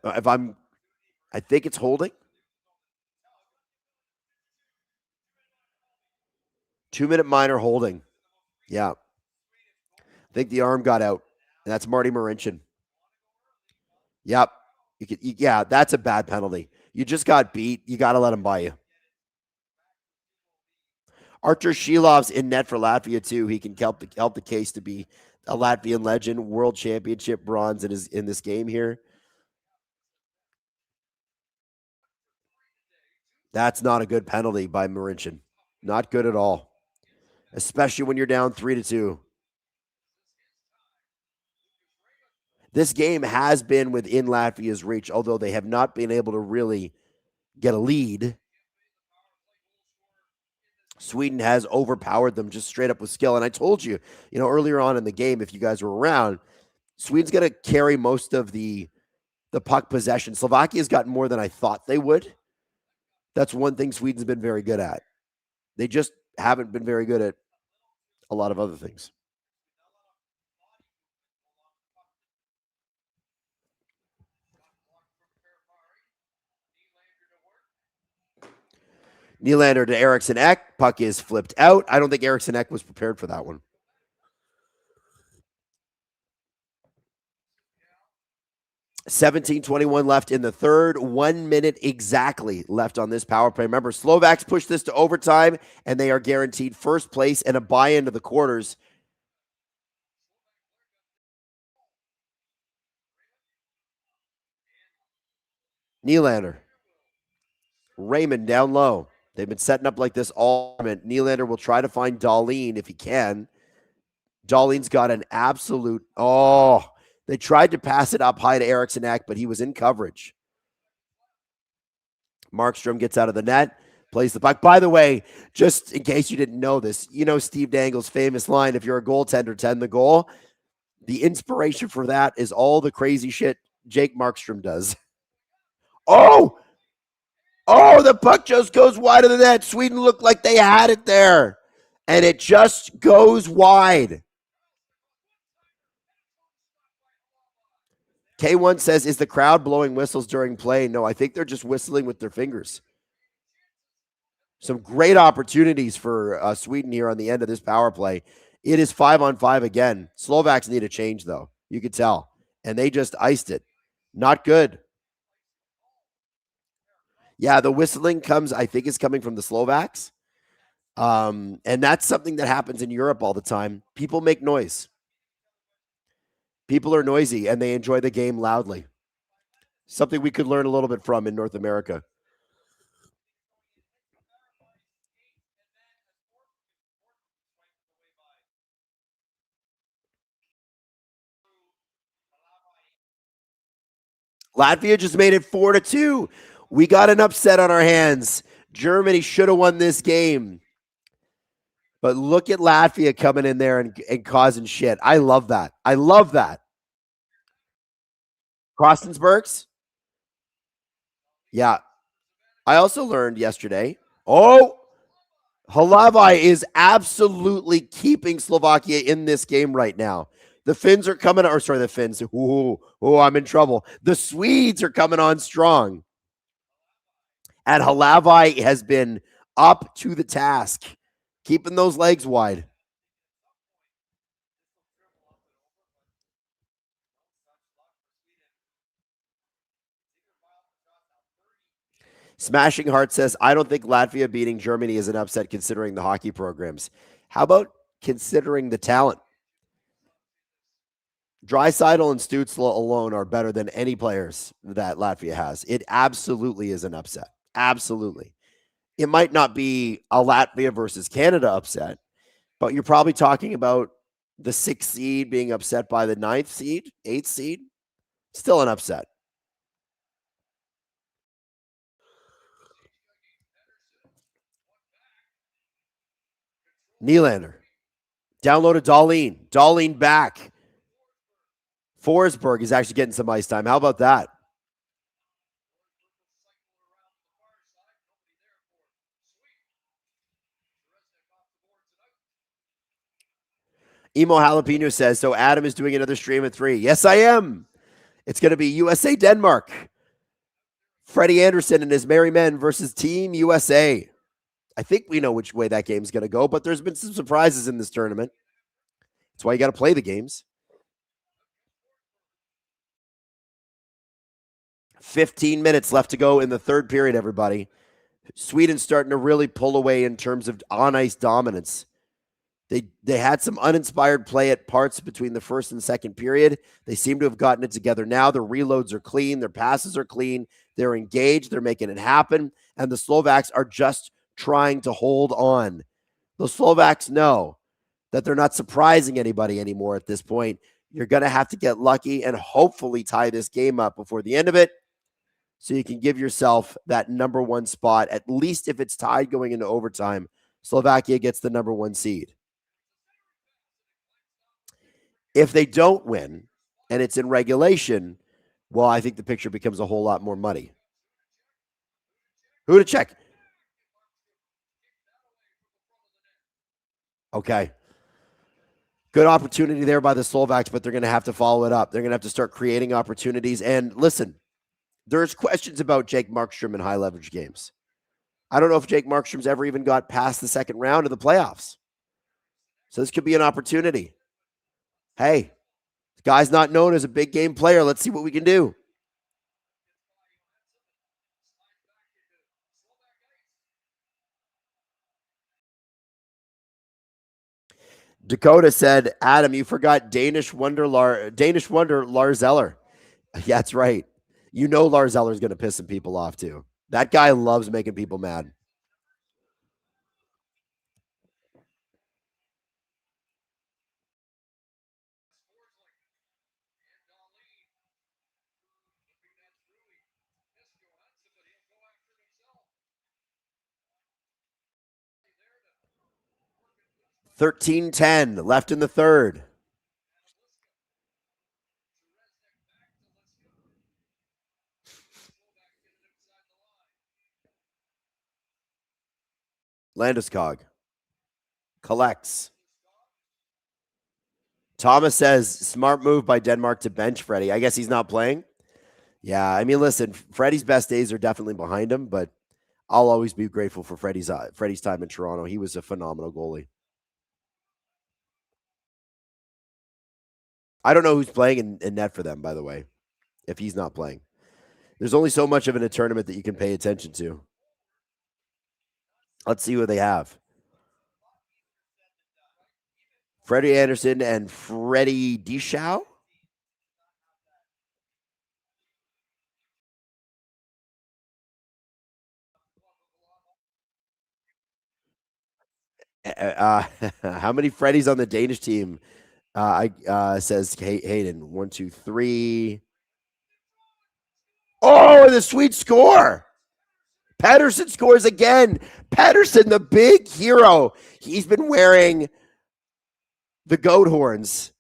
I think it's holding. 2-minute minor holding. Yeah. I think the arm got out. And that's Marty Marincin. Yep. Yeah, that's a bad penalty. You just got beat. You got to let him by you. Artur Shilov's in net for Latvia, too. He can help the case to be a Latvian legend, world championship bronze in this game here. That's not a good penalty by Marincin. Not good at all, especially when you're down 3-2. This game has been within Latvia's reach, although they have not been able to really get a lead. Sweden has overpowered them just straight up with skill. And I told you, earlier on in the game, if you guys were around, Sweden's going to carry most of the puck possession. Slovakia's gotten more than I thought they would. That's one thing Sweden's been very good at. They just haven't been very good at a lot of other things. Nylander to Eriksson Ek. Puck is flipped out. I don't think Eriksson Ek was prepared for that one. $17:21 left in the third. 1 minute exactly left on this power play. Remember, Slovaks pushed this to overtime, and they are guaranteed first place and a bye into the quarters. Nylander. Raymond down low. They've been setting up like this all tournament. Nylander will try to find Dahlin if he can. Dahlin's got an absolute, they tried to pass it up high to Eriksson Ek, but he was in coverage. Markstrom gets out of the net, plays the puck. By the way, just in case you didn't know this, you know Steve Dangle's famous line, if you're a goaltender, 10 the goal. The inspiration for that is all the crazy shit Jake Markstrom does. Oh, the puck just goes wide of the net. Sweden looked like they had it there, and it just goes wide. K1 says, is the crowd blowing whistles during play? No, I think they're just whistling with their fingers. Some great opportunities for Sweden here on the end of this power play. It is 5-on-5 again. Slovaks need a change, though. You could tell. And they just iced it. Not good. Yeah, the whistling I think is coming from the Slovaks. And that's something that happens in Europe all the time. People make noise. People are noisy, and they enjoy the game loudly. Something we could learn a little bit from in North America. Latvia just made it 4-2. We got an upset on our hands. Germany should have won this game. But look at Latvia coming in there and causing shit. I love that. I love that. Krostensbergs? Yeah. I also learned yesterday. Halavai is absolutely keeping Slovakia in this game right now. The Finns are coming, the Finns. I'm in trouble. The Swedes are coming on strong. And Halavai has been up to the task, keeping those legs wide. Smashing Heart says, I don't think Latvia beating Germany is an upset considering the hockey programs. How about considering the talent? Draisaitl and Stützle alone are better than any players that Latvia has. It absolutely is an upset. Absolutely. It might not be a Latvia versus Canada upset, but you're probably talking about the 6th seed being upset by the 9th seed, 8th seed. Still an upset. Nylander. Down low to Dahlin. Dahlin back. Forsberg is actually getting some ice time. How about that? Emo Jalapeno says, so Adam is doing another stream at 3. Yes, I am. It's going to be USA Denmark. Freddie Anderson and his Merry Men versus Team USA. I think we know which way that game's going to go, but there's been some surprises in this tournament. That's why you got to play the games. 15 minutes left to go in the third period, everybody. Sweden's starting to really pull away in terms of on-ice dominance. They had some uninspired play at parts between the first and second period. They seem to have gotten it together now. Their reloads are clean. Their passes are clean. They're engaged. They're making it happen. And the Slovaks are just trying to hold on. The Slovaks know that they're not surprising anybody anymore at this point. You're going to have to get lucky and hopefully tie this game up before the end of it so you can give yourself that number 1 spot. At least if it's tied going into overtime, Slovakia gets the number 1 seed. If they don't win and it's in regulation, well, I think the picture becomes a whole lot more muddy. Who to check? Okay. Good opportunity there by the Slovaks, but they're going to have to follow it up. They're going to have to start creating opportunities. And listen, there's questions about Jake Markstrom in high leverage games. I don't know if Jake Markstrom's ever even got past the second round of the playoffs. So this could be an opportunity. Hey, this guy's not known as a big game player. Let's see what we can do. Dakota said, Adam, you forgot Danish wonder Lars Eller. Yeah, that's right. You know Lars Eller is going to piss some people off too. That guy loves making people mad. $13-10 left in the third. Landeskog collects. Thomas says, smart move by Denmark to bench Freddie. I guess he's not playing. Yeah, I mean, listen, Freddie's best days are definitely behind him, but I'll always be grateful for Freddie's time in Toronto. He was a phenomenal goalie. I don't know who's playing in net for them, by the way, if he's not playing. There's only so much of in a tournament that you can pay attention to. Let's see what they have. Freddie Anderson and Freddie Deschaux. How many Freddies on the Danish team? Says Hayden. 1, 2, 3. Oh, the Swedes score. Pettersson scores again. Pettersson, the big hero. He's been wearing the goat horns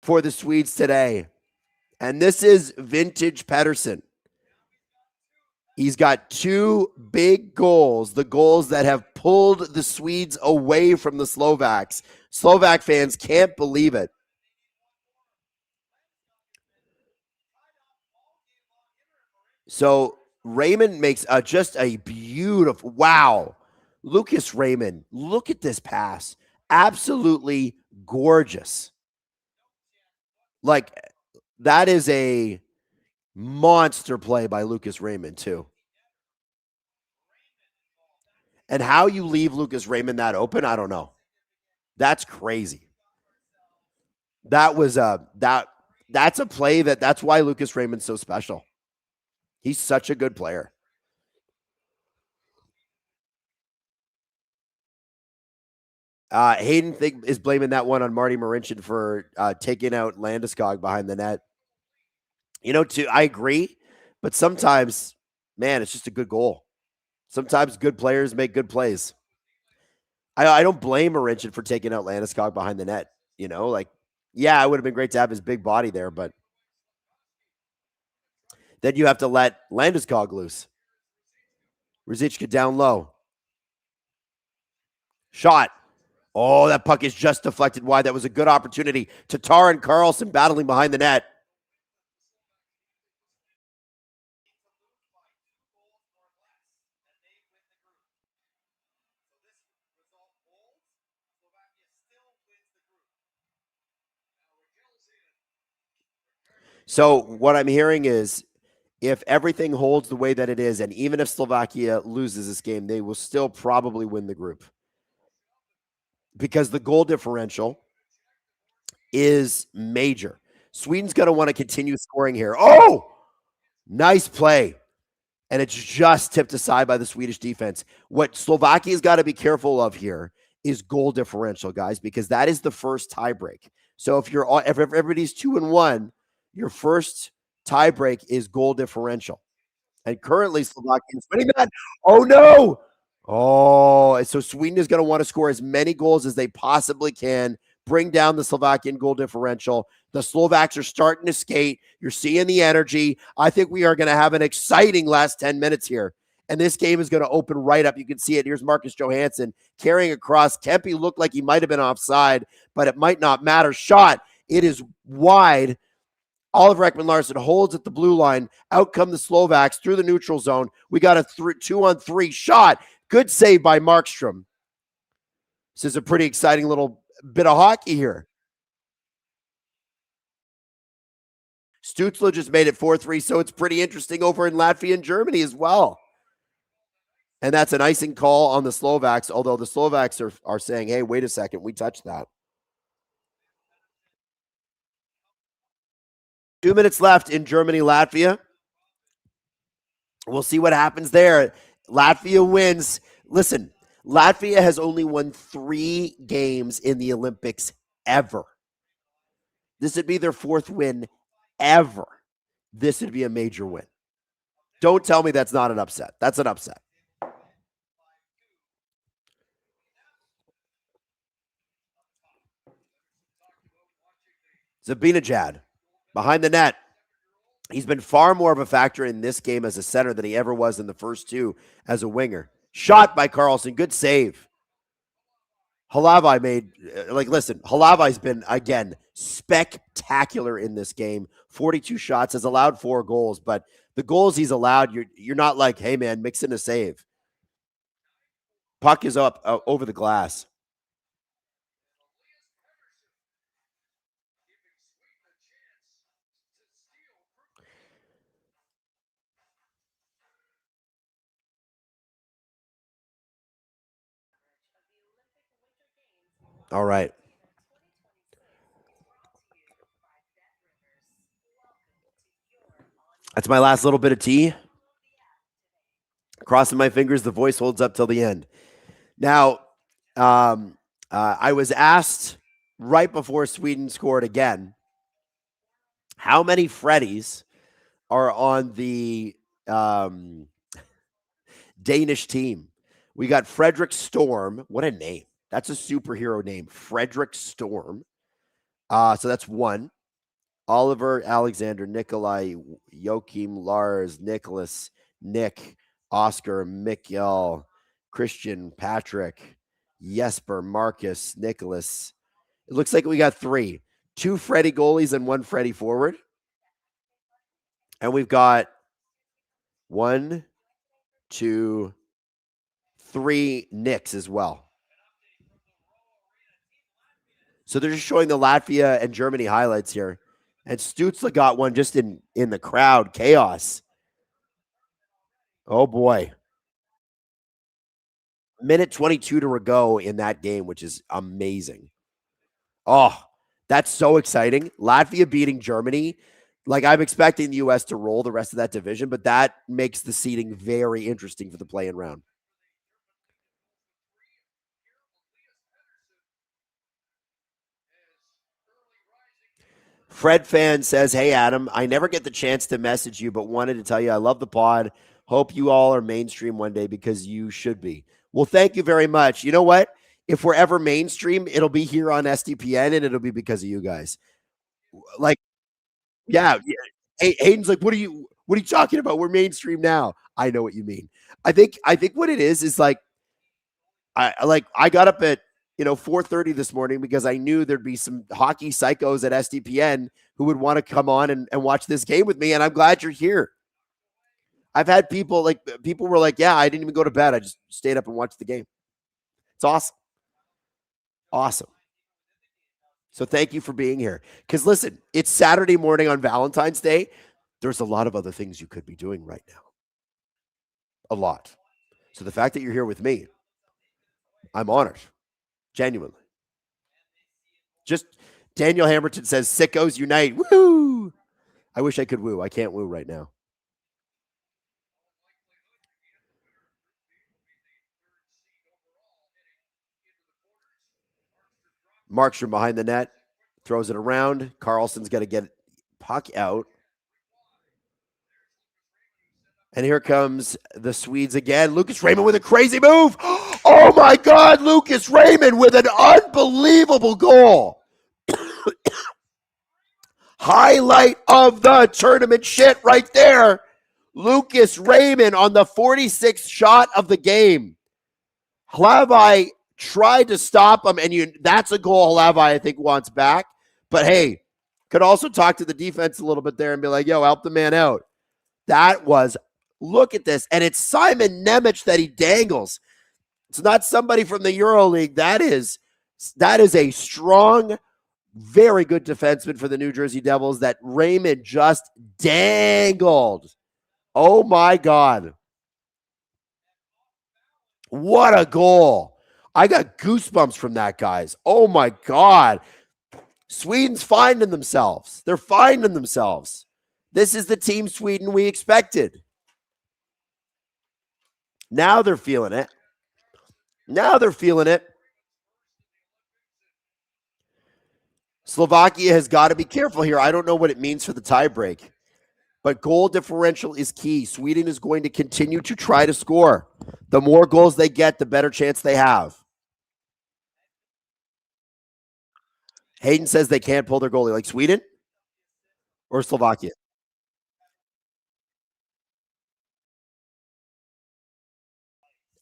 for the Swedes today. And this is vintage Pettersson. He's got 2 big goals, the goals that have pulled the Swedes away from the Slovaks. Slovak fans can't believe it. So Raymond makes just a beautiful, wow. Lucas Raymond, look at this pass. Absolutely gorgeous. Like, that is a monster play by Lucas Raymond, too. And how you leave Lucas Raymond that open, I don't know. That's crazy. That was that's a play that's why Lucas Raymond's so special. He's such a good player. Hayden is blaming that one on Marty Marincin for taking out Landeskog behind the net. You know, I agree, but sometimes, man, it's just a good goal. Sometimes good players make good plays. I don't blame Marincin for taking out Landeskog behind the net. You know, like, yeah, it would have been great to have his big body there, but then you have to let Landeskog loose. Ruzicka down low. Shot. Oh, that puck is just deflected wide. That was a good opportunity. Tatar and Carlson battling behind the net. So what I'm hearing is if everything holds the way that it is, and even if Slovakia loses this game, they will still probably win the group. Because the goal differential is major. Sweden's going to want to continue scoring here. Oh, nice play. And it's just tipped aside by the Swedish defense. What Slovakia's got to be careful of here is goal differential, guys, because that is the first tiebreak. So if everybody's 2-1, your first tiebreak is goal differential. And currently Slovakia is winning that. Oh, no. Oh, so Sweden is going to want to score as many goals as they possibly can, bring down the Slovakian goal differential. The Slovaks are starting to skate. You're seeing the energy. I think we are going to have an exciting last 10 minutes here. and this game is going to open right up. You can see it. Here's Marcus Johansson carrying across. Kempe looked like he might have been offside, but it might not matter. Shot. It is wide. Oliver Ekman-Larsson holds at the blue line. Out come the Slovaks through the neutral zone. We got a 2-on-3 shot. Good save by Markstrom. This is a pretty exciting little bit of hockey here. Stützle just made it 4-3, so it's pretty interesting over in Latvia and Germany as well. And that's an icing call on the Slovaks, although the Slovaks are saying, hey, wait a second, we touched that. 2 minutes left in Germany, Latvia. We'll see what happens there. Latvia wins. Listen, Latvia has only won 3 games in the Olympics ever. This would be their 4th win ever. This would be a major win. Don't tell me that's not an upset. That's an upset. Zabinajad behind the net. He's been far more of a factor in this game as a center than he ever was in the first 2 as a winger. Shot by Carlson. Good save. Halavai made, listen, Halavai's been, again, spectacular in this game. 42 shots, has allowed 4 goals, but the goals he's allowed, you're not like, hey, man, mix in a save. Puck is up over the glass. All right. That's my last little bit of tea. Crossing my fingers, the voice holds up till the end. Now, I was asked right before Sweden scored again, how many Freddies are on the Danish team? We got Frederick Storm. What a name. That's a superhero name, Frederick Storm. So that's 1. Oliver, Alexander, Nikolai, Joachim, Lars, Nicholas, Nick, Oscar, Mikkel, Christian, Patrick, Jesper, Marcus, Nicholas. It looks like we got 3. 2 Freddie goalies and 1 Freddie forward. And we've got 1, 2, 3 Nicks as well. So they're just showing the Latvia and Germany highlights here. And Stützle got one just in the crowd. Chaos. Oh, boy. Minute 22 to go in that game, which is amazing. Oh, that's so exciting. Latvia beating Germany. Like, I'm expecting the U.S. to roll the rest of that division, but that makes the seeding very interesting for the play-in round. Fred Fan says, hey, Adam, I never get the chance to message you, but wanted to tell you I love the pod. Hope you all are mainstream one day because you should be. Well, thank you very much. You know what? If we're ever mainstream, it'll be here on SDPN, and it'll be because of you guys. Like, yeah. Hayden's like, what are you talking about? We're mainstream now. I know what you mean. I think what it is like, I got up at 4:30 this morning because I knew there'd be some hockey psychos at SDPN who would want to come on and watch this game with me. And I'm glad you're here. I've had people were like, yeah, I didn't even go to bed. I just stayed up and watched the game. It's awesome. Awesome. So thank you for being here. Because listen, it's Saturday morning on Valentine's Day. There's a lot of other things you could be doing right now. A lot. So the fact that you're here with me, I'm honored. Genuinely. Just Daniel Hamilton says, sickos unite. Woo! I wish I could woo. I can't woo right now. Markstrom behind the net. Throws it around. Carlson's got to get puck out. And here comes the Swedes again. Lucas Raymond with a crazy move. Oh, my God. Lucas Raymond with an unbelievable goal. Highlight of the tournament shit right there. Lucas Raymond on the 46th shot of the game. Hlavai tried to stop him, and that's a goal Hlavai, I think, wants back. But hey, could also talk to the defense a little bit there and be like, yo, help the man out. That was, look at this. And it's Simon Nemec that he dangles. It's not somebody from the EuroLeague. That is a strong, very good defenseman for the New Jersey Devils that Raymond just dangled. Oh, my God. What a goal. I got goosebumps from that, guys. Oh, my God. Sweden's finding themselves. They're finding themselves. This is the Team Sweden we expected. Now they're feeling it. Now they're feeling it. Slovakia has got to be careful here. I don't know what it means for the tiebreak, but goal differential is key. Sweden is going to continue to try to score. The more goals they get, the better chance they have. Hayden says they can't pull their goalie. Like Sweden or Slovakia?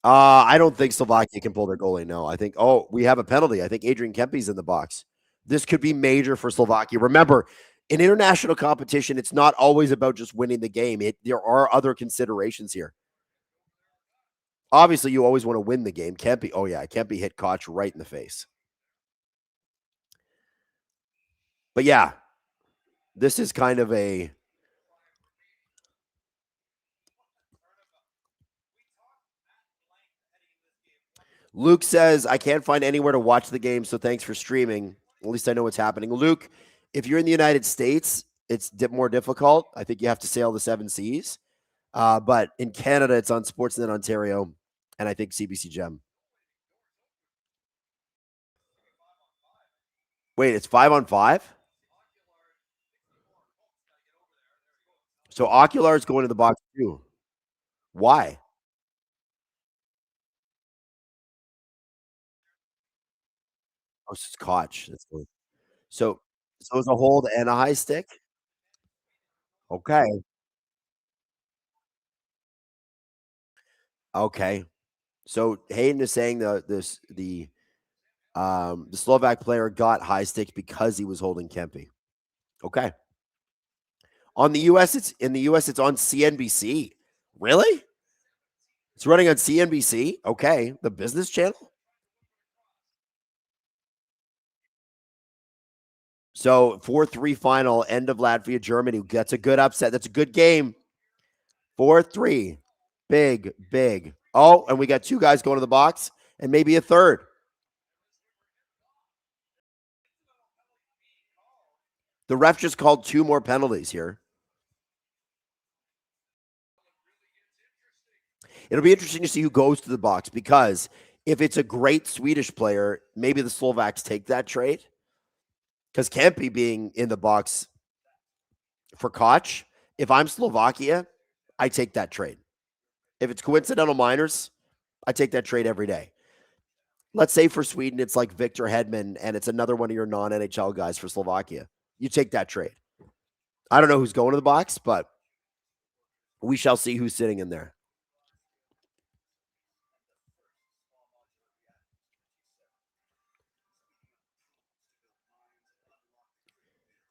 I don't think Slovakia can pull their goalie. No, I think, we have a penalty. I think Adrian Kempe's in the box. This could be major for Slovakia. Remember, in international competition, it's not always about just winning the game. There are other considerations here. Obviously, you always want to win the game. Kempe hit Koch right in the face. But yeah, this is kind of a... Luke says, I can't find anywhere to watch the game, so thanks for streaming. At least I know what's happening. Luke, if you're in the United States, it's more difficult. I think you have to sail the 7 seas. But in Canada, it's on Sportsnet Ontario, and I think CBC Gem. Wait, it's 5-on-5? So Ocular is going to the box too. Why? Oh, it's Koch. That's good. So it's a hold and a high stick? Okay. Okay. So Hayden is saying the Slovak player got high stick because he was holding Kempe. Okay. In the US, it's on CNBC. Really? It's running on CNBC? Okay. The business channel? So 4-3 final, end of Latvia, Germany. That's a good upset. That's a good game. 4-3. Big, big. Oh, and we got 2 guys going to the box and maybe a third. The ref just called 2 more penalties here. It'll be interesting to see who goes to the box, because if it's a great Swedish player, maybe the Slovaks take that trade. Because Kempe being in the box for Koch, if I'm Slovakia, I take that trade. If it's coincidental minors, I take that trade every day. Let's say for Sweden, it's like Victor Hedman, and it's another one of your non-NHL guys for Slovakia. You take that trade. I don't know who's going to the box, but we shall see who's sitting in there.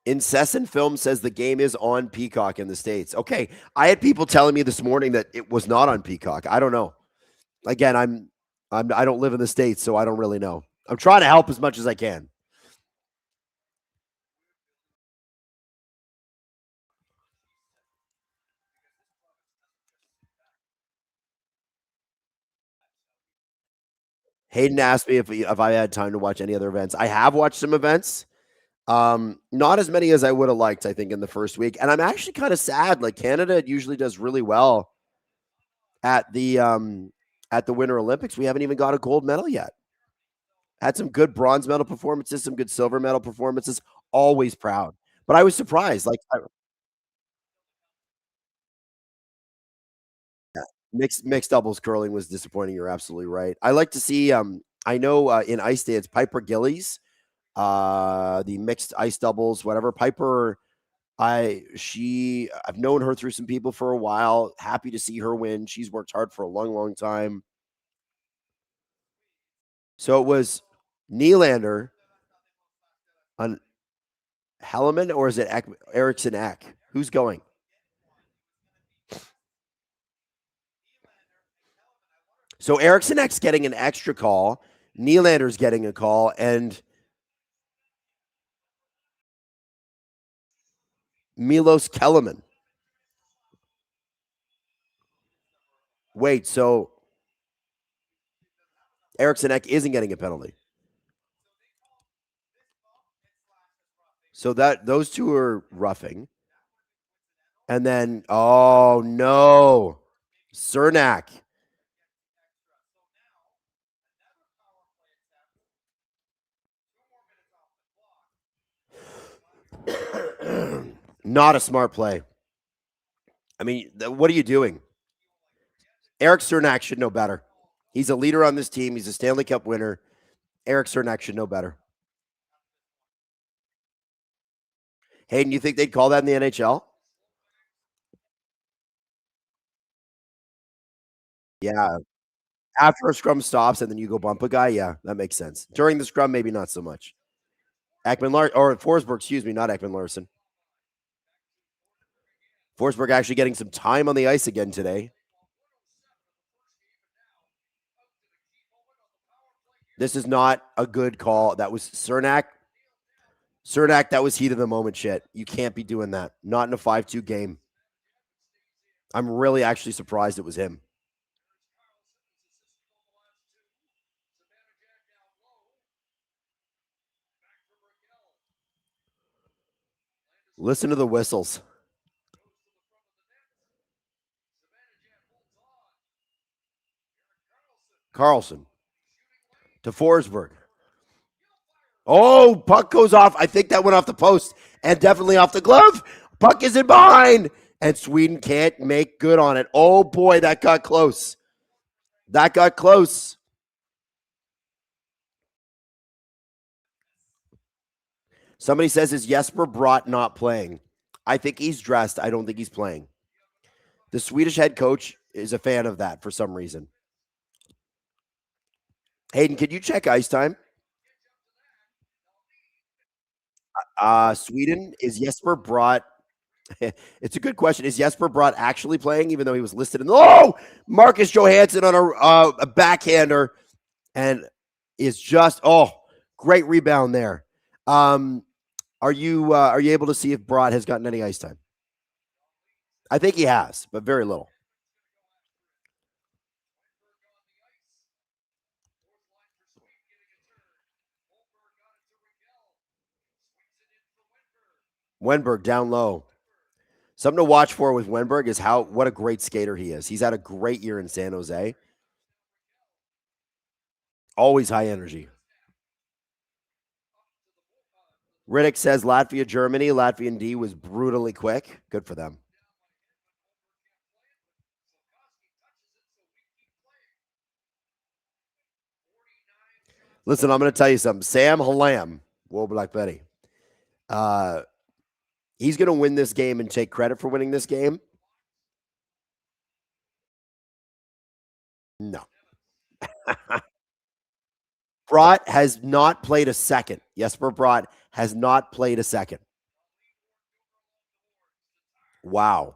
Incessant Film says the game is on Peacock in the States. Okay. I had people telling me this morning that it was not on Peacock. I don't know. Again, I don't live in the States, so I don't really know. I'm trying to help as much as I can. Hayden asked me if I had time to watch any other events. I have watched some events. Not as many as I would have liked, I think, in the first week. And I'm actually kind of sad. Like, Canada usually does really well at the Winter Olympics. We haven't even got a gold medal yet. Had some good bronze medal performances, some good silver medal performances. Always proud. But I was surprised. Like, mixed doubles curling was disappointing. You're absolutely right. I like to see, I know in ice dance, Piper Gillies, the mixed ice doubles, whatever. Piper I've known her through some people for a while. Happy to see her win. She's worked hard for a long, long time. So it was Nylander on Helleman, or is it Eriksson Ek? Who's going? So Eriksson Ek's getting an extra call. Nylander's getting a call, and Milos Kellerman. Wait, so Eriksson Ek isn't getting a penalty. So those two are roughing. And then, oh no, Cernak. Not a smart play. I mean, what are you doing? Eric Cernak should know better. He's a leader on this team. He's a Stanley Cup winner. Eric Cernak should know better. Hayden, you think they'd call that in the NHL? Yeah. After a scrum stops and then you go bump a guy, yeah, that makes sense. During the scrum, maybe not so much. Forsberg, excuse me, not Ekman Larson. Forsberg actually getting some time on the ice again today. This is not a good call. That was Cernak. Cernak, that was heat of the moment shit. You can't be doing that. Not in a 5-2 game. I'm really actually surprised it was him. Listen to the whistles. Carlson to Forsberg. Oh, puck goes off. I think that went off the post and definitely off the glove. Puck is in behind, and Sweden can't make good on it. Oh, boy, that got close. That got close. Somebody says, is Jesper Bratt not playing? I think he's dressed. I don't think he's playing. The Swedish head coach is a fan of that for some reason. Hayden, could you check ice time? Sweden, is Jesper Bratt? It's a good question. Is Jesper Bratt actually playing, even though he was listed in the... Oh! Marcus Johansson on a backhander, and is just... Oh, great rebound there. Are you able to see if Bratt has gotten any ice time? I think he has, but very little. Wenberg down low. Something to watch for with Wenberg is what a great skater he is. He's had a great year in San Jose. Always high energy. Riddick says Latvia, Germany. Latvian D was brutally quick. Good for them. Listen, I'm going to tell you something. Sam Halam, whoa, Black Betty. He's going to win this game and take credit for winning this game. No. Bratt has not played a second. Jesper Bratt has not played a second. Wow.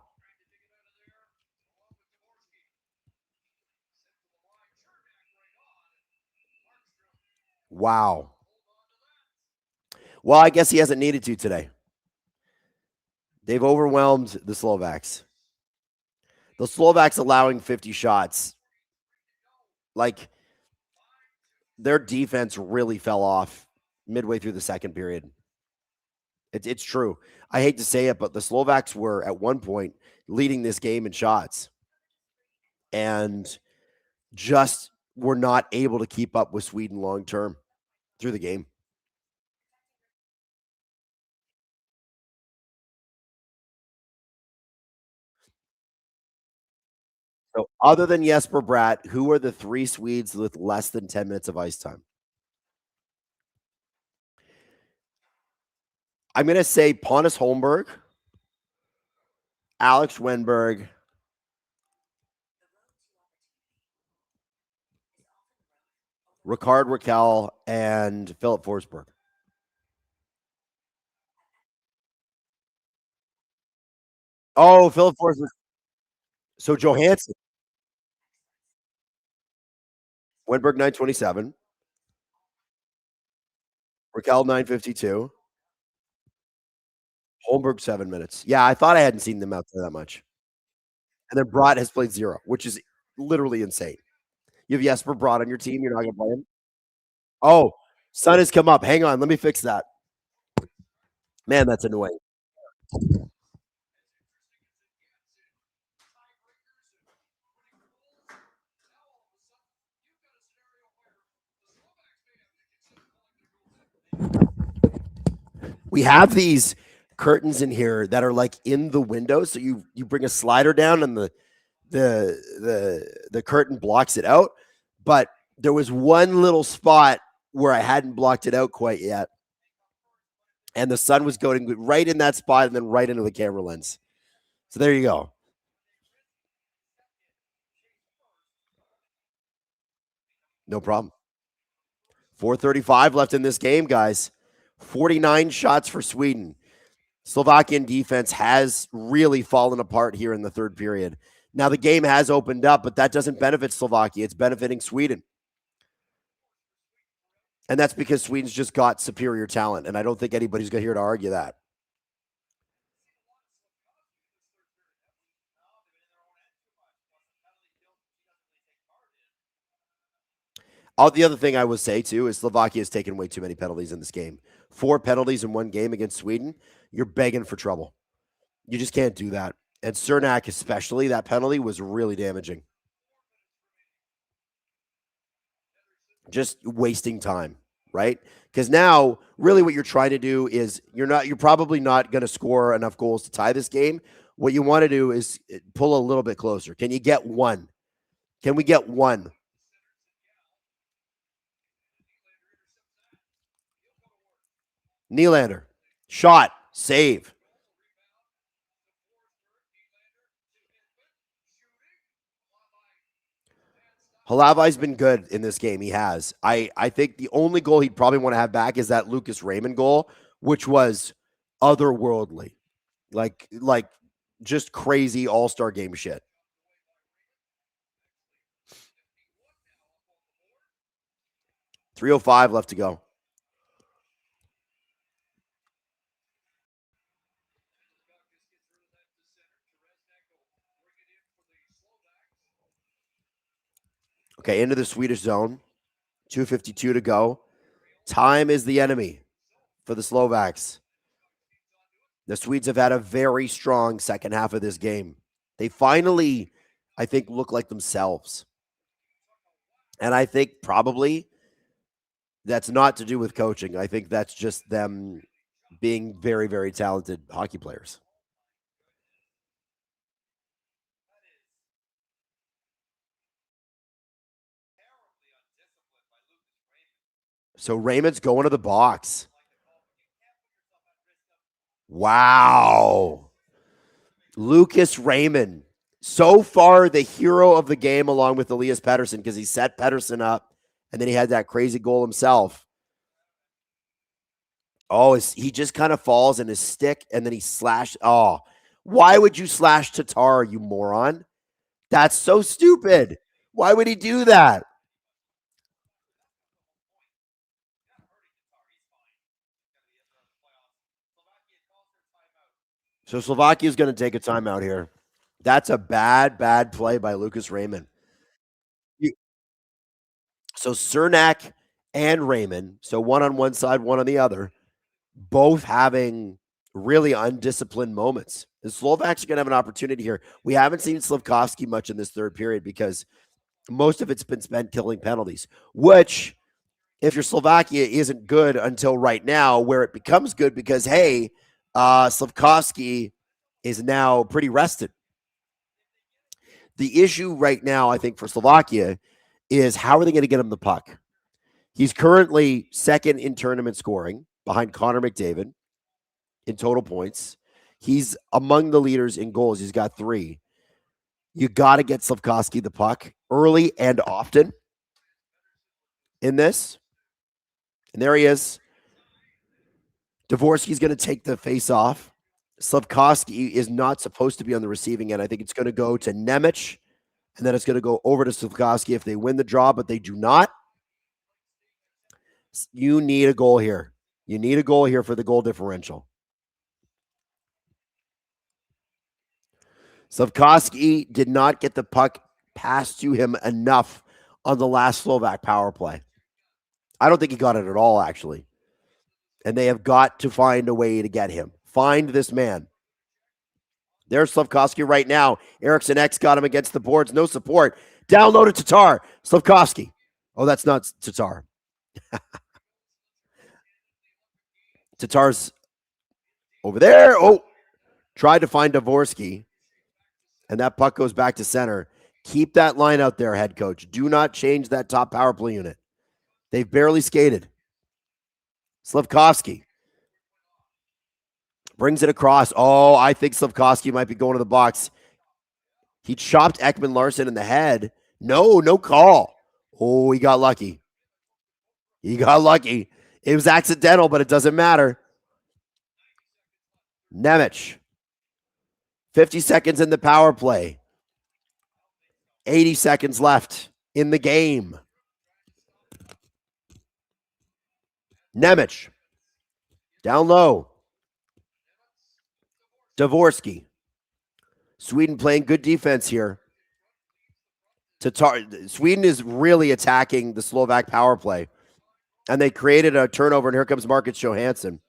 Wow. Well, I guess he hasn't needed to today. They've overwhelmed the Slovaks. The Slovaks allowing 50 shots. Like, their defense really fell off midway through the second period. It's true. I hate to say it, but the Slovaks were at one point leading this game in shots and just were not able to keep up with Sweden long term through the game. So other than Jesper Bratt, who are the three Swedes with less than 10 minutes of ice time? I'm going to say Pontus Holmberg. Alex Wenberg. Ricard Raquel and Philip Forsberg. Oh, Philip Forsberg. So Johansson. Wenberg 927. Raquel 952. Holmberg 7 minutes. Yeah, I thought I hadn't seen them out there that much. And then Brott has played 0, which is literally insane. You have Jesper Brott on your team. You're not going to play him. Oh, sun has come up. Hang on. Let me fix that. Man, that's annoying. We have these curtains in here that are like in the window. So you bring a slider down and the curtain blocks it out. But there was one little spot where I hadn't blocked it out quite yet. And the sun was going right in that spot and then right into the camera lens. So there you go. No problem. 4:35 left in this game, guys. 49 shots for Sweden. Slovakian defense has really fallen apart here in the third period. Now the game has opened up, but that doesn't benefit Slovakia. It's benefiting Sweden. And that's because Sweden's just got superior talent, and I don't think anybody's here to argue that. The other thing I will say, too, is Slovakia has taken way too many penalties in this game. 4 penalties in one game against Sweden. You're begging for trouble. You just can't do that. And Cernak especially, that penalty was really damaging. Just wasting time, right? Because now, really what you're trying to do is you're probably not going to score enough goals to tie this game. What you want to do is pull a little bit closer. Can you get one? Can we get one? Nylander, shot, save. Halavai's been good in this game. He has. I think the only goal he'd probably want to have back is that Lucas Raymond goal, which was otherworldly. Like just crazy all-star game shit. .305 left to go. Okay, into the Swedish zone. 2:52 to go. Time is the enemy for the Slovaks. The Swedes have had a very strong second half of this game. They finally, I think, look like themselves. And I think probably that's not to do with coaching. I think that's just them being very, very talented hockey players. So Raymond's going to the box. Wow. Lucas Raymond, so far the hero of the game along with Elias Pettersson because he set Pettersson up and then he had that crazy goal himself. Oh, he just kind of falls in his stick and then he slashed. Oh, why would you slash Tatar, you moron? That's so stupid. Why would he do that? So Slovakia is going to take a timeout here. That's a bad, bad play by Lucas Raymond. So Cernak and Raymond, so one on one side, one on the other, both having really undisciplined moments. The Slovaks are going to have an opportunity here. We haven't seen Slafkovsky much in this third period because most of it's been spent killing penalties, which, if you're Slovakia, isn't good until right now, where it becomes good because, hey, Slafkovsky is now pretty rested. The issue right now, I think, for Slovakia is how are they going to get him the puck? He's currently second in tournament scoring behind Connor McDavid in total points. He's among the leaders in goals. He's got 3. You got to get Slafkovsky the puck early and often in this. And there he is. Dvorsky's going to take the face off. Slafkovsky is not supposed to be on the receiving end. I think it's going to go to Nemec, and then it's going to go over to Slafkovsky if they win the draw, but they do not. You need a goal here. You need a goal here for the goal differential. Slafkovsky did not get the puck passed to him enough on the last Slovak power play. I don't think he got it at all, actually. And they have got to find a way to get him. Find this man. There's Slafkovsky right now. Eriksson X got him against the boards. No support. Down low to Tatar. Slafkovsky. Oh, that's not Tatar. Tatar's over there. Oh, tried to find Dvorsky. And that puck goes back to center. Keep that line out there, head coach. Do not change that top power play unit. They've barely skated. Slafkovsky brings it across. Oh, I think Slafkovsky might be going to the box. He chopped Ekman Larsson in the head. No call. Oh, he got lucky. He got lucky. It was accidental, but it doesn't matter. Nemec. 50 seconds in the power play. 80 seconds left in the game. Nemec. Down low. Dvorsky. Sweden playing good defense here. Sweden is really attacking the Slovak power play. And they created a turnover, and here comes Marcus Johansson.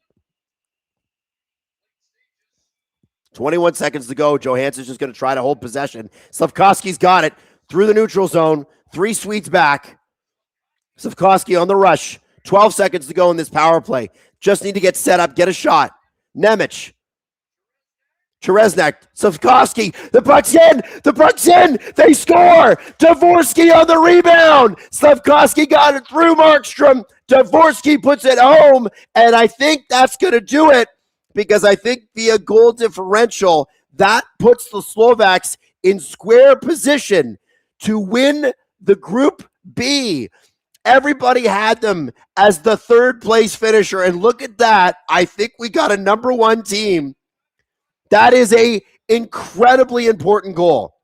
21 seconds to go. Johansson's just going to try to hold possession. Slafkovsky's got it through the neutral zone. 3 Swedes back. Slafkovsky on the rush. 12 seconds to go in this power play. Just need to get set up, get a shot. Nemec. Cheresnak. Slafkovsky. The puck's in. The puck's in. They score. Dvorsky on the rebound. Slafkovsky got it through Markstrom. Dvorsky puts it home. And I think that's going to do it. Because I think via goal differential, that puts the Slovaks in square position to win the Group B. Everybody had them as the 3rd place finisher. And look at that. I think we got a number 1 team. That is a incredibly important goal.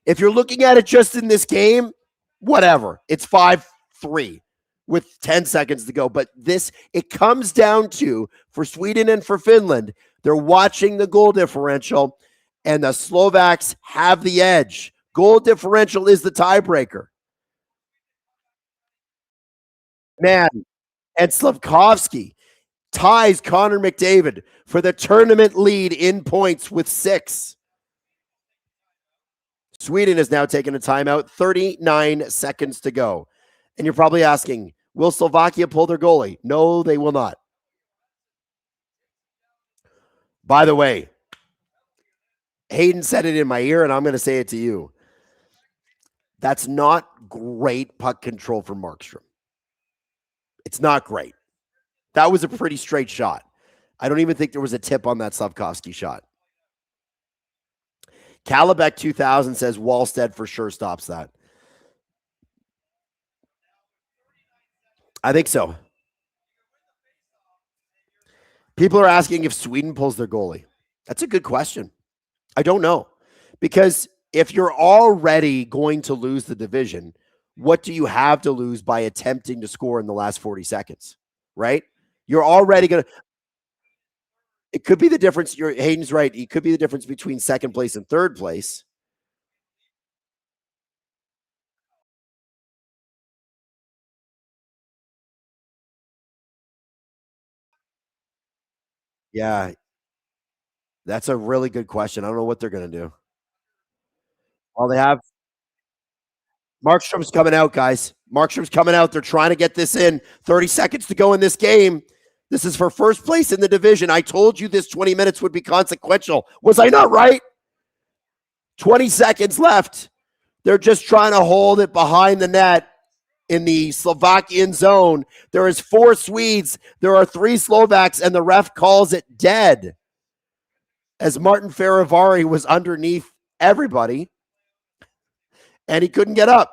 If you're looking at it just in this game, whatever. It's 5-3. With 10 seconds to go. But it comes down to, for Sweden and for Finland, they're watching the goal differential, and the Slovaks have the edge. Goal differential is the tiebreaker. Man, and Slafkovsky ties Connor McDavid for the tournament lead in points with 6. Sweden has now taken a timeout, 39 seconds to go. And you're probably asking, will Slovakia pull their goalie? No, they will not. By the way, Hayden said it in my ear, and I'm going to say it to you. That's not great puck control for Markstrom. It's not great. That was a pretty straight shot. I don't even think there was a tip on that Slafkovsky shot. Calabec 2000 says Wallstead for sure stops that. I think so. People are asking if Sweden pulls their goalie. That's a good question. I don't know. Because if you're already going to lose the division, what do you have to lose by attempting to score in the last 40 seconds? Right? You're already going to... It could be the difference. Hayden's right. It could be the difference between 2nd place and 3rd place. Yeah, that's a really good question. I don't know what they're going to do. Well, they have Markstrom's coming out, guys. Markstrom's coming out. They're trying to get this in. 30 seconds to go in this game. This is for 1st place in the division. I told you this 20 minutes would be consequential. Was I not right? 20 seconds left. They're just trying to hold it behind the net in the Slovakian zone. There is 4 Swedes. There are 3 Slovaks, and the ref calls it dead. as Martin Farivari was underneath everybody and he couldn't get up.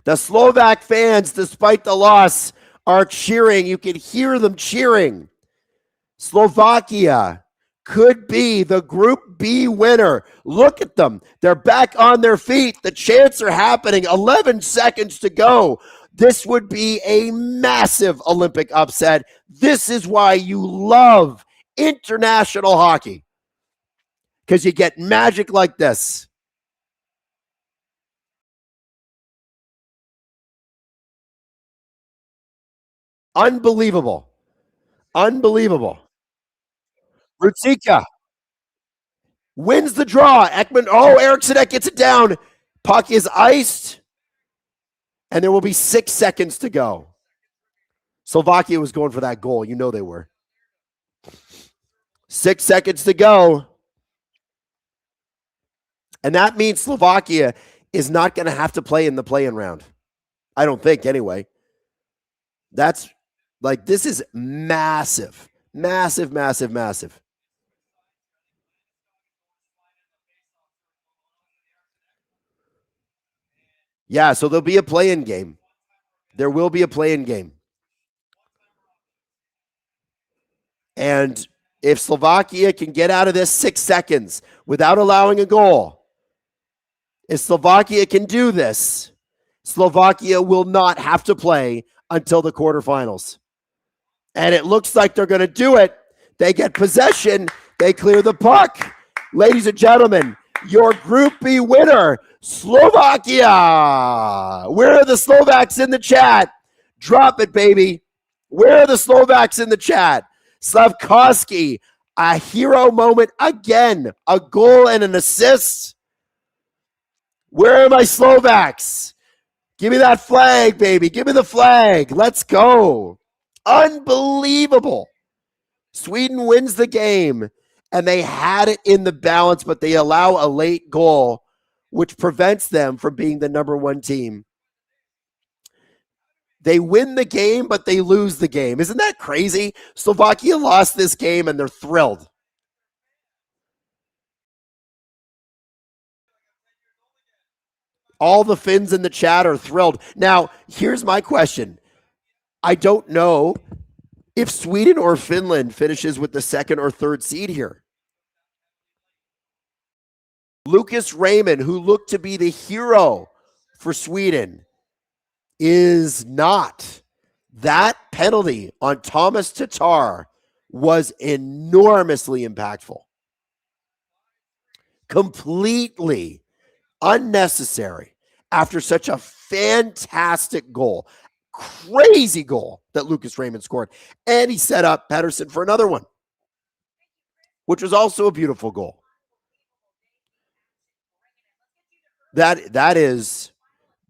The Slovak fans, despite the loss, are cheering. You can hear them cheering. Slovakia could be the Group B winner. Look at them. They're back on their feet. The chants are happening. 11 seconds to go. This would be a massive Olympic upset. This is why you love international hockey, because you get magic like this. Unbelievable. Unbelievable. Rutsika wins the draw. Ekman, Eriksson gets it down. Puck is iced, and there will be 6 seconds to go. Slovakia was going for that goal. You know they were. 6 seconds to go. And that means Slovakia is not going to have to play in the play-in round. I don't think, anyway. That's like, this is massive. Massive, massive, massive. Yeah, so there'll be a play-in game. There will be a play-in game. And if Slovakia can get out of this 6 seconds without allowing a goal, if Slovakia can do this, Slovakia will not have to play until the quarterfinals. And it looks like they're going to do it. They get possession. They clear the puck. Ladies and gentlemen, your Group B winner, Slovakia. Where are the Slovaks in the chat? Drop it, baby. Where are the Slovaks in the chat? Slavkovsky, a hero moment again. A goal and an assist. Where are my Slovaks? Give me that flag, baby. Give me the flag. Let's go. Unbelievable. Sweden wins the game, and they had it in the balance, but they allow a late goal, which prevents them from being the number one team. They win the game, but they lose the game. Isn't that crazy? Slovakia lost this game, and they're thrilled. All the Finns in the chat are thrilled. Now, here's my question. I don't know if Sweden or Finland finishes with the second or third seed here. Lucas Raymond, who looked to be the hero for Sweden, is not. That penalty on Thomas Tatar was enormously impactful. Completely unnecessary after such a fantastic goal. Crazy goal that Lucas Raymond scored. And he set up Pettersson for another one, which was also a beautiful goal. That is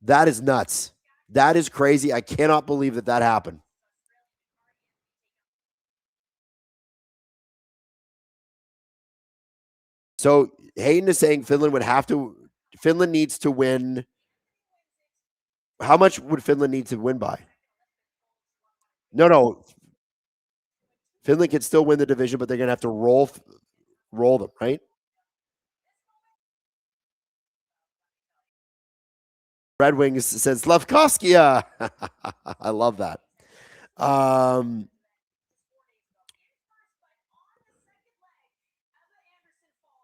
nuts. That is crazy. I cannot believe that happened. So Hayden is saying Finland needs to win. How much would Finland need to win by? No. Finland can still win the division, but they're going to have to roll them, right? Red Wings says Slavkovskia. I love that.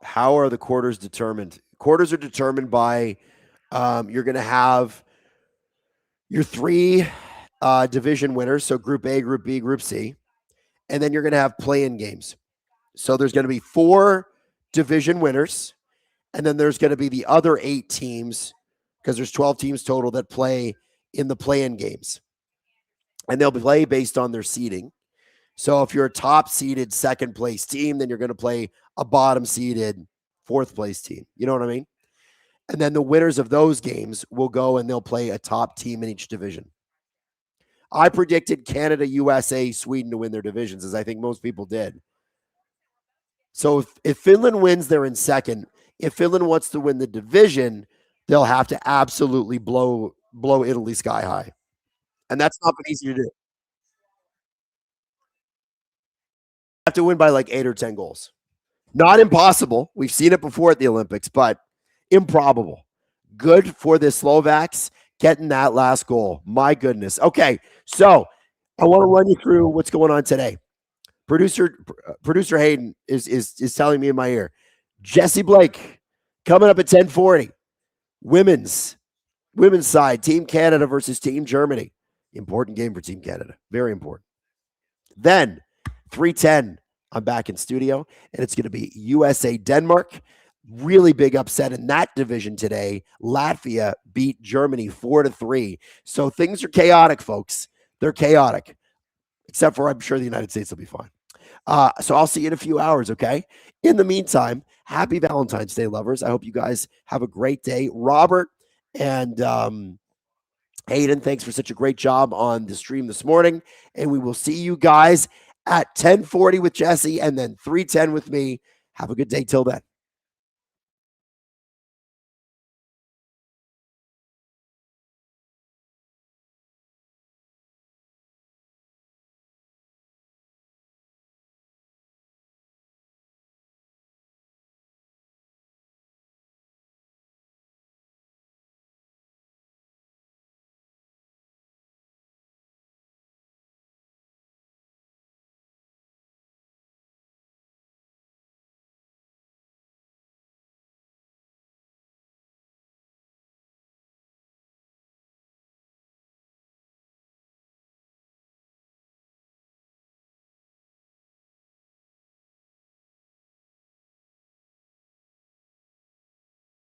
How are the quarters determined? Quarters are determined by you're going to have your three division winners, so Group A, Group B, Group C, and then you're going to have play-in games. So there's going to be 4 division winners, and then there's going to be the other 8 teams, because there's 12 teams total that play in the play-in games. And they'll play based on their seeding. So if you're a top-seeded second-place team, then you're going to play a bottom-seeded fourth-place team. You know what I mean? And then the winners of those games will go and they'll play a top team in each division. I predicted Canada, USA, Sweden to win their divisions, as I think most people did. So if Finland wins, they're in second. If Finland wants to win the division, they'll have to absolutely blow Italy sky high. And that's not been easy to do. have to win by like 8 or 10 goals. Not impossible. We've seen it before at the Olympics, but improbable. Good for the Slovaks getting that last goal. My goodness. Okay, so I want to run you through what's going on today. Producer Hayden is telling me in my ear. Jesse Blake coming up at 10:40. Women's side, Team Canada versus Team Germany. Important game for Team Canada. Very important. Then 3:10, I'm back in studio, and it's going to be USA Denmark. Really big upset in that division today. Latvia beat Germany 4-3. So things are chaotic, folks. They're chaotic. Except for I'm sure the United States will be fine. So I'll see you in a few hours, okay? In the meantime, happy Valentine's Day, lovers. I hope you guys have a great day. Robert and Hayden, thanks for such a great job on the stream this morning. And we will see you guys at 10:40 with Jesse and then 3:10 with me. Have a good day till then.